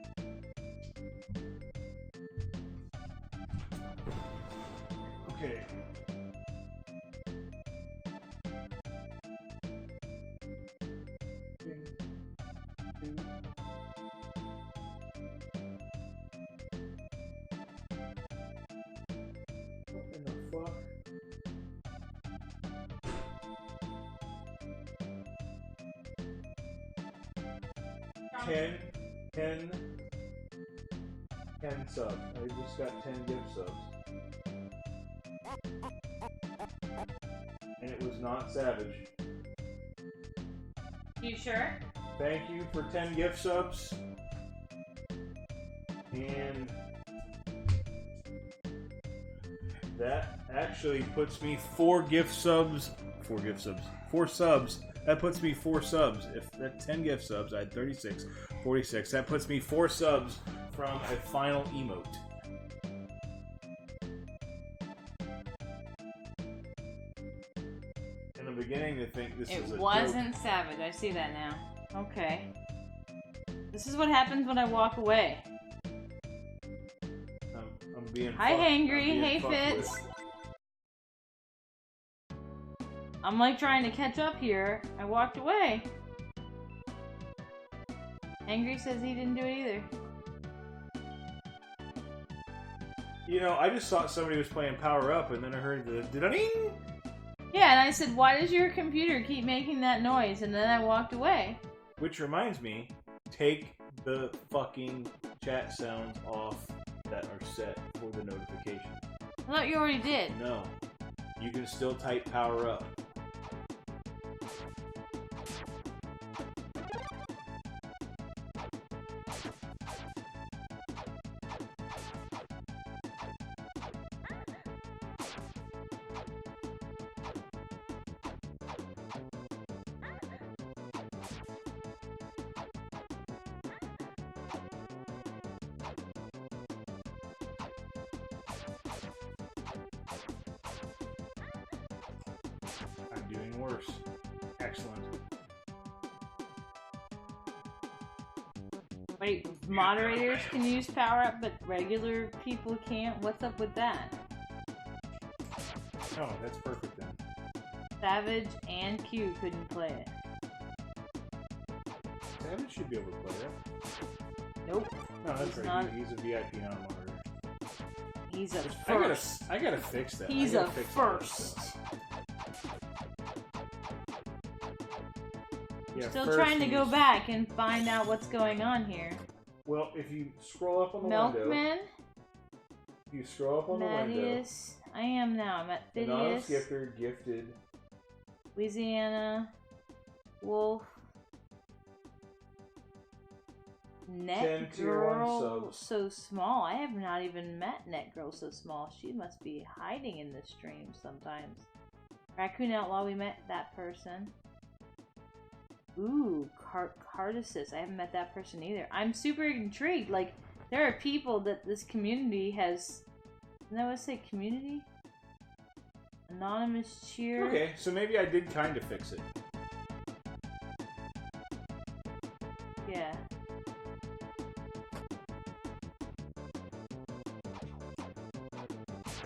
Okay. What in the fuck? Ten subs. I just got 10 gift subs. And it was not Savage. You sure? Thank you for 10 gift subs. And that actually puts me 4 subs. That puts me 4 subs. If that 10 gift subs, I had 36, 46. That puts me 4 subs from a final emote. In the beginning, to think this was a It wasn't joke. Savage. I see that now. Okay. This is what happens when I walk away. I'm being. Hi, Hangry. Hey, fucked Fitz. with. I'm like trying to catch up here. I walked away. Hangry says he didn't do it either. You know, I just thought somebody was playing Power Up, and then I heard the da-ding. Yeah, and I said, why does your computer keep making that noise? And then I walked away. Which reminds me, take the fucking chat sounds off that are set for the notification. I thought you already did. No. You can still type Power Up. I'm doing worse. Excellent. Wait, moderators can use Power Up, but regular people can't? What's up with that? Oh, that's perfect then. Savage and Q couldn't play it. Savage should be able to play that. Nope. No, that's He's right. not. He's a VIP non-monitor. He's a first. I gotta fix that. He's I gotta a fix first. that. Yeah, Still first trying to go he's- back and find out what's going on here. Well, if you scroll up on the window, Milkman? if you scroll up on the window, Thaddeus. I am now. I'm at Anonymous Phidias. Gifter, Gifted, Louisiana. Wolf. Net 10 tier 1 Girl subs. So Small. I have not even met Net Girl So Small. She must be hiding in the stream sometimes. Raccoon Outlaw, we met that person. Ooh, Cardisis. I haven't met that person either. I'm super intrigued. Like, there are people that this community has... Isn't that what I say? Community? Anonymous Cheer. Okay, so maybe I did kind of fix it. Yeah.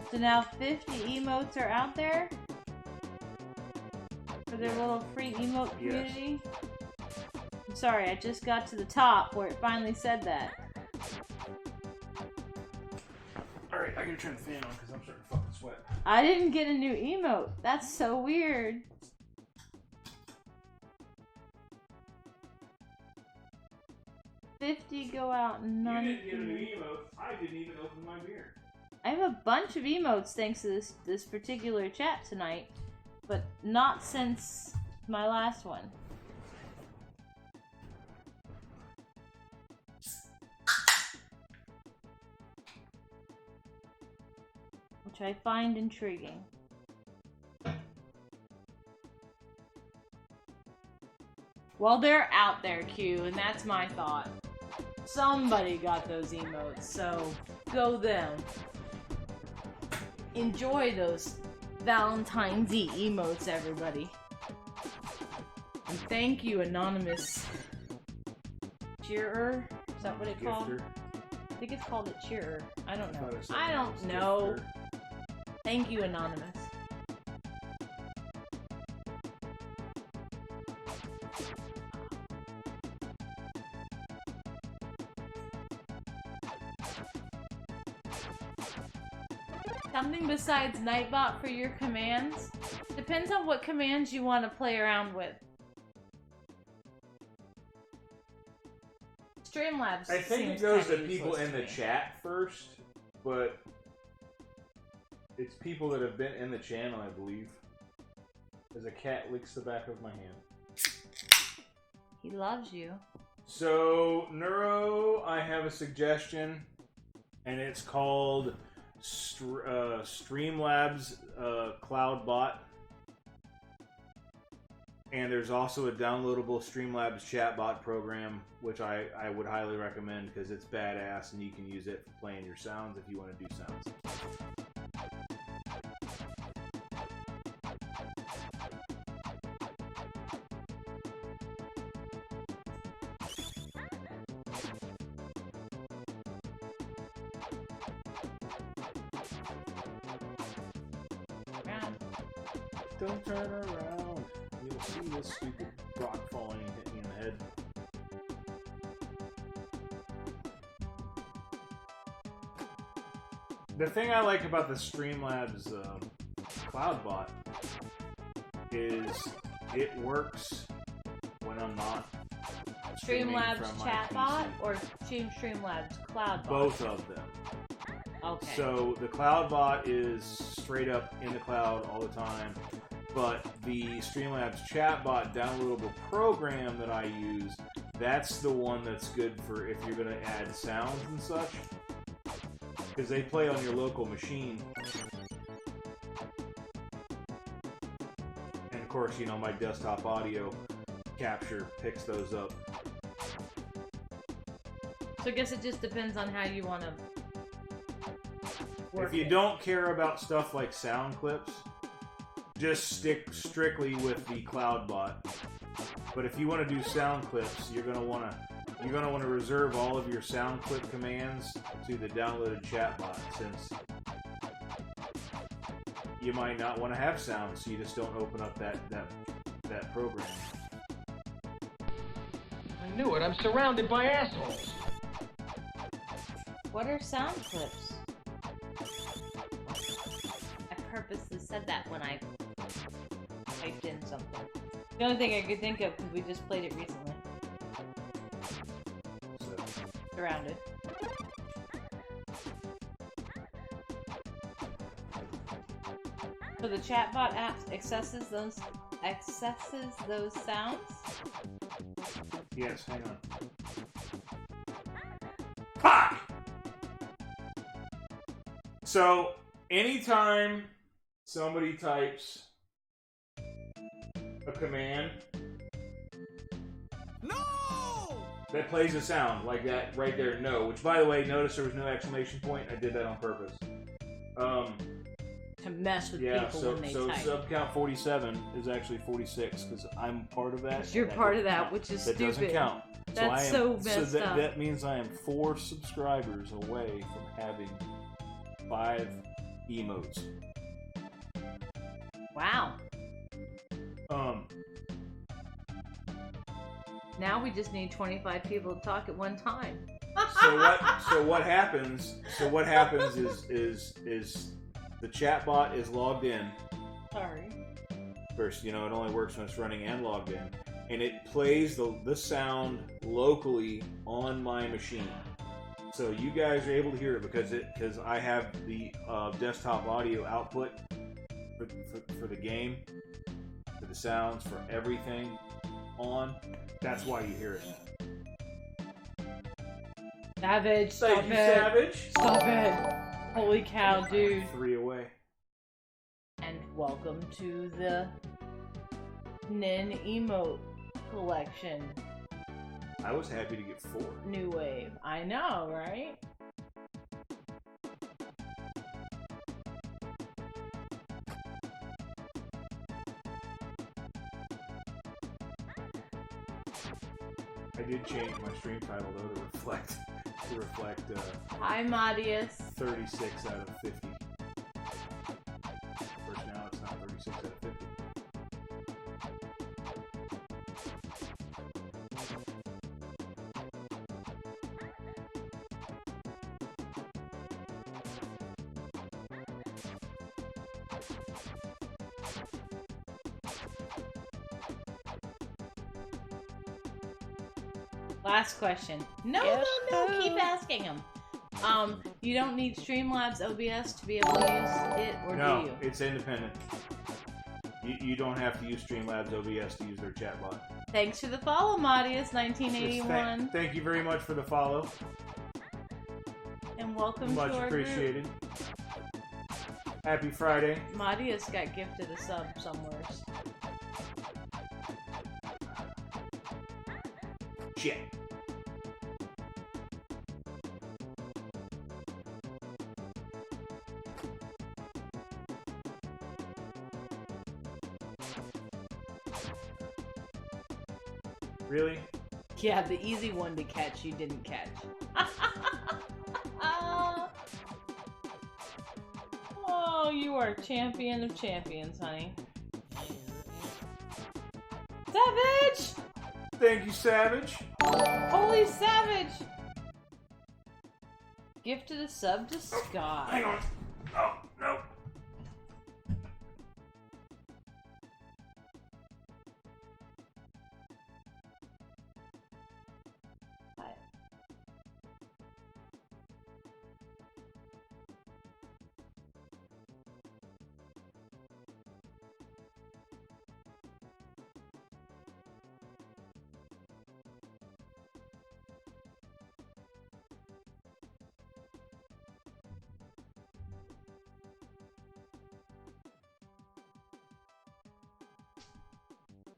So now 50 emotes are out there? For their little free emote community? I'm sorry, I just got to the top where it finally said that. Alright, I gotta turn the fan on because I'm starting to fucking sweat. I didn't get a new emote. That's so weird. $50 go out and none. You didn't get a new emote. I didn't even open my beer. I have a bunch of emotes thanks to this particular chat tonight, but not since my last one. Which I find intriguing. Well, they're out there, Q, and that's my thought. Somebody got those emotes, so go them. Enjoy those Valentine's Eve emotes, everybody. And thank you, anonymous cheerer. Is that what it's called? I think it's called a cheerer. I don't know. I don't know. Thank you, anonymous. Something besides Nightbot for your commands? Depends on what commands you want to play around with. Streamlabs. I think it goes to people in the chat first, but it's people that have been in the channel, I believe. As a cat licks the back of my hand. He loves you. So, Neuro, I have a suggestion, and it's called Streamlabs CloudBot. And there's also a downloadable Streamlabs chatbot program, which I would highly recommend because it's badass and you can use it for playing your sounds if you want to do sounds. Don't turn around. You'll see this stupid rock falling and hit me in the head. The thing I like about the Streamlabs CloudBot is it works when I'm not Streamlabs chatbot or Streamlabs CloudBot? Both of them. Okay. So the CloudBot is straight up in the cloud all the time, but the Streamlabs chatbot downloadable program that I use, that's the one that's good for if you're going to add sounds and such, because they play on your local machine. And of course, you know, my desktop audio capture picks those up. So I guess it just depends on how you want to work. If you don't care about stuff like sound clips, just stick strictly with the CloudBot. But if you want to do sound clips, you're gonna want to reserve all of your sound clip commands to the downloaded chatbot, since you might not want to have sound, so you just don't open up that program. I knew it. I'm surrounded by assholes. What are sound clips? I purposely said that when I typed in something. The only thing I could think of, because we just played it recently. Surrounded. So the chatbot app accesses those sounds? Yes, hang on. Fuck! So, anytime somebody types a command that plays a sound like that right there, no, which by the way, notice there was no exclamation point. I did that on purpose. To mess with people when they type. So sub count 47 is actually 46 because I'm part of that. You're part of that, which is that stupid. Doesn't count. That's so messed up. That means I am 4 subscribers away from having 5 emotes. Wow. Now we just need 25 people to talk at one time. So what happens is the chatbot is logged in. Sorry. First, you know, it only works when it's running and logged in. And it plays the sound locally on my machine. So you guys are able to hear it because I have the desktop audio output for the game, for the sounds, for everything on. That's why you hear it. Savage, stop Thank you, Savage. Stop it. Holy cow, dude. 3 away. And welcome to the Nin emote collection. I was happy to get 4. New wave. I know, right? I did change my stream title though to reflect Hi, Madius. 36 out of 50. First now it's not 36 out of 50. Last question. No, Yes, no, keep asking them. You don't need Streamlabs OBS to be able to use it, or No, do you? it's independent. You don't have to use Streamlabs OBS to use their chatbot. Thanks for the follow, Madius1981. Yes, thank you very much for the follow. And welcome Much to our appreciated. Happy Friday. group. Madius got gifted a sub somewhere. Shit. Really? Yeah, the easy one to catch, you didn't catch. Oh, you are champion of champions, honey. Savage! Thank you, Savage. Holy Savage! Gifted a sub to Scott. Hang on. Oh, no.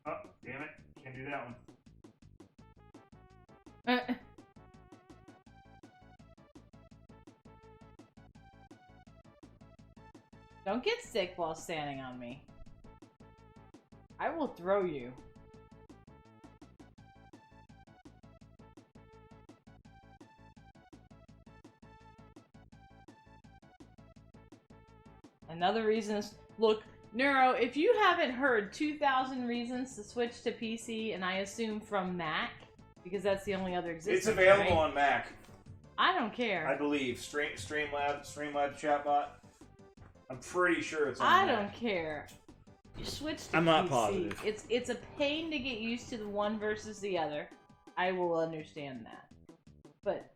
Oh, damn it. Can't do that one. Don't get sick while standing on me. I will throw you. Another reason is, look, Neuro, if you haven't heard 2,000 reasons to switch to PC, and I assume from Mac, because that's the only other existing. It's available right? on Mac. I don't care. I believe. Streamlabs chatbot. I'm pretty sure it's on I Mac. don't care. You switch to I'm not PC. positive. It's a pain to get used to the one versus the other. I will understand that. But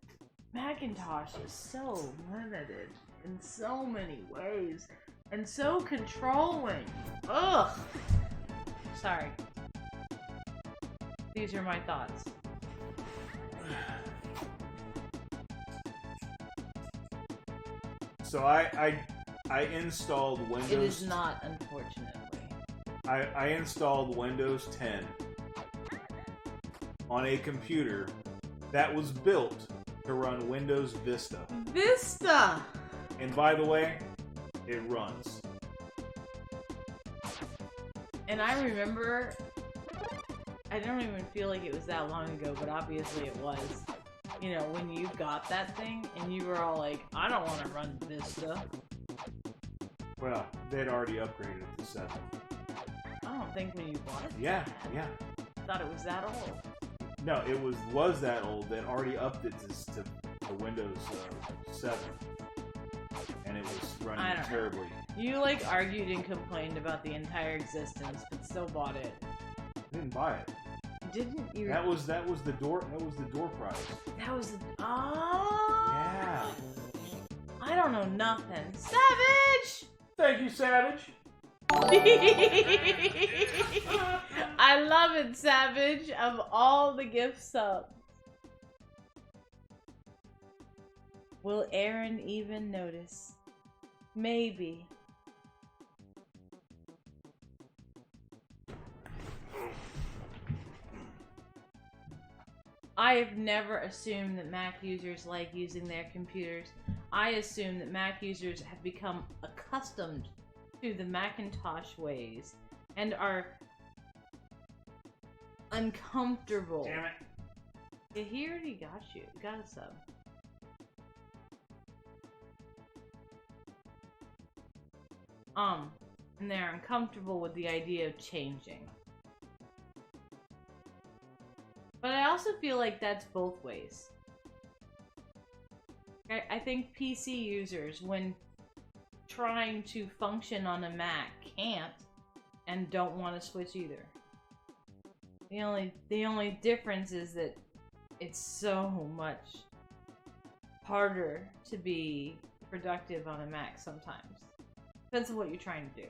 Macintosh is so limited in so many ways. And so controlling. Ugh. Sorry. These are my thoughts. So I installed Windows. It is not, unfortunately. I installed Windows 10 on a computer that was built to run Windows Vista. Vista! And by the way, it runs. And I remember, I don't even feel like it was that long ago, but obviously it was. You know, when you got that thing, and you were all like, I don't want to run Vista. Well, they'd already upgraded it to 7. I don't think when you bought it. Yeah, yeah. I thought it was that old. No, it was that old. They'd already upped it to Windows 7. And it was running terribly. You, like, argued and complained about the entire existence, but still bought it. I didn't buy it. Didn't you? That was the door prize. That was the... Oh! Yeah. I don't know nothing. Savage! Thank you, Savage. I love it, Savage, of all the gift subs. Will Aaron even notice? Maybe. I have never assumed that Mac users like using their computers. I assume that Mac users have become accustomed to the Macintosh ways and are uncomfortable. Damn it. Yeah, he already got you. Got a sub. And they're uncomfortable with the idea of changing. But I also feel like that's both ways. I think PC users, when trying to function on a Mac, can't and don't want to switch either. The only difference is that it's so much harder to be productive on a Mac sometimes. Depends on what you're trying to do.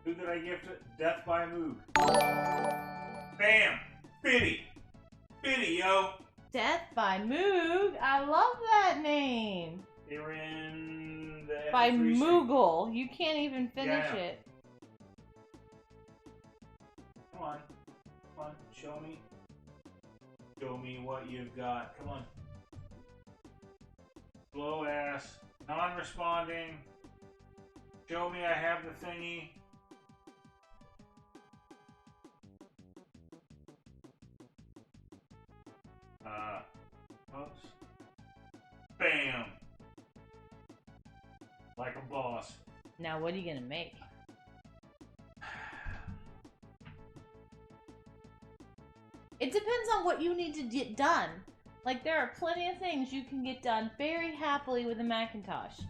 Who did I gift it? Death by Moog. Bam! Biddy! Biddy, yo! Death by Moog? I love that name! They were in the By MP3 Moogle. You can't even finish Yeah. it. Come on. Come on. Show me. Show me what you've got. Come on. Slow ass. Non-responding. Show me I have the thingy. Oops. Bam! Like a boss. Now what are you gonna make? It depends on what you need to get done. Like, there are plenty of things you can get done very happily with a Macintosh.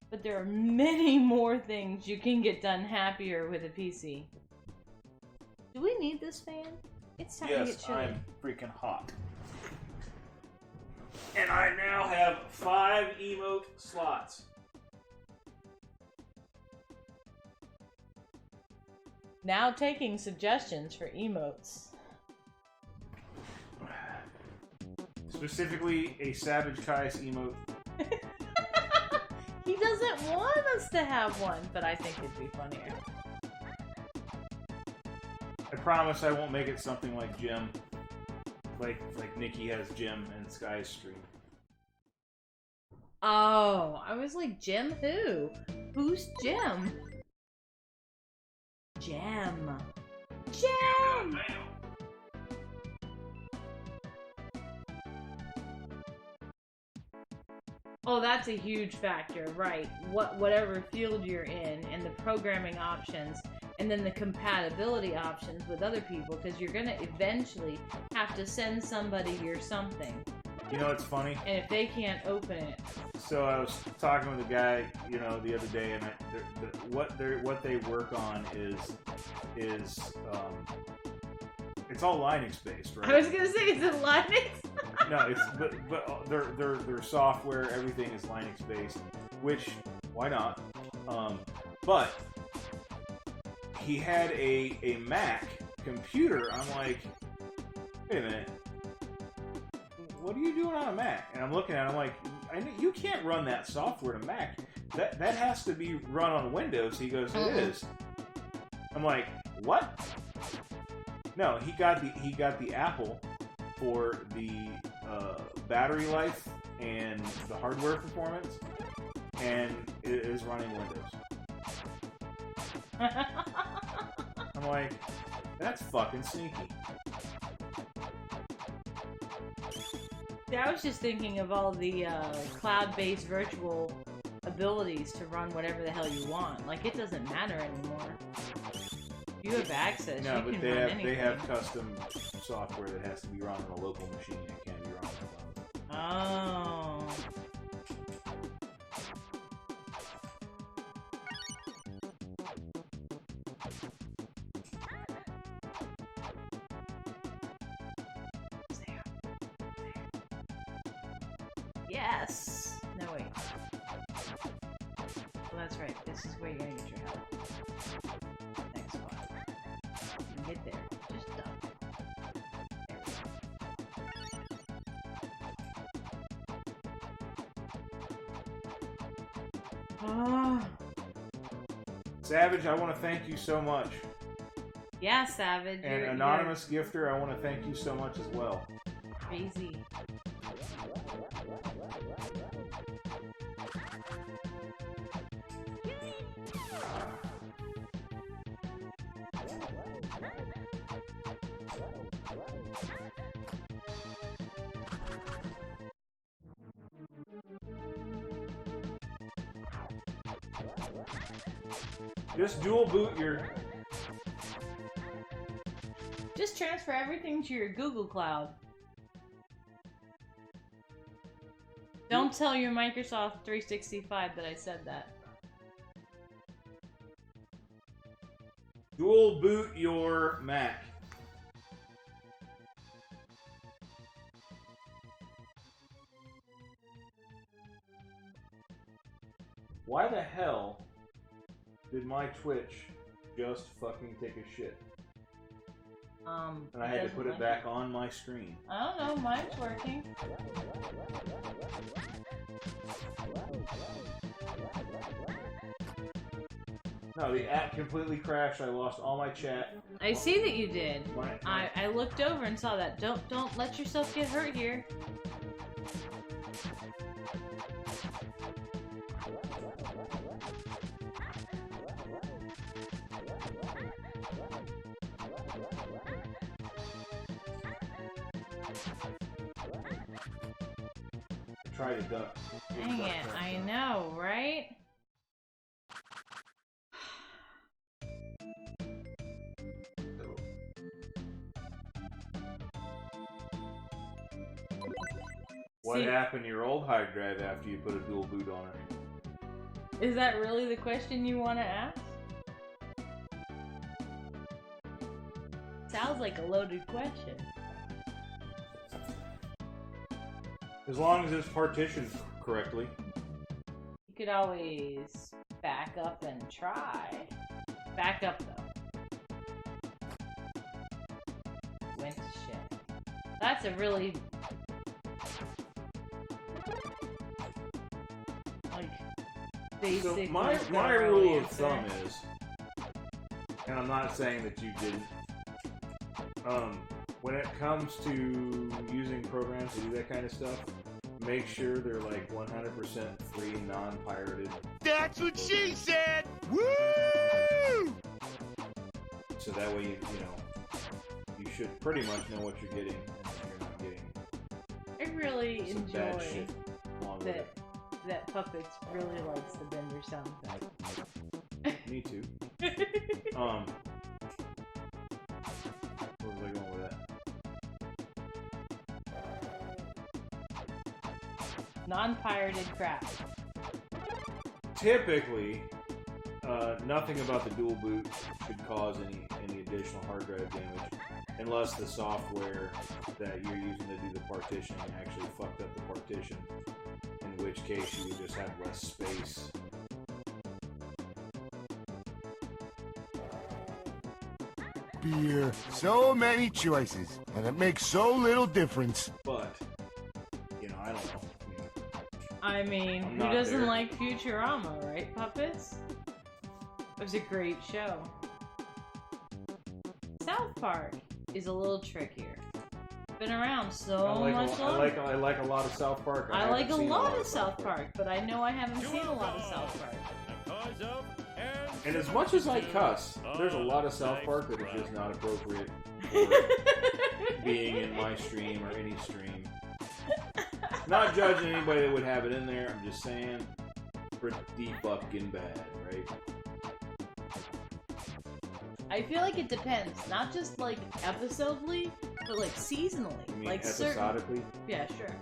But there are many more things you can get done happier with a PC. Do we need this fan? It's time to get Yes, chilly. I'm freaking hot. And I now have 5 emote slots. Now taking suggestions for emotes. Specifically, a Savage Kai's emote. He doesn't want us to have one, but I think it'd be funnier. I promise I won't make it something like Jim. Like Nikki has Jim and Sky's stream. Oh, I was like, Jim who? Who's Jim? Jim. Jim! Oh, that's a huge factor, right? Whatever field you're in, and the programming options, and then the compatibility options with other people, because you're gonna eventually have to send somebody your something. You know what's funny? And if they can't open it. So I was talking with a guy, you know, the other day, and what they work on is it's all Linux based, right? I was gonna say, is it Linux? No, it's but their software, everything is Linux based, which why not? But he had a Mac computer. I'm like, wait a minute, what are you doing on a Mac? And I'm looking at it, I'm like, you can't run that software to Mac. That has to be run on Windows. He goes, it is. I'm like, what? No, he got the Apple for the battery life and the hardware performance, and it is running Windows. I'm like, that's fucking sneaky. Yeah, I was just thinking of all the cloud-based virtual abilities to run whatever the hell you want. Like, it doesn't matter anymore. You have access. No, you but can they run have anything. they have custom software that has to be run on a local machine. It can't be run on the phone. Oh. Yes. No wait. Well, that's right. This is where you're gonna get your help. Next spot. You get there. Just duck. There we go. Oh. Savage, I want to thank you so much. Yeah, Savage. And you're Anonymous Gifter, I want to thank you so much as well. crazy. Just dual boot your... Just transfer everything to your Google Cloud. Don't tell your Microsoft 365 that I said that. Dual boot your Mac. Why the hell did my Twitch just fucking take a shit? And I had to put it back on my screen. I don't know, mine's working. No, the app completely crashed. I lost all my chat. I see that you did. I looked over and saw that. Don't let yourself get hurt here. Try to duck. Dang it, I know, right? What happened to your old hard drive after you put a dual boot on it? Is that really the question you want to ask? Sounds like a loaded question. As long as it's partitioned correctly. You could always back up and try. Back up though. Went to shit. That's a really... like... basic... So my rule of thumb is, and I'm not saying that you didn't, when it comes to using programs to do that kind of stuff, make sure they're like 100% free, non-pirated. That's what she said! Woo! So that way, you know, you should pretty much know what you're getting, and you're not getting I really some bad enjoy shit along with it. that Puppets really likes the Bender sound effect. Me too. Where was I going with that? Non-pirated crap. Typically, nothing about the dual boot should cause any additional hard drive damage, unless the software that you're using to do the partitioning actually fucked up the partition, in which case you would just have less space. Beer. So many choices, and it makes so little difference. But, you know, I don't know. I mean, who not doesn't there. like Futurama, right, Puppets? It was a great show. South Park is a little trickier. Been around so much longer. I like a lot of South Park. I like a lot of South Park, but I know I haven't seen a lot of South Park. And as much as I cuss, there's a lot of South Park that is just not appropriate for being in my stream or any stream. Not judging anybody that would have it in there, I'm just saying, pretty fucking bad, right? I feel like it depends, not just like episodely, but like seasonally. You mean like episodically? Yeah, sure.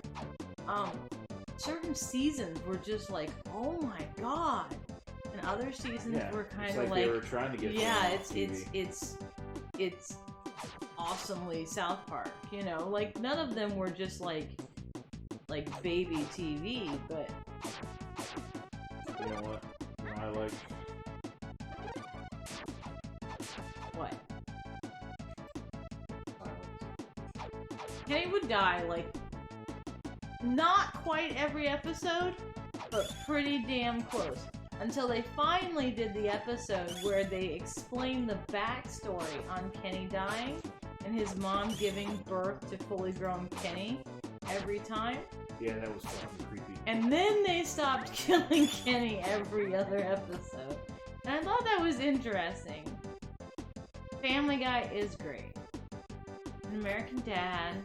Certain seasons were just like, oh my god, and other seasons were kind of like they were trying to get it's awesomely South Park, you know, like none of them were just like baby TV, but you know what? You know, I like. What? Kenny would die, like, not quite every episode, but pretty damn close. Until they finally did the episode where they explained the backstory on Kenny dying and his mom giving birth to fully grown Kenny every time. Yeah, that was fucking creepy. And then they stopped killing Kenny every other episode. And I thought that was interesting. Family Guy is great. An American Dad,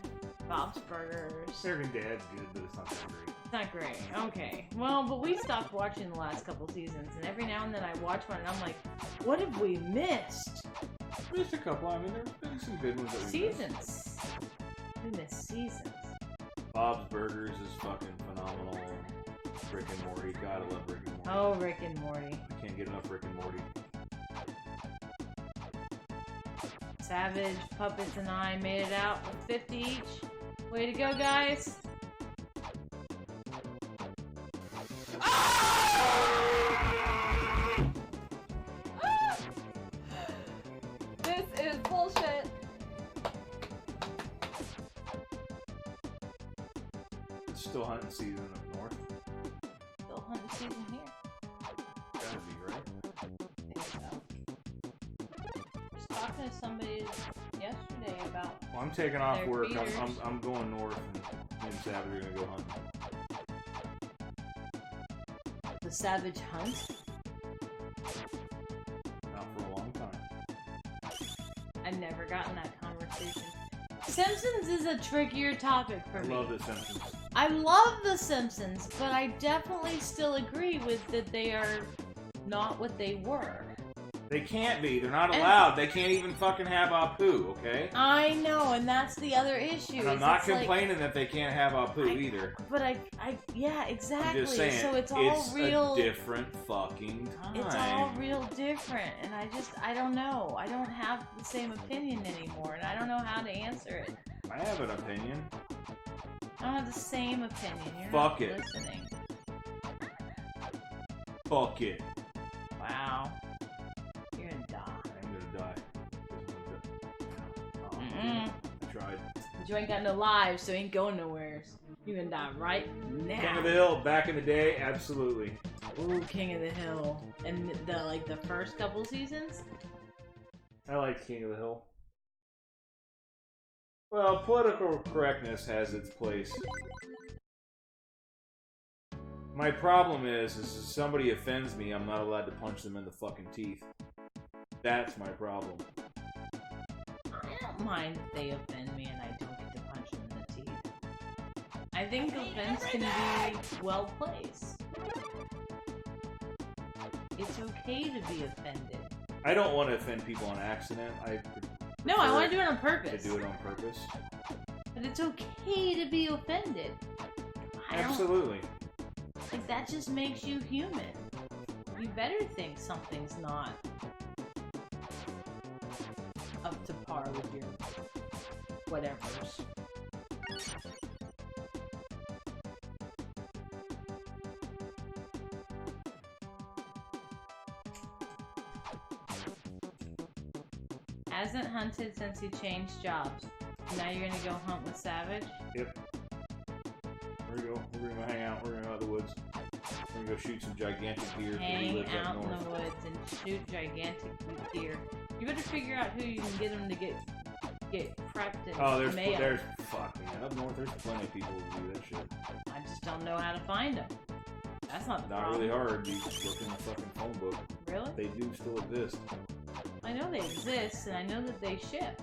Bob's Burgers. American Dad's good, but it's not that great. not great. Okay. Well, but we stopped watching the last couple seasons, and every now and then I watch one, and I'm like, what have we missed? Missed a couple. I mean, there's been some good ones that we Seasons. We missed seasons. Bob's Burgers is fucking phenomenal. Rick and Morty. God, I love Rick and Morty. Oh, Rick and Morty. I can't get enough Rick and Morty. Savage, Puppets, and I made it out with 50 each. Way to go, guys! This is bullshit. It's still hunting season up north. Still hunting season here. Gotta be, right? I think so. Just talking to somebody yesterday about. Well, I'm taking off their work. feeders. I'm going north, and me and Savage are gonna go hunting. The Savage Hunt? Not for a long time. I've never gotten that conversation. Simpsons is a trickier topic for me. I love The Simpsons. I love The Simpsons, but I definitely still agree with that they are not what they were. They can't be. They're not allowed. They can't even fucking have Apu, okay? I know, and that's the other issue. And I'm is not it's like- complaining that they can't have Apu either. But yeah, exactly. I'm just saying, so it's all real. a different fucking time. It's all real different, and I don't know. I don't have the same opinion anymore, and I don't know how to answer it. I have an opinion. I don't have the same opinion. You're Fuck not it. listening. Fuck it. Wow. You're gonna die. I'm gonna die. Oh, Mm-mm. I tried. But you ain't got no lives, so you ain't going nowhere. You're gonna die right now. King of the Hill, back in the day, absolutely. Ooh, King of the Hill. And the first couple seasons? I like King of the Hill. Well, political correctness has its place. My problem is if somebody offends me, I'm not allowed to punch them in the fucking teeth. That's my problem. I don't mind if they offend me and I don't get to punch them in the teeth. I think offense can be well placed. It's okay to be offended. I don't want to offend people on accident. No, I want to do it on purpose. To do it on purpose. But it's okay to be offended. Absolutely. Like, that just makes you human. You better think something's not up to par with your whatevers. Hasn't hunted since he changed jobs. Now you're gonna go hunt with Savage? Yep. There we go. We're gonna hang out. We're gonna go out in the woods. We're gonna go shoot some gigantic deer. Hang out in the woods and shoot gigantic deer. You better figure out who you can get them to get prepped and there's fuck man. Up north, there's plenty of people who do that shit. I just don't know how to find them. That's not the problem. Really hard. You just look in the fucking phone book. Really? They do still exist. I know they exist, and I know that they ship.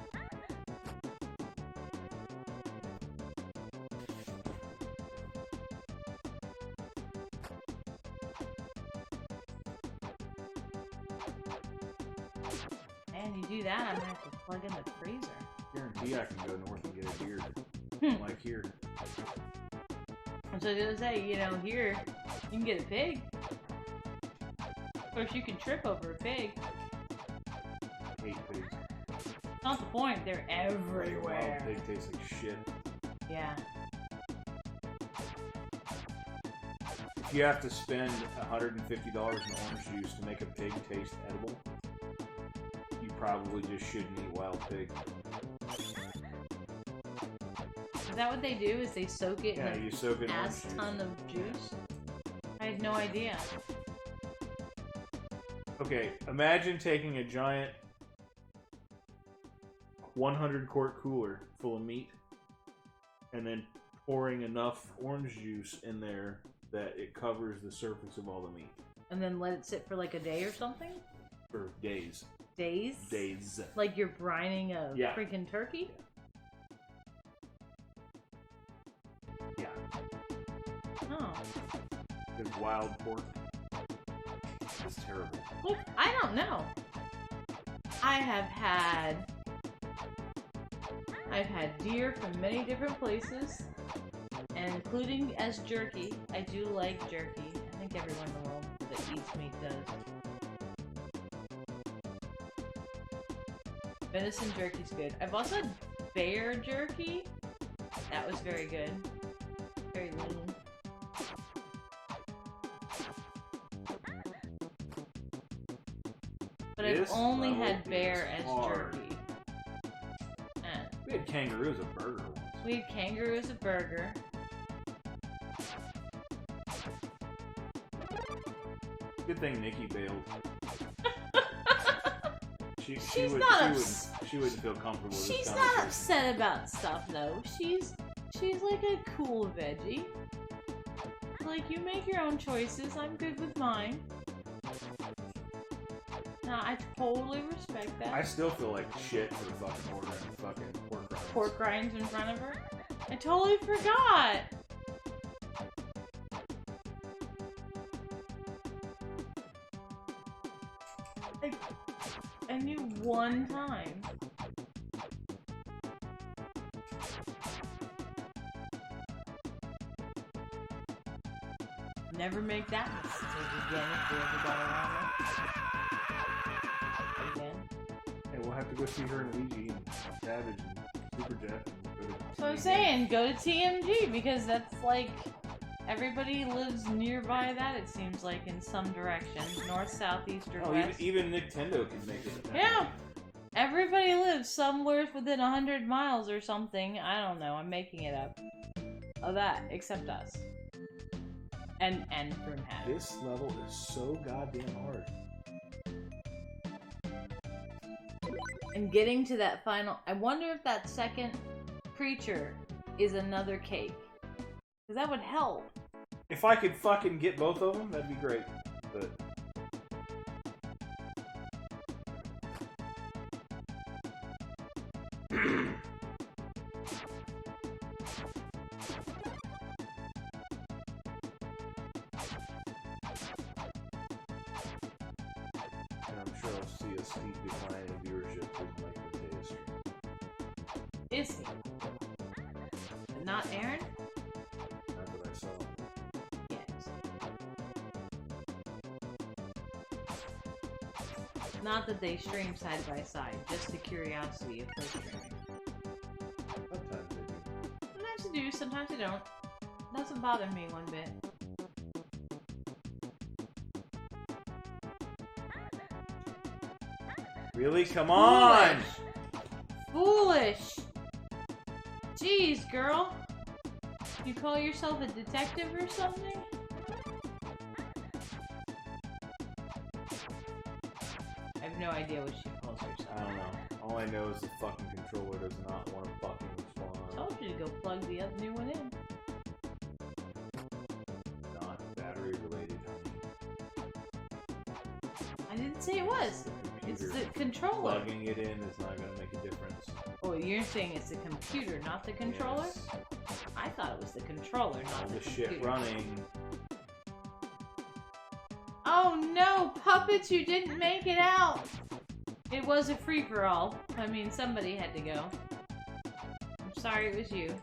Man, you do that, I'm gonna have to plug in the freezer. Guarantee I can go north and get a deer. Like here. So I was gonna say, you know, here, you can get a pig. Of course, you can trip over a pig. I hate pigs. That's not the point, they're everywhere. Wild pig tastes like shit. Yeah. If you have to spend $150 in orange juice to make a pig taste edible, you probably just shouldn't eat wild pig. Is that what they do? Is they soak it in you soak it in ass ton of juice? I had no idea. Okay, imagine taking a giant 100-quart cooler full of meat and then pouring enough orange juice in there that it covers the surface of all the meat. And then let it sit for like a day or something? For days. Days? Days. Like you're brining a freaking turkey? Yeah. Oh. It's wild pork. It's terrible. Look, I don't know. I've had deer from many different places, and including as jerky. I do like jerky. I think everyone in the world that eats meat does. Venison jerky's good. I've also had bear jerky. That was very good. Very lean. But I've only had bear as jerky. We had kangaroo as a burger once. We had kangaroo as a burger. Good thing Nikki bailed. She wouldn't feel comfortable with this She's not upset about stuff though. She's like a cool veggie. Like, you make your own choices. I'm good with mine. No, I totally respect that. I still feel like shit for fucking ordering fucking pork rinds. Pork rinds in front of her? I totally forgot! I knew one time. Never make that mistake again if we ever got around it. Again. Hey, we'll have to go see her and Luigi and Savage and Superjet. That's what I'm saying, go to TMG, because that's like, everybody lives nearby that, it seems like, in some direction. North, south, east, or west. Even Nintendo can make it. Yeah! Everybody lives somewhere within 100 miles or something. I don't know, I'm making it up. Of that, except us. And Broomhatter. This level is so goddamn hard. And getting to that final... I wonder if that second creature is another cake. Because that would help. If I could fucking get both of them, that'd be great. But... steep decline in viewership with Mike Matea's stream. Is he? But not Aaron? Not that I saw. Yes. Not that they stream side by side, just the curiosity of their streaming. Sometimes they do. Sometimes they do, sometimes they don't. Doesn't bother me one bit. Really? Come on! Foolish! Jeez, girl. You call yourself a detective or something? I have no idea what she calls herself. I don't know. All I know is the fucking controller does not want to fucking respond. I told you to go plug the other new one in. Not battery related, honey. I didn't say it was. It's the controller. Plugging it in is not going to make a difference. Oh, you're saying it's the computer, not the controller? Yes. I thought it was the controller, not the computer. Shit running. Oh no, puppets, you didn't make it out! It was a free-for-all. I mean, somebody had to go. I'm sorry it was you.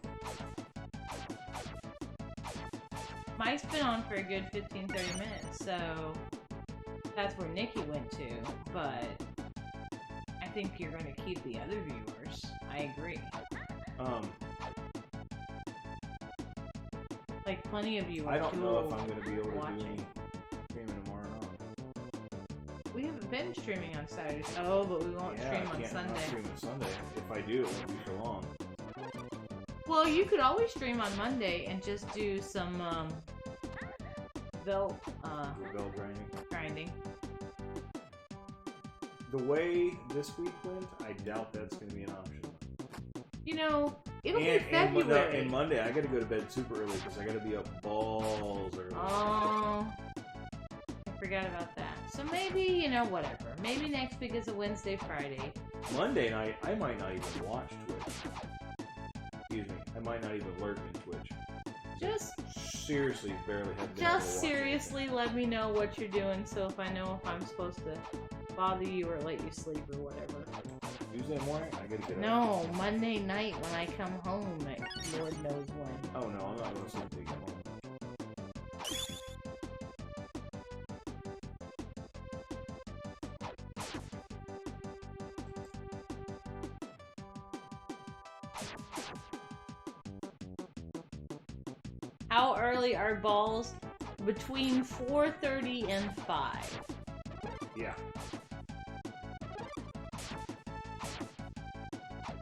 Mike's been on for a good 15-30 minutes, so... That's where Nikki went to, but I think you're going to keep the other viewers. I agree. Like, plenty of viewers. I don't know if I'm going to be able to do any streaming tomorrow or not. We haven't been streaming on Saturdays. Oh, but we won't stream on Sunday. Not stream on Sunday. If I do, it won't be for long. Well, you could always stream on Monday and just do some, belt grinding. The way this week went, I doubt that's going to be an option. You know, it'll be February. And Monday, I got to go to bed super early because I got to be up balls early. Oh, I forgot about that. So maybe, you know, whatever. Maybe next week is a Wednesday, Friday. Monday night, I might not even watch Twitch. Excuse me, I might not even lurk in Twitch. Just seriously barely have been able to Just watch seriously let me know what you're doing so if I know if I'm supposed to bother you or let you sleep or whatever. anything. Tuesday morning? I gotta get up. No, Monday night when I come home, like, Lord knows when. Oh no, I'm not gonna sleep until you get home. How early are balls? Between 4:30 and 5. Yeah.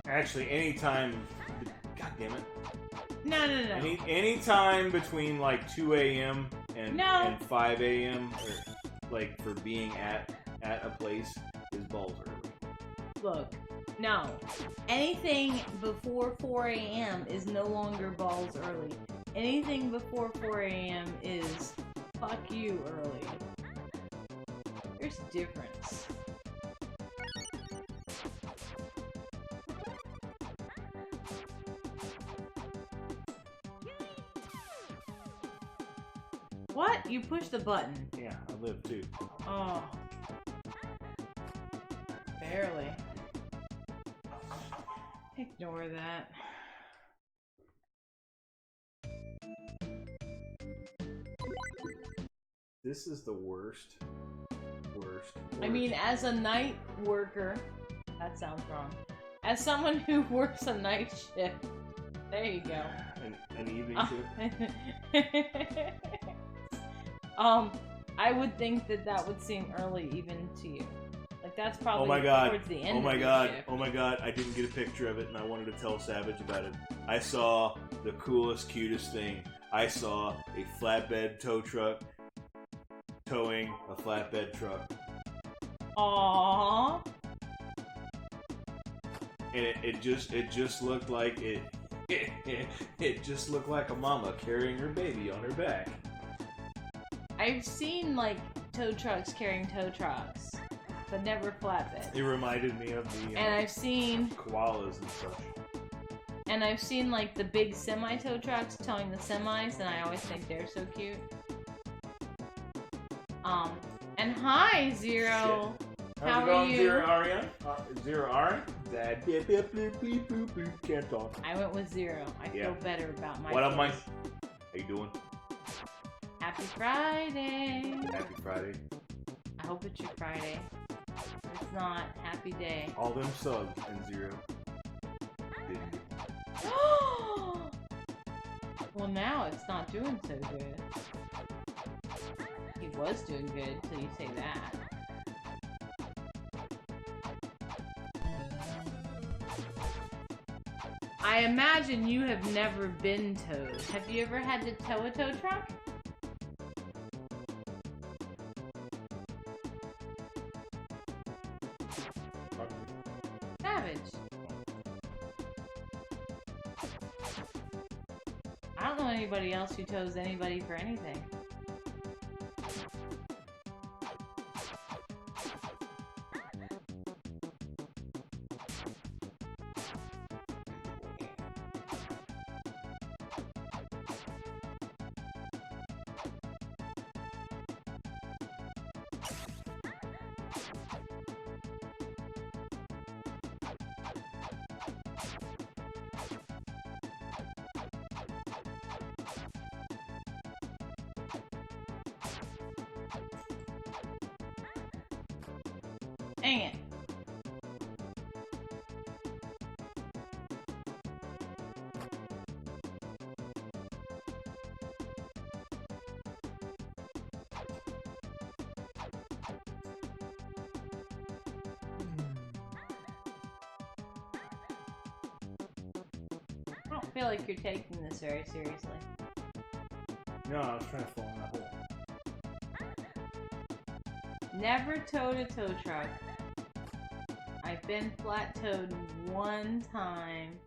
Actually, anytime. God damn it. No. Anytime between like 2 a.m. and 5 a.m. or like for being at a place is balls early. Look, no. Anything before 4 a.m. is no longer balls early. Anything before 4 a.m. is fuck you early. There's a difference. What? You push the button. Yeah, I live too. Oh. Barely. Ignore that. This is the worst. I mean, as a night worker, that sounds wrong. As someone who works a night shift, there you go. An evening shift? I would think that would seem early even to you. Like, that's probably towards the end of your shift. Oh my god, I didn't get a picture of it and I wanted to tell Savage about it. I saw the coolest, cutest thing. I saw a flatbed tow truck towing a flatbed truck. Aww. And it just looked like it just looked like a mama carrying her baby on her back. I've seen, like, tow trucks carrying tow trucks, but never flatbed. It reminded me of the and I've seen koalas and such. And I've seen, like, the big semi-tow trucks towing the semis, and I always think they're so cute. And hi, Zero! How's How it going, are you? Zero Arian? Zero Arian? Can't talk. I went with Zero. I feel better about my What up, choice. Mike? How you doing? Happy Friday! Happy Friday. I hope it's your Friday. If it's not, happy day. All them subs and Zero. Didn't get Well, now it's not doing so good. He was doing good till you say that. I imagine you have never been towed. Have you ever had to tow a tow truck? Savage. I don't know anybody else who tows anybody for anything. Dang it. I don't feel like you're taking this very seriously. No, I was trying to fall in that hole. Never towed a tow truck. I've been flat towed one time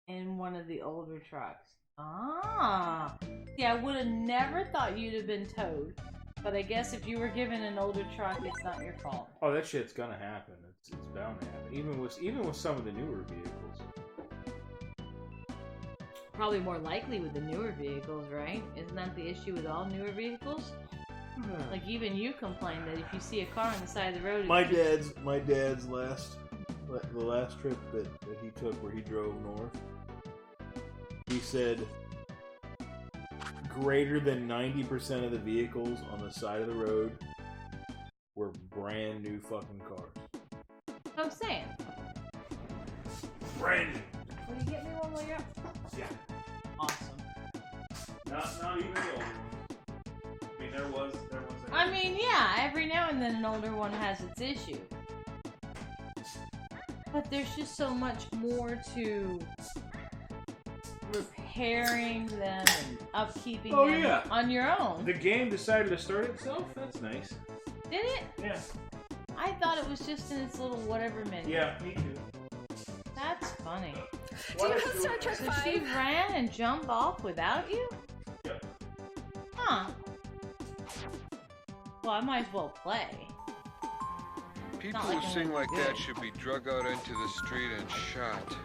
in one of the older trucks. Ah! See, I would have never thought you'd have been towed. But I guess if you were given an older truck, it's not your fault. Oh, that shit's gonna happen. It's bound to happen. Even with some of the newer vehicles. probably more likely with the newer vehicles, right? Isn't that the issue with all newer vehicles? Like even you complain that if you see a car on the side of the road, My dad's the last trip that he took where he drove north. He said greater than 90% of the vehicles on the side of the road were brand new fucking cars. I'm saying. Brand new. Will you get me one while you're up? Yeah. Awesome. Not even the older ones. I mean, there was. I mean, yeah, every now and then an older one has its issue. But there's just so much more to repairing them and upkeeping them on your own. The game decided to start itself? That's nice. Did it? Yeah. I thought it was just in its little whatever menu. Yeah, me too. That's funny. Do you have Star Trek So 5? she ran and jumped off without you? Yep. Huh. Well, I might as well play. People like who I'm sing gonna like be that good. should be drug out into the street and shot.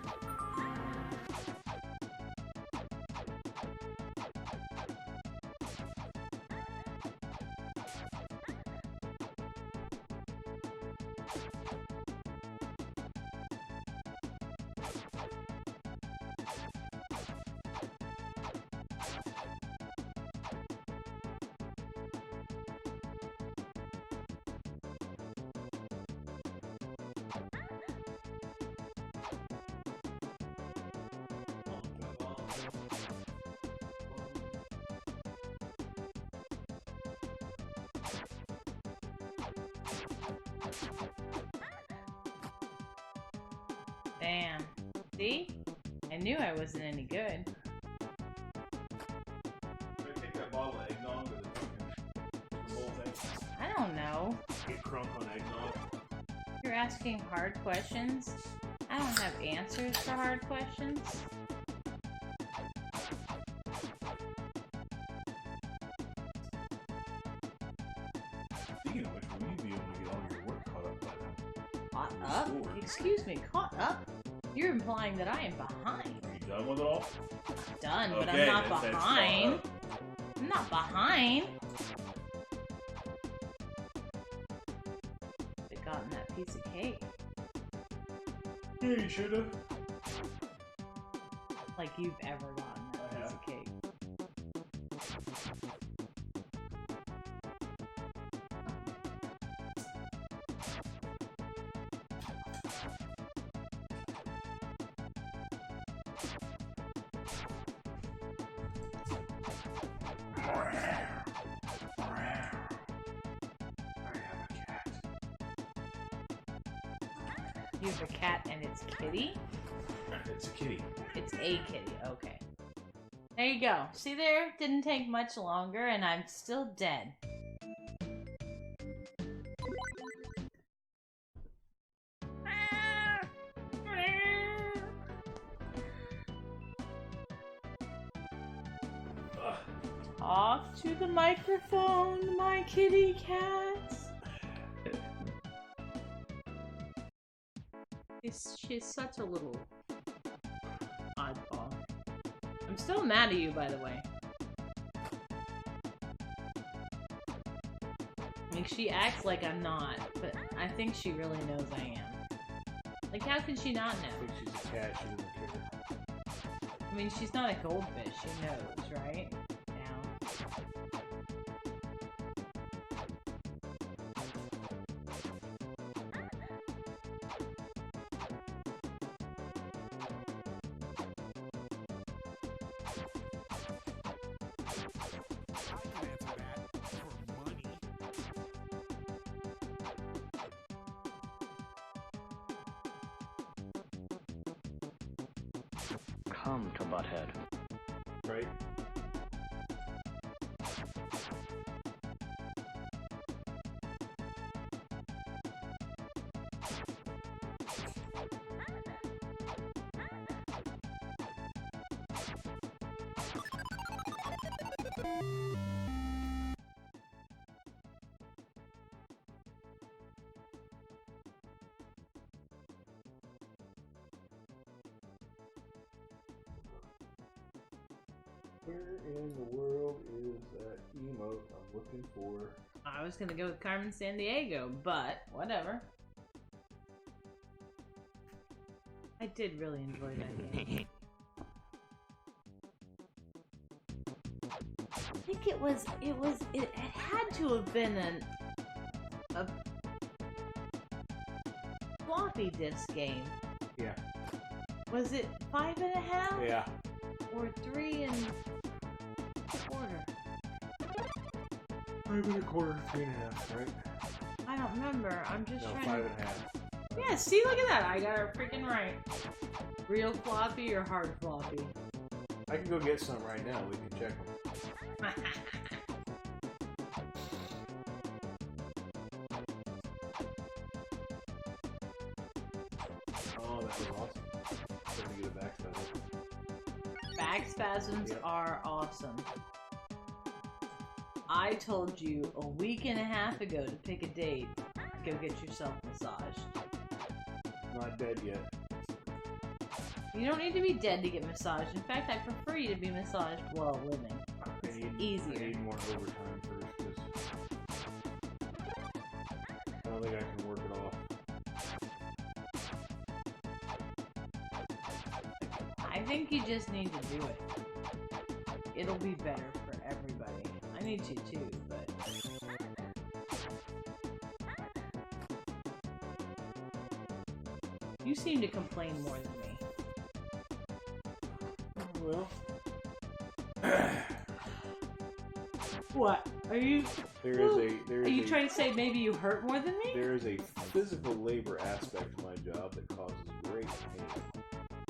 Damn. See? I knew I wasn't any good. Should I take that bottle of eggnog or the whole thing? I don't know. Get crunk on eggnog. You're asking hard questions? I don't have answers for hard questions. Speaking of which, will you be able to get all your work caught up by now? Caught up? Excuse me, caught up? You're implying that I am behind. Are you done with it all? Done, but Okay, I'm not that's behind. caught up. I'm not behind. I've gotten that piece of cake. Yeah, you should've. Like you've ever gotten that piece of cake. You have a cat and it's kitty? It's a kitty. It's a kitty, okay. There you go. See there? Didn't take much longer and I'm still dead. Talk to the microphone, my kitty cats. She's such a little oddball. I'm still mad at you, by the way. Like, she acts like I'm not, but I think she really knows I am. Like, how can she not I know? think she's a cat, she doesn't care. I mean, she's not a goldfish, she knows, right? Now. Come to Butthead. Right? Where in the world is that emote I'm looking for? I was gonna go with Carmen Sandiego, but whatever. I did really enjoy that game. I think it had to have been a floppy disk game. Yeah. Was it 5.5? Yeah. Or 3 1/4? 5 1/4, 3.5, right? I don't remember. I'm just No, trying 5.5. Yeah, see, look at that. I got it freaking right. Real floppy or hard floppy? I can go get some right now. We can check them. Oh, that was awesome. Starting to get a back spasm. Back spasms are awesome. I told you a week and a half ago to pick a date. Go get yourself massaged. Not dead yet. You don't need to be dead to get massaged. In fact, I prefer you to be massaged while living. It's easier. I need more overtime first, because I don't think I can work it off. I think you just need to do it. It'll be better for everybody. I need you too, but... You seem to complain more than me. Well... What? Are you... Are you trying to say maybe you hurt more than me? There is a physical labor aspect to my job that causes great pain.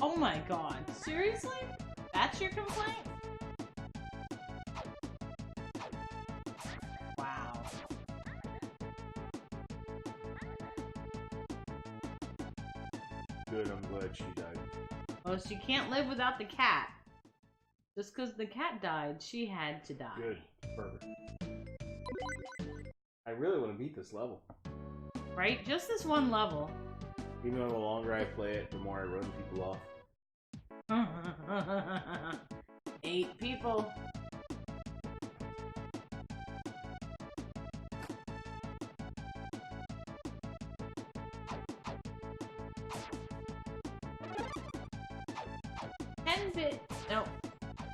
Oh my god. Seriously? That's your complaint? Wow. Good, I'm glad she died. Well, she can't live without the cat. Just because the cat died, she had to die. Good. Perfect. I really want to beat this level. Right? Just this one level. Even though the longer I play it, the more I run people off. 8 people. No,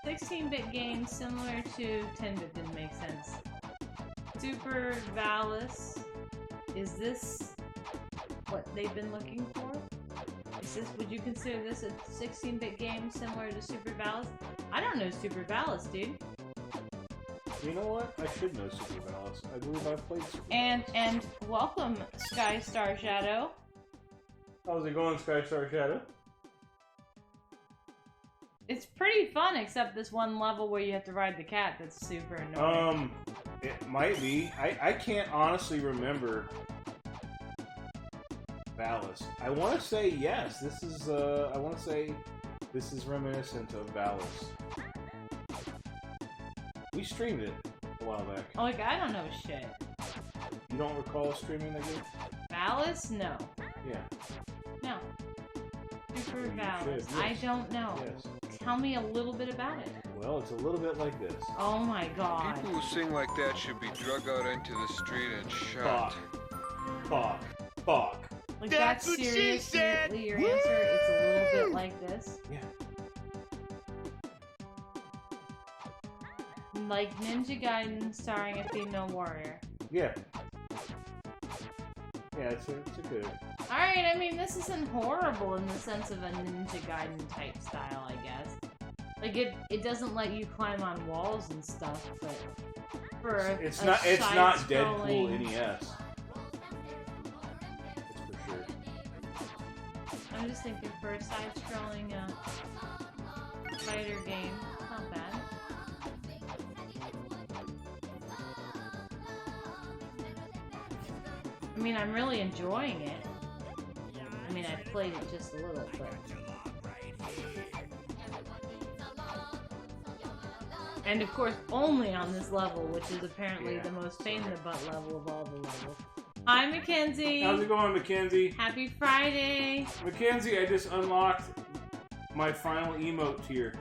16-bit games similar to 10-bit didn't make sense. Super Valis. Is this what they've been looking for? Would you consider this a 16-bit game similar to Super Valis? I don't know Super Valis, dude. You know what? I should know Super Valis. I believe I've played Super Valis. And welcome, Sky Star Shadow. How's it going, Sky Star Shadow? It's pretty fun, except this one level where you have to ride the cat that's super annoying. It might be. I can't honestly remember Valis. I want to say yes. This is, I want to say this is reminiscent of Valis. We streamed it a while back. Oh, like, I don't know shit. You don't recall streaming that game? Valis? No. Yeah. No. Super Valis. Yes. I don't know. Yes. Tell me a little bit about it. Well, it's a little bit like this. Oh my god. People who sing like that should be drug out into the street and shot. Fuck. Like, that's seriously your answer? It's a little bit like this? Yeah. Like Ninja Gaiden starring a female warrior. Yeah. Yeah, it's a good... Alright, I mean, this isn't horrible in the sense of a Ninja Gaiden type style, I guess. Like, it doesn't let you climb on walls and stuff, but for it's not Deadpool NES. That's for sure. I'm just thinking for a side-scrolling fighter game, it's not bad. I mean, I'm really enjoying it. I mean, I played it just a little, but... And of course, only on this level, which is apparently the most pain-in-the-butt level of all the levels. Hi, Mackenzie! How's it going, Mackenzie? Happy Friday! Mackenzie, I just unlocked my final emote tier.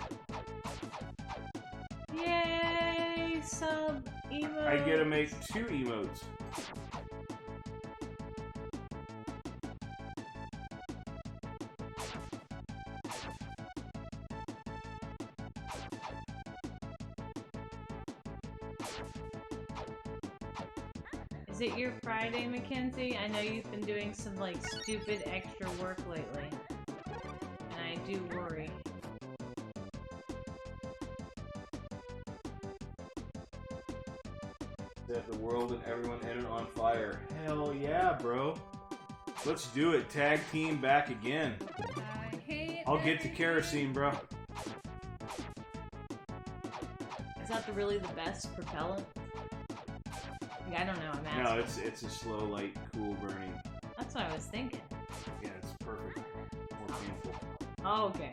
sub emote? I get to make 2 emotes. Is it your Friday, Mackenzie? I know you've been doing some, like, stupid extra work lately. And I do worry. Set the world and everyone in it on fire. Hell yeah, bro. Let's do it. Tag team back again. I'll get the kerosene, bro. Is that really the best propellant? I don't know, I'm asking. No, it's a slow, light, cool burning. That's what I was thinking. Yeah, it's perfect. More painful. Oh, okay.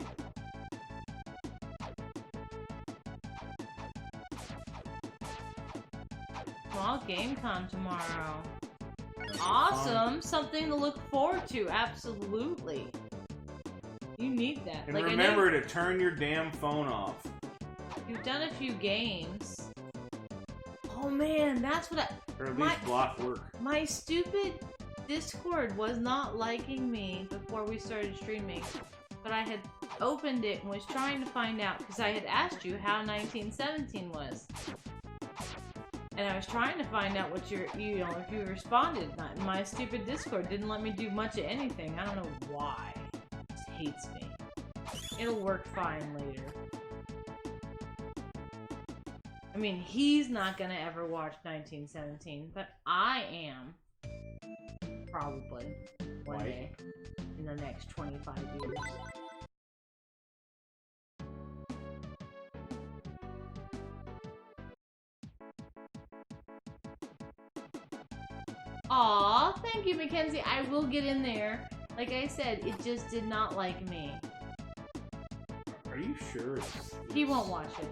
Small GameCon tomorrow. Awesome! Something to look forward to, absolutely. You need that. And like, remember to turn your damn phone off. You've done a few games. Oh man, that's what I... Or at least block work. My stupid Discord was not liking me before we started streaming. But I had opened it and was trying to find out, because I had asked you how 1917 was. And I was trying to find out what if you responded. My stupid Discord didn't let me do much of anything. I don't know why. It just hates me. It'll work fine later. I mean, he's not gonna ever watch 1917, but I am. Probably. One day. In the next 25 years. Aw, thank you, Mackenzie. I will get in there. Like I said, it just did not like me. Are you sure He won't watch it.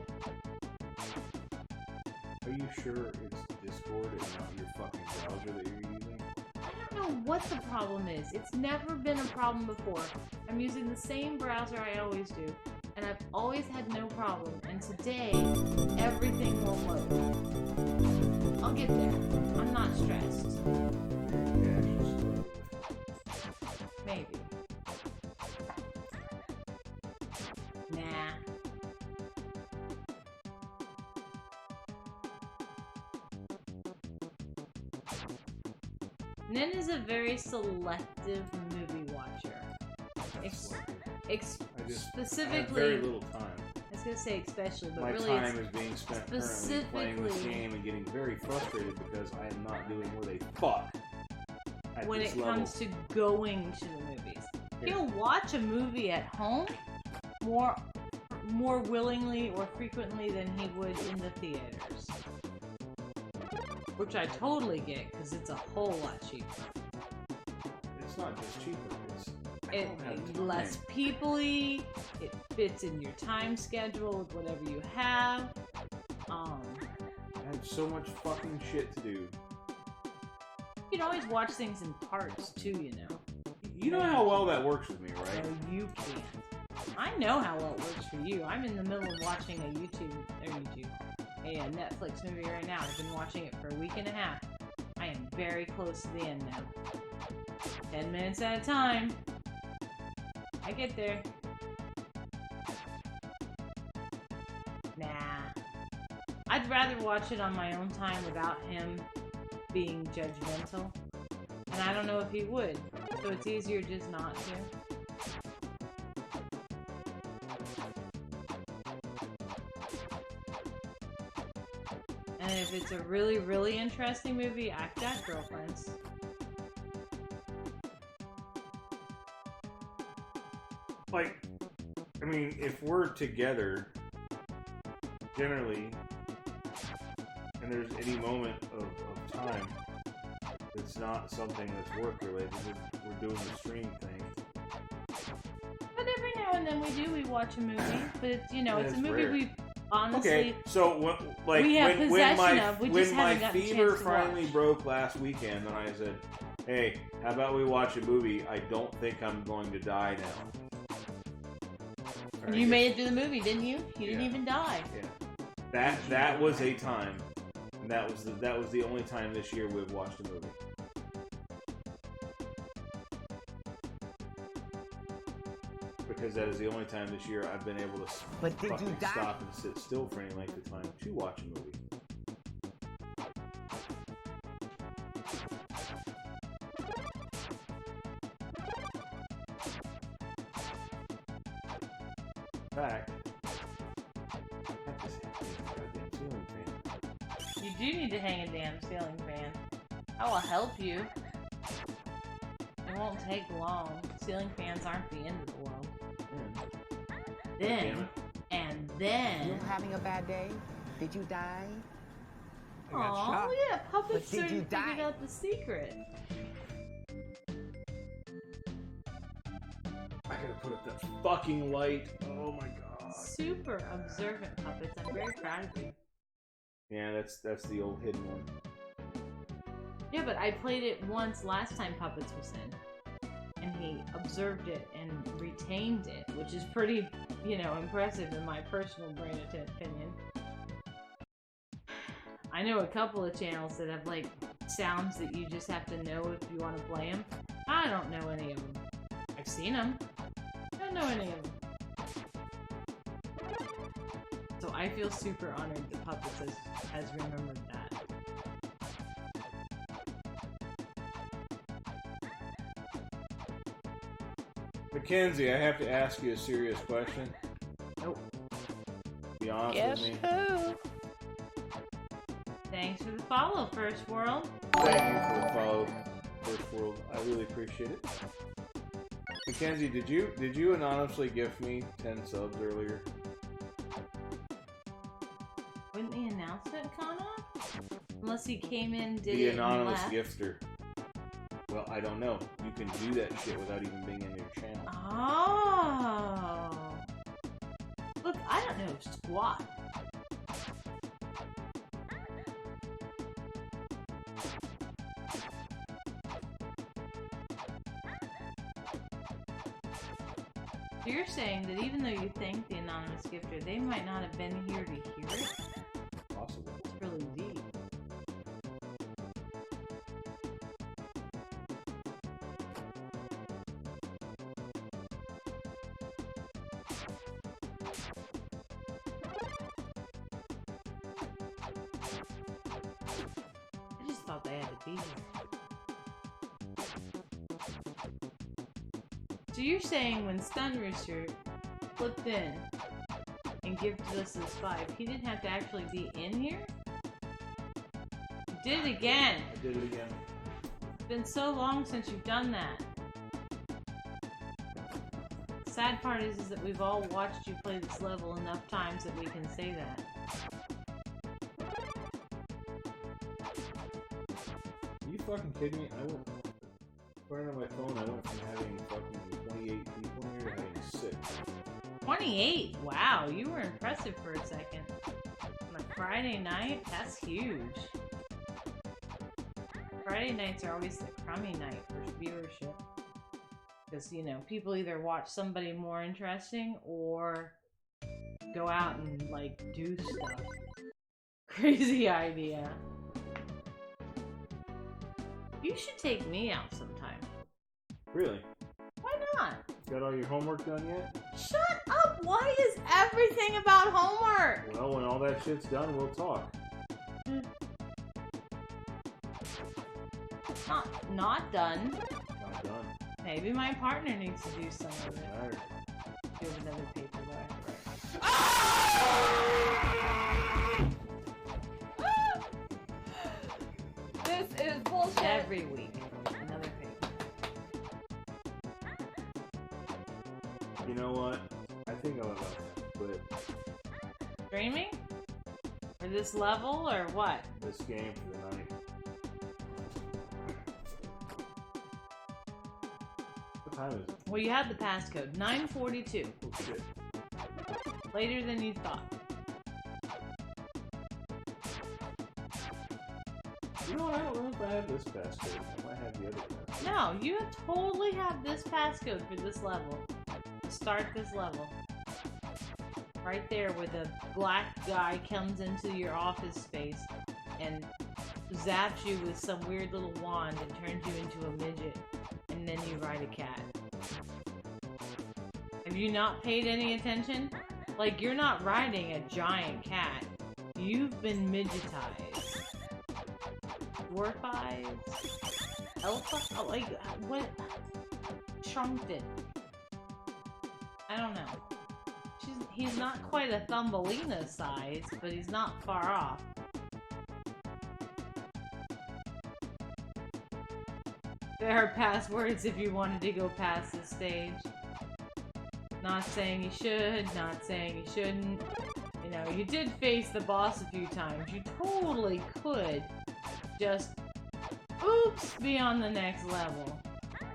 Are you sure it's Discord and not your fucking browser that you're using? I don't know what the problem is. It's never been a problem before. I'm using the same browser I always do, and I've always had no problem. And today, everything won't load. I'll get there. I'm not stressed. Maybe. Nah. Nin is a very selective movie watcher. Specifically, I have very little time. I was gonna say especially, but my really time is being spent currently playing this game and getting very frustrated because I am not doing what they fuck at when this it level. comes to going to the movies. He'll watch a movie at home more willingly or frequently than he would in the theaters. Which I totally get, because it's a whole lot cheaper. It's not just cheaper, It's less people-y, it fits in your time schedule with whatever you have. I have so much fucking shit to do. You can always watch things in parts too, you know. You know how well that works with me, right? No, you can't. I know how well it works for you. I'm in the middle of watching a Netflix movie right now. I've been watching it for a week and a half. I am very close to the end now. 10 minutes at a time. I get there. Nah. I'd rather watch it on my own time without him being judgmental. And I don't know if he would. So it's easier just not to. And if it's a really, really interesting movie, I've got girlfriends. Like, I mean, if we're together, generally, and there's any moment of time, it's not something that's work-related, we're doing the stream thing. But every now and then we watch a movie, but it's, you know, it's a movie rare. we honestly... Okay, so like we have possession of, we just when my haven't gotten a fever chance to finally watch. broke last weekend, and I said, "Hey, how about we watch a movie? I don't think I'm going to die now." And you made it through the movie, didn't you? You didn't even die. Yeah. That was a time. And that was the only time this year we've watched a movie. Because that is the only time this year I've been able to fucking stop and sit still for any length of time to watch a movie. In fact, you do need to hang a damn ceiling fan. I will help you. It won't take long. Ceiling fans aren't the end of the world. Then, You're having a bad day? Did you die? Oh yeah, puppets But did you figured die? out the secret. I gotta put up that fucking light. Oh my god. Super observant puppets. I'm very proud of you. Yeah, that's the old hidden one. Yeah, but I played it once last time Puppets was in. And he observed it and retained it, which is pretty, you know, impressive in my personal brain opinion. I know a couple of channels that have, like, sounds that you just have to know if you want to play them. I don't know any of them. I've seen them. I don't know any of them. So I feel super honored that Puppets has remembered that. Mackenzie, I have to ask you a serious question. Nope. Be honest Guess with me. who? Thanks for the follow, First World. Thank you for the follow, First World. I really appreciate it. Mackenzie, did you anonymously gift me 10 subs earlier? Wouldn't the announcement come up? Unless he came in, did The it, anonymous and left. gifter. Well, I don't know. You can do that shit without even being in your channel. Oh. Look, I don't know squat. So you're saying that even though you thank the anonymous gifter, they might not have been here to hear it? Possible. It's really deep. I just thought they had to be here. So you're saying when Stun Rooster flipped in and gifted us this 5, he didn't have to actually be in here? You did it again! I did it again. It's been so long since you've done that. The sad part is that we've all watched you play this level enough times that we can say that. Are you fucking kidding me? I went, according to my phone, I went from having fucking 28 people here to having 6. 28? Wow, you were impressive for a second. On a Friday night? That's huge. Friday nights are always the crummy night for viewership. Because, you know, people either watch somebody more interesting or go out and, like, do stuff. Crazy idea. You should take me out sometime. Really? Why not? Got all your homework done yet? Shut up! Why is everything about homework? Well, when all that shit's done, we'll talk. Not done. Not done. Maybe my partner needs to do some of it. Alright. Do another paper This is bullshit. Every week, another paper. You know what? I think I'm about to quit Streaming? For this level, or what? this game for the night. What time is it? Well, you had the passcode. 9:42. Oh shit. Later than you thought. You know what? I don't know if I have this passcode. I might have the other passcode. No, you totally have this passcode for this level. To start this level. right there where the black guy comes into your office space and zaps you with some weird little wand and turns you into a midget, and then you ride a cat. Have you not paid any attention? Like, you're not riding a giant cat. You've been midgetized. Dwarfized? Oh, like, what? Shrunk it. I don't know. He's not quite a Thumbelina size, but he's not far off. There are passwords if you wanted to go past this stage. Not saying you should, not saying you shouldn't. You know, you did face the boss a few times. You totally could just, oops, be on the next level.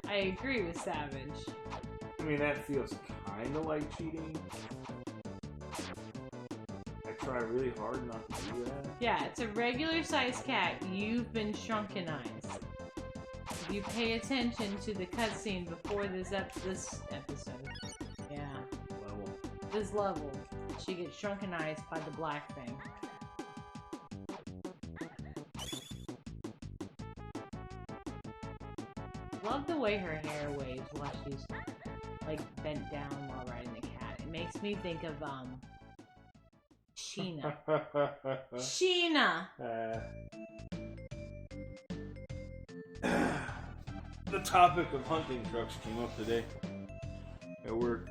I agree with Savage. I mean, that feels kind of like cheating. I try really hard not to do that. Yeah, it's a regular sized cat. You've been shrunkenized. If you pay attention to the cutscene before this episode, yeah, this level, she gets shrunkenized by the black thing. Love the way her hair waves while she's like bent down while riding the cat. It makes me think of Sheena. Sheena. The topic of hunting trucks came up today at work.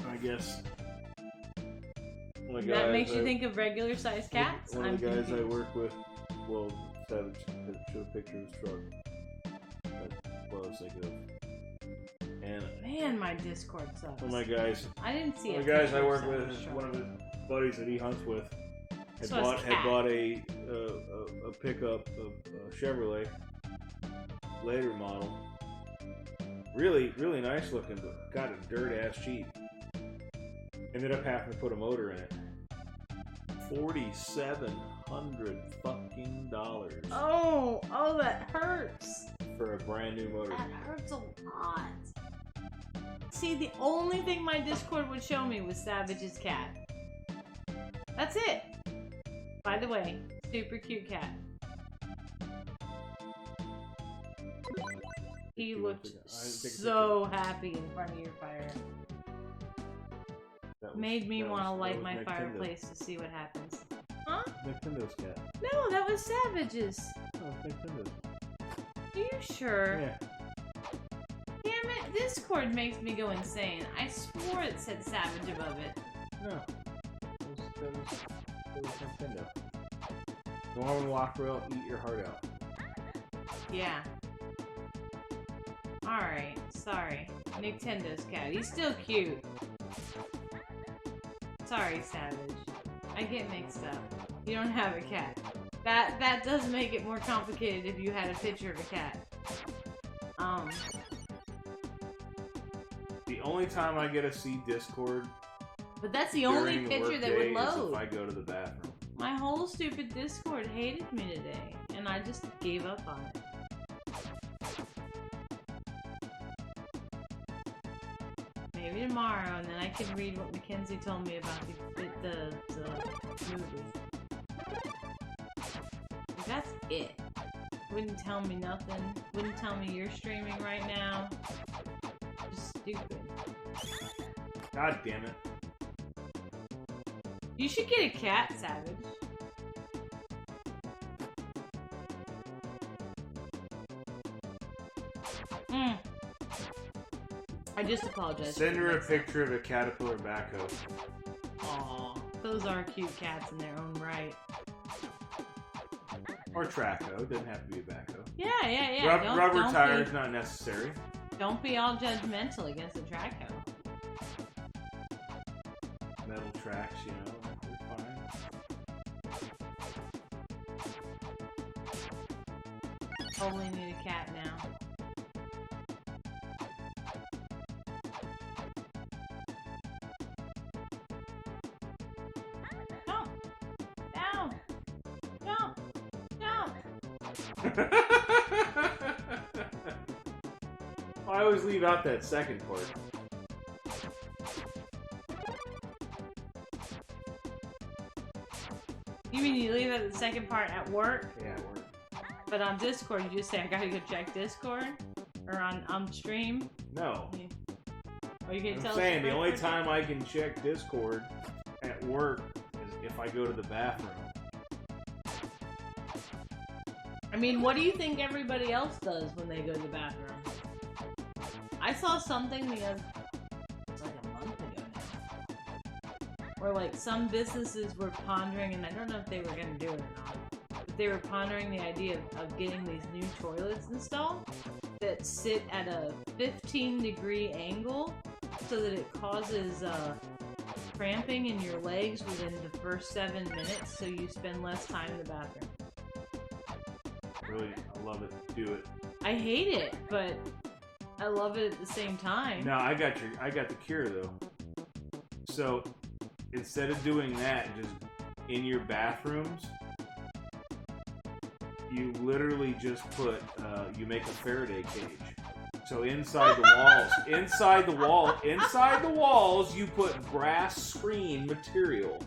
I guess one of the That guys makes you think of regular sized cats? One of the guys I work with, well, Savage showed a picture of his truck. That's what I was thinking of. And man, my Discord sucks. one of my guys, I didn't see one it. of the guys I work with is one of his buddies that he hunts with. Had bought a pickup, a Chevrolet, later model. Really nice looking, but got a dirt ass cheap. Ended up having to put a motor in it. $4,700 fucking dollars. Oh, that hurts. For a brand new motor. That hurts a lot. See, the only thing my Discord would show me was Savage's cat. That's it. By the way, super cute cat. He looked so happy in front of your fire. Made me want to light my fireplace to see what happens. Huh? Nintendo's cat. No, that was Savage's. Oh, Nintendo's. Are you sure? Yeah. Damn it, Discord makes me go insane. I swore it said Savage above it. No. That was Nintendo. Norman Lockrell, eat your heart out. Yeah. Alright, sorry. Nintendo's cat. He's still cute. Sorry, Savage. I get mixed up. You don't have a cat. That does make it more complicated if you had a picture of a cat. The only time I get to see Discord, but that's the only during picture work that would day, is load. if I go to the bathroom. My whole stupid Discord hated me today, and I just gave up on it. Maybe tomorrow, and then I can read what Mackenzie told me about the movie. That's it. Wouldn't tell me nothing. Wouldn't tell me you're streaming right now. Just stupid. God damn it. You should get a cat, Savage. I just apologized. Send her a picture of a caterpillar backhoe. Aw, those are cute cats in their own right. Or trackhoe, doesn't have to be a backhoe. Yeah. Rubber tires not necessary. Don't be all judgmental against the trackhoe. Metal tracks, you know, they're fine. Totally need a cat now. I always leave out that second part. leave at the second part at work. Yeah, at work. But on Discord, you just say, I gotta go check Discord? Or on stream? No. Or you can tell I'm saying the only person? time I can check Discord at work is if I go to the bathroom. I mean, what do you think everybody else does when they go to the bathroom? I saw something the other... It's like a month ago now. Where, like, some businesses were pondering, and I don't know if they were gonna do it or not, but they were pondering the idea of getting these new toilets installed that sit at a 15-degree angle so that it causes cramping in your legs within the first 7 minutes, so you spend less time in the bathroom. Brilliant. I love it. Do it. I hate it, but I love it at the same time. No, I got the cure though. So instead of doing that, just in your bathrooms, you literally just put you make a Faraday cage. So inside the walls, you put brass screen material,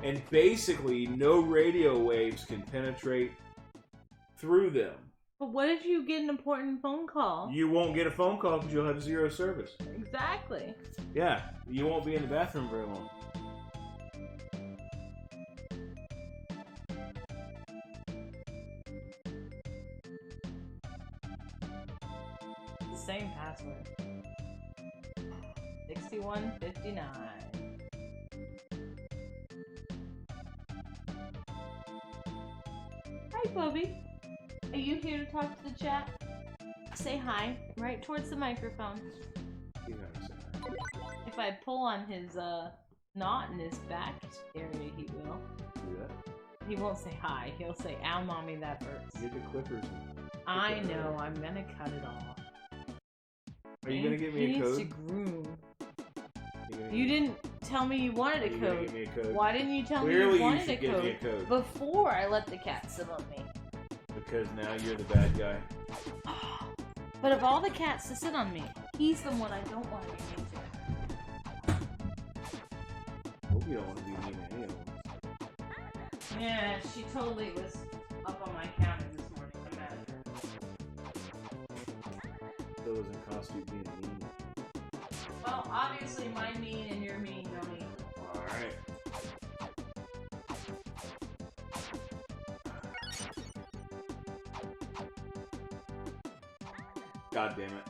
and basically no radio waves can penetrate through them. But what if you get an important phone call? You won't get a phone call because you'll have zero service. Exactly. Yeah, you won't be in the bathroom very long. The same password. 6159. Hi, Bobby. Are you here to talk to the chat? Say hi, right towards the microphone. If I pull on his knot in his back area, he will. Do that. He won't say hi. He'll say, "Ow, mommy, that hurts." Get the clippers. I know. I'm gonna cut it off. Are you gonna give me a He code? needs to groom. You didn't tell me you wanted a code. Give me a code. Why didn't you tell me Clearly you wanted should a give code, me a code. before I let the cat sit on me? Because now you're the bad guy. But of all the cats to sit on me, he's the one I don't want to be mean to. Hope you don't want to be mean to any of them. Yeah, she totally was up on my counter this morning. I'm mad at her. Those in costume being mean. Well, obviously my mean and your mean don't equal. Alright. God damn it.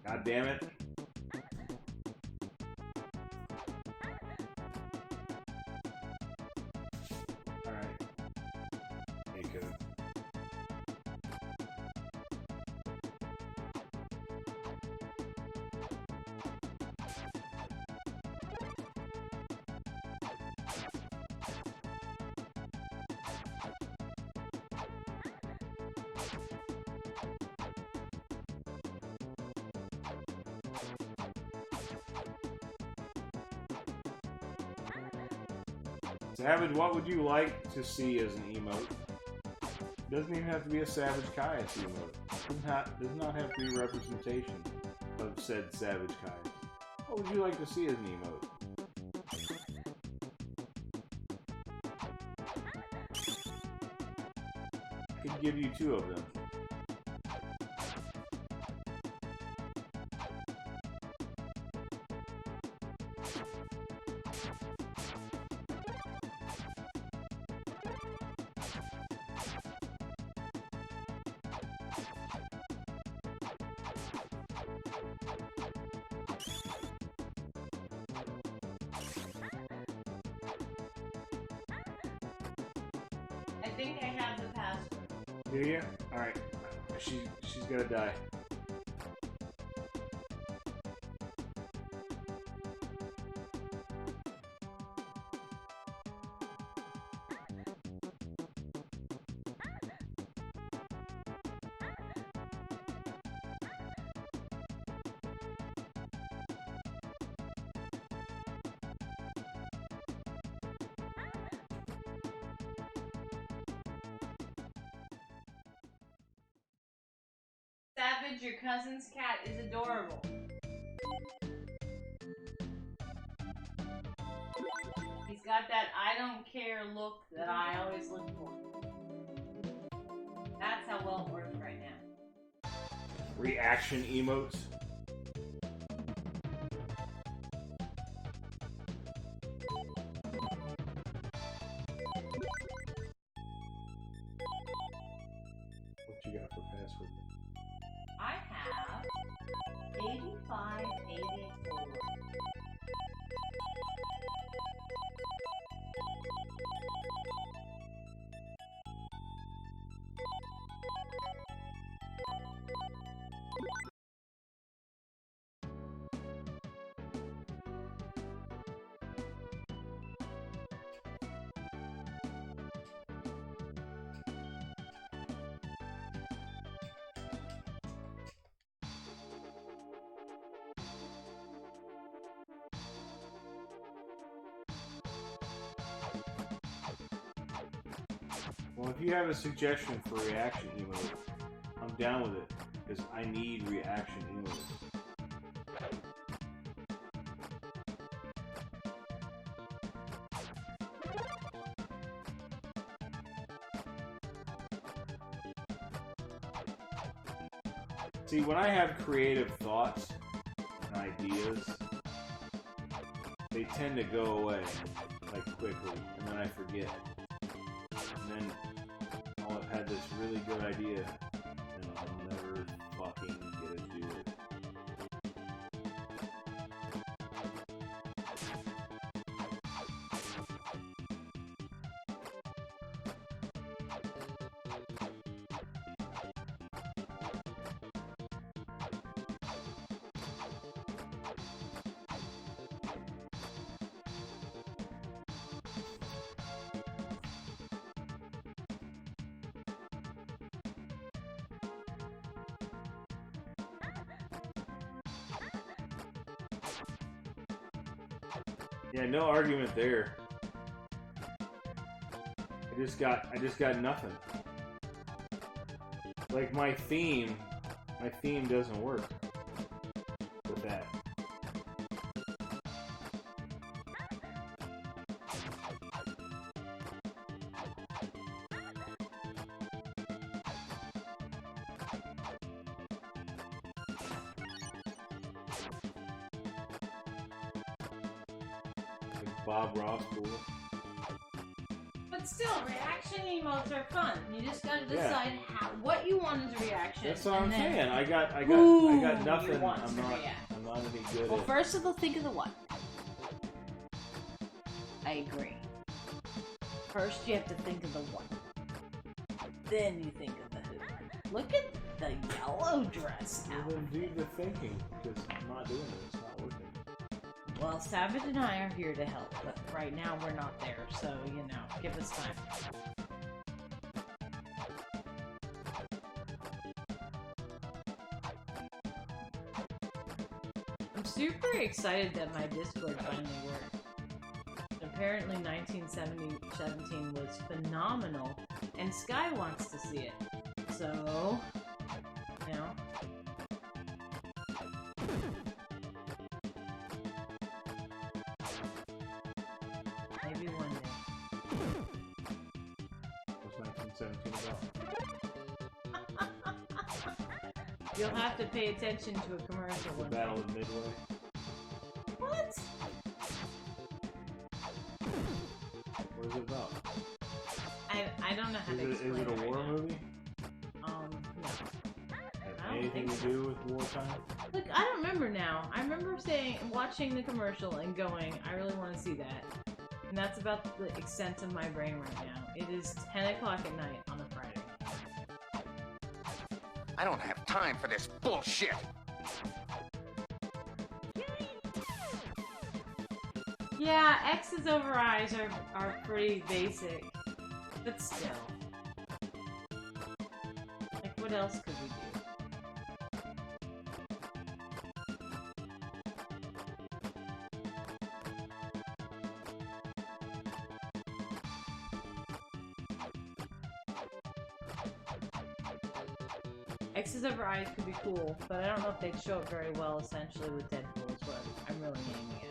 God damn it. Alright. Hey, code. Savage, what would you like to see as an emote? Doesn't even have to be a Savage Caius emote. Does not have to be a representation of said Savage Caius. What would you like to see as an emote? I could give you two of them. I think I have the password. Do you? Alright. She's gonna die. Savage, your cousin's cat is adorable. He's got that I don't care look that I always look for. That's how well it works right now. Reaction emotes. What you got for password? I have 8584. Well, if you have a suggestion for reaction emote, I'm down with it, because I need reaction emotes. See, when I have creative thoughts and ideas, they tend to go away, like, quickly, and then I forget. And then I'll have had this really good idea, and I'll never fucking get to do it. Yeah, no argument there. I just got nothing. Like my theme doesn't work with that. Bob Ross cool. But still, reaction emotes are fun. You just gotta decide what you want as a reaction. That's what I'm saying. I got who nothing. you want I'm to not react. I'm not any good Well, at. first of all, think of the what. I agree. First, you have to think of the what. Then you think of the who. Look at the yellow dress Well, then do the thinking, because I'm not doing it. It's not working. Well, Savage and I are here to help, but right now we're not there, so, you know, give us time. I'm super excited that my Discord finally worked. Apparently 1917 was phenomenal, and Sky wants to see it. So, you know. Maybe one day. What's 1917 about? You'll have to pay attention to a commercial The one Battle day. of Midway. What? What is it about? I don't know how to explain Is it a right war now. movie? No. Have I don't anything think to do with wartime? Look, I don't remember now. I remember watching the commercial and going, I really want to see that. And that's about the extent of my brain right now. It is 10 o'clock at night on a Friday. I don't have time for this bullshit. Yeah, X's over I's are pretty basic. But still. Like, what else could we do? X's over I's could be cool, but I don't know if they'd show up very well essentially with Deadpool is what I'm really aiming at.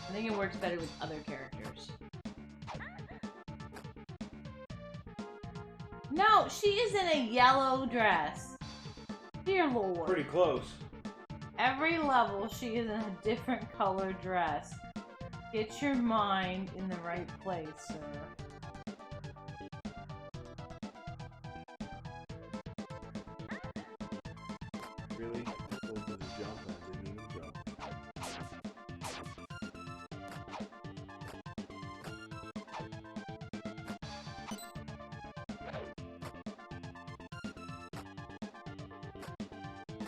I think it works better with other characters. No, she is in a yellow dress. Dear Lord. Pretty close. Every level, she is in a different color dress. Get your mind in the right place, sir. Really? Oh, there's a jump. I didn't even jump.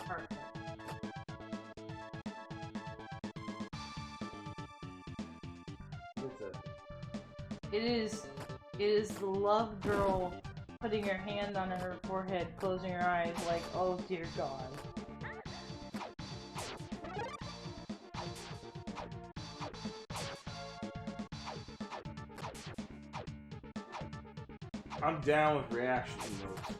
Perfect. What's that? It is the love girl putting her hand on her forehead, closing her eyes like, oh dear God. I'm down with reaction emotes.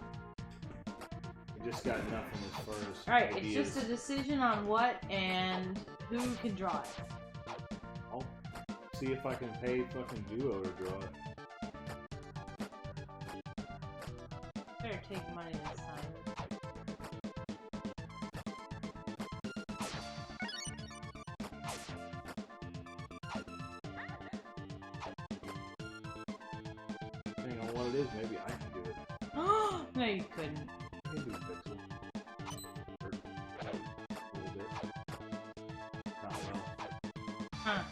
I just got nothing as far as Alright, ideas. it's just a decision on what and who can draw it. I'll see if I can pay fucking Duo to draw it. Better take money this time. Depending on what it is, maybe I can do it. No, you couldn't. I can do pixel. Or a little bit. Not well. Huh.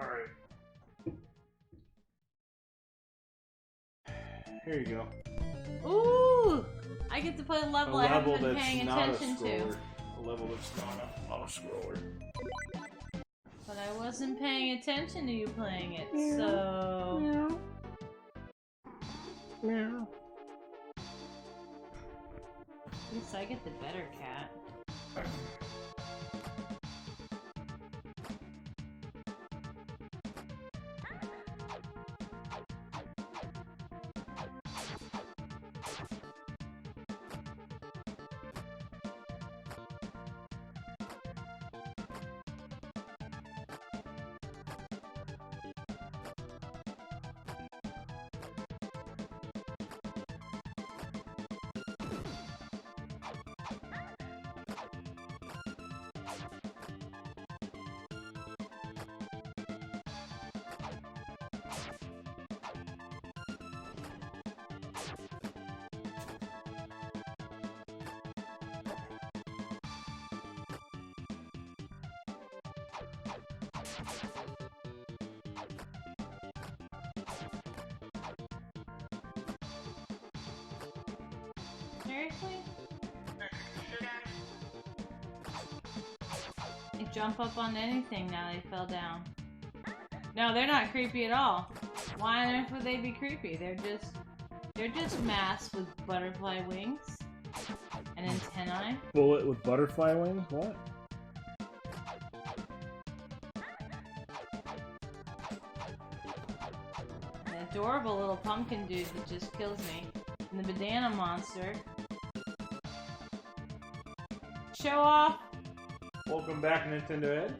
Alright. Here you go. Ooh! I get to play a level I haven't been paying not attention a scroller. to. A level that's not a scroller. But I wasn't paying attention to you playing it, so... Meow. At least I get the better cat. Seriously? They jump up on anything now they fell down. No, they're not creepy at all. Why on earth would they be creepy? They're just masks with butterfly wings and antennae. Bullet with butterfly wings? What? An adorable little pumpkin dude that just kills me. And the banana monster. Show off! Welcome back, Nintendo Ed.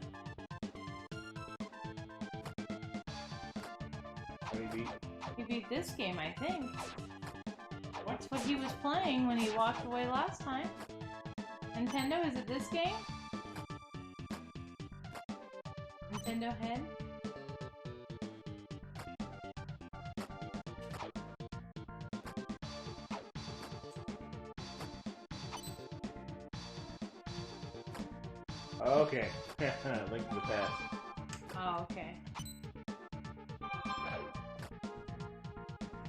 He beat this game, I think. That's what he was playing when he walked away last time. Nintendo, is it this game? Nintendo Head? Okay. Link to the past. Oh, okay.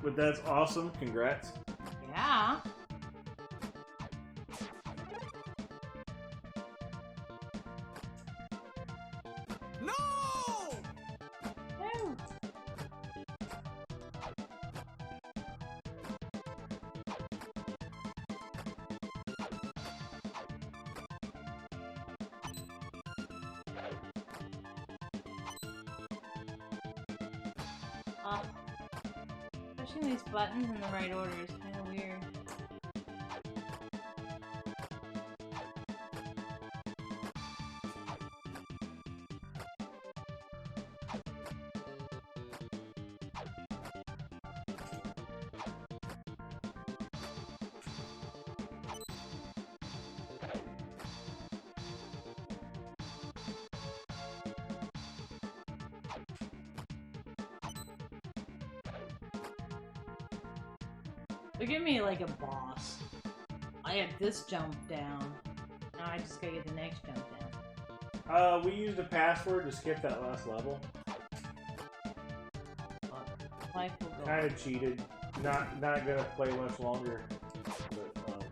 But that's awesome. Congrats. Yeah. No! No. Pushing these buttons in the right order is kind of weird. Look at me like a boss. I have this jump down. Now I just gotta get the next jump down. We used a password to skip that last level. Life will go Kind of cheated. Not gonna play much longer. But,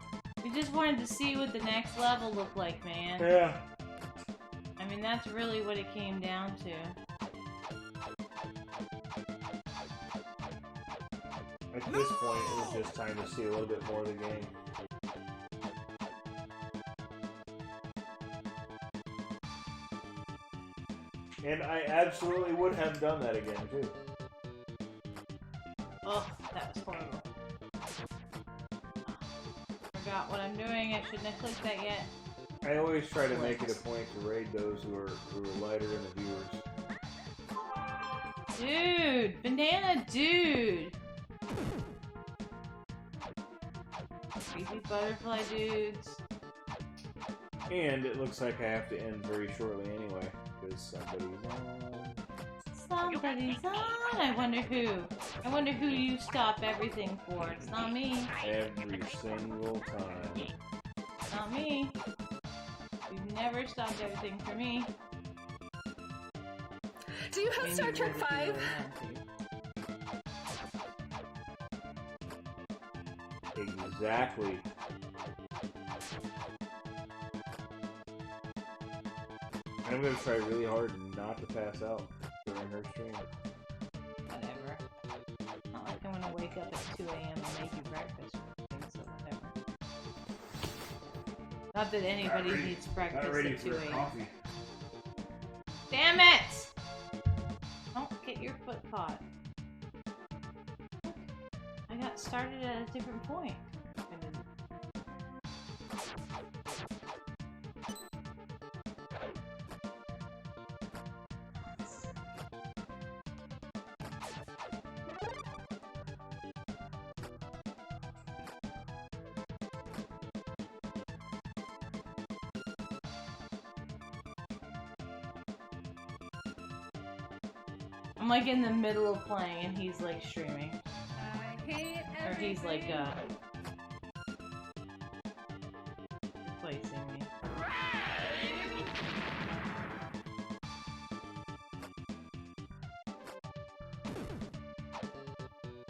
we just wanted to see what the next level looked like, man. yeah. I mean, that's really what it came down to. At this point, it was just time to see a little bit more of the game. And I absolutely would have done that again, too. Oh, that was horrible. Forgot what I'm doing. I shouldn't have clicked that yet. I always try to make it a point to raid those who are lighter in the viewers. Dude! Banana dude! Creepy butterfly dudes. And it looks like I have to end very shortly anyway, because somebody's on. Somebody's on! I wonder who. I wonder who you stop everything for. It's not me. Every single time. It's not me. You've never stopped everything for me. Do you have Star Trek 5? Exactly. I'm gonna try really hard not to pass out during her stream. Whatever. Not like I'm gonna wake up at 2 a.m. and make you breakfast or anything, so whatever. Not that anybody needs breakfast Not ready at for 2 a a.m. coffee. Damn it! Don't get your foot caught. I got started at a different point. I'm like in the middle of playing and he's like streaming. Or he's like replacing me.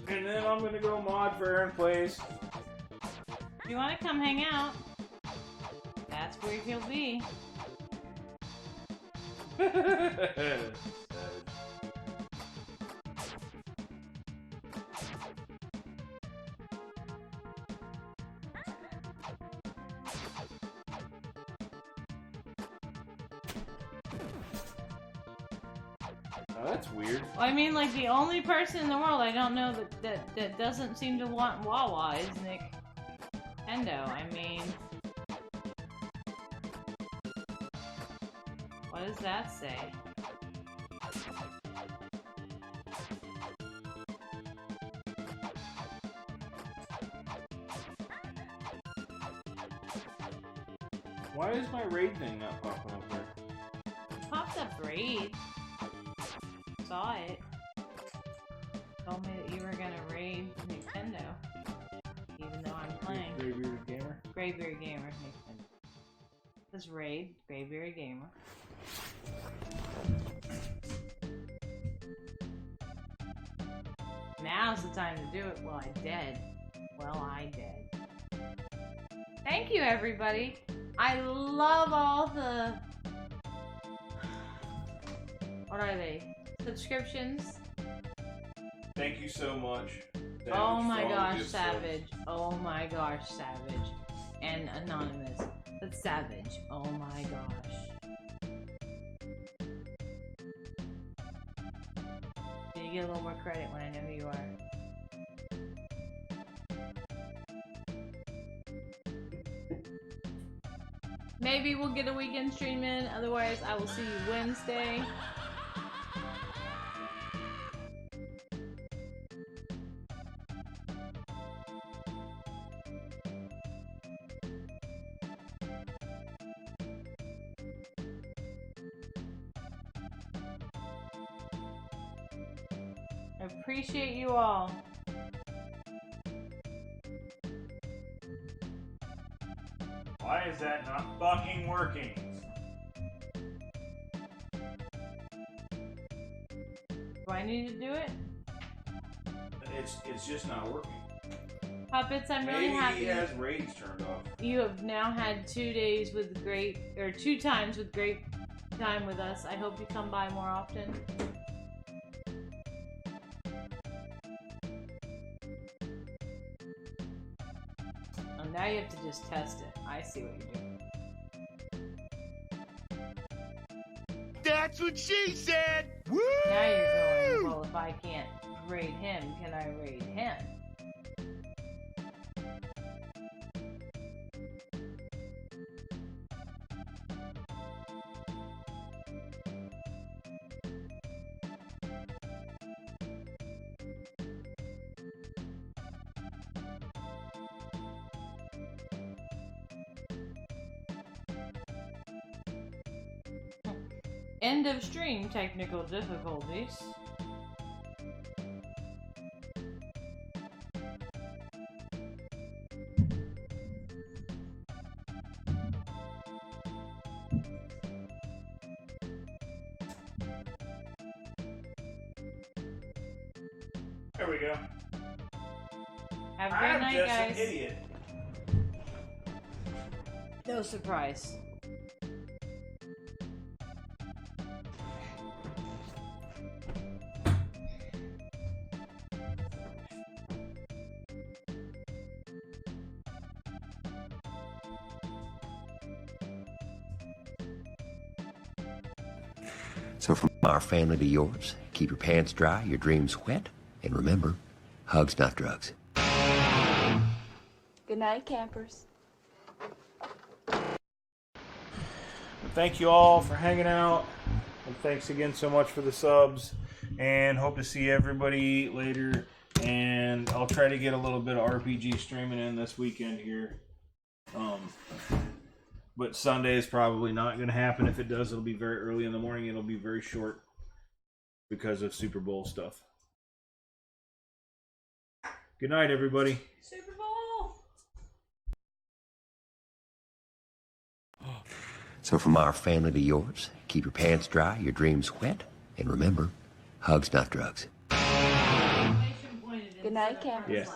And then I'm gonna go mod for Aaron Plays. If you wanna come hang out, that's where he'll be. Oh, that's weird. Well, I mean, like, the only person in the world I don't know that doesn't seem to want Wawa is Nintendo. I mean... What does that say? Why is my raid thing not popping up here? It popped up raid. Saw it. Told me that you were gonna raid Nintendo. Even though I'm playing. Graybeard Gamer? Graybeard Gamer, Nintendo. This raid, Graybeard Gamer. Now's the time to do it. Well, I did. Thank you, everybody. I love all the... What are they? Subscriptions? Thank you so much. Savage, Oh my for all the gosh, gifts. Savage. Oh my gosh, Savage. And Anonymous. But Savage. Oh my gosh. You get a little more credit when I know who you are. Maybe we'll get a weekend stream in. Otherwise, I will see you Wednesday. I appreciate you all. Why is that not fucking working? Do I need to do it? It's just not working. Puppets, I'm really happy. Maybe he has raids turned off. You have now had 2 days with great, or 2 times with great time with us. I hope you come by more often. Oh, now you have to just test it. I see what you're doing. That's what she said! Woo! Now you're going, well, if I can't raid him, can I raid him? End of stream, technical difficulties. There we go. Have a great night, just guys. an idiot. No surprise. So from our family to yours, keep your pants dry, your dreams wet, and remember, hugs not drugs. Good night, campers. Thank you all for hanging out, and thanks again so much for the subs, and hope to see everybody later. And I'll try to get a little bit of RPG streaming in this weekend here. But Sunday is probably not going to happen. If it does, it'll be very early in the morning. It'll be very short because of Super Bowl stuff. Good night, everybody. Super Bowl! So from our family to yours, keep your pants dry, your dreams wet, and remember, hugs not drugs. Good night, campers. Yeah.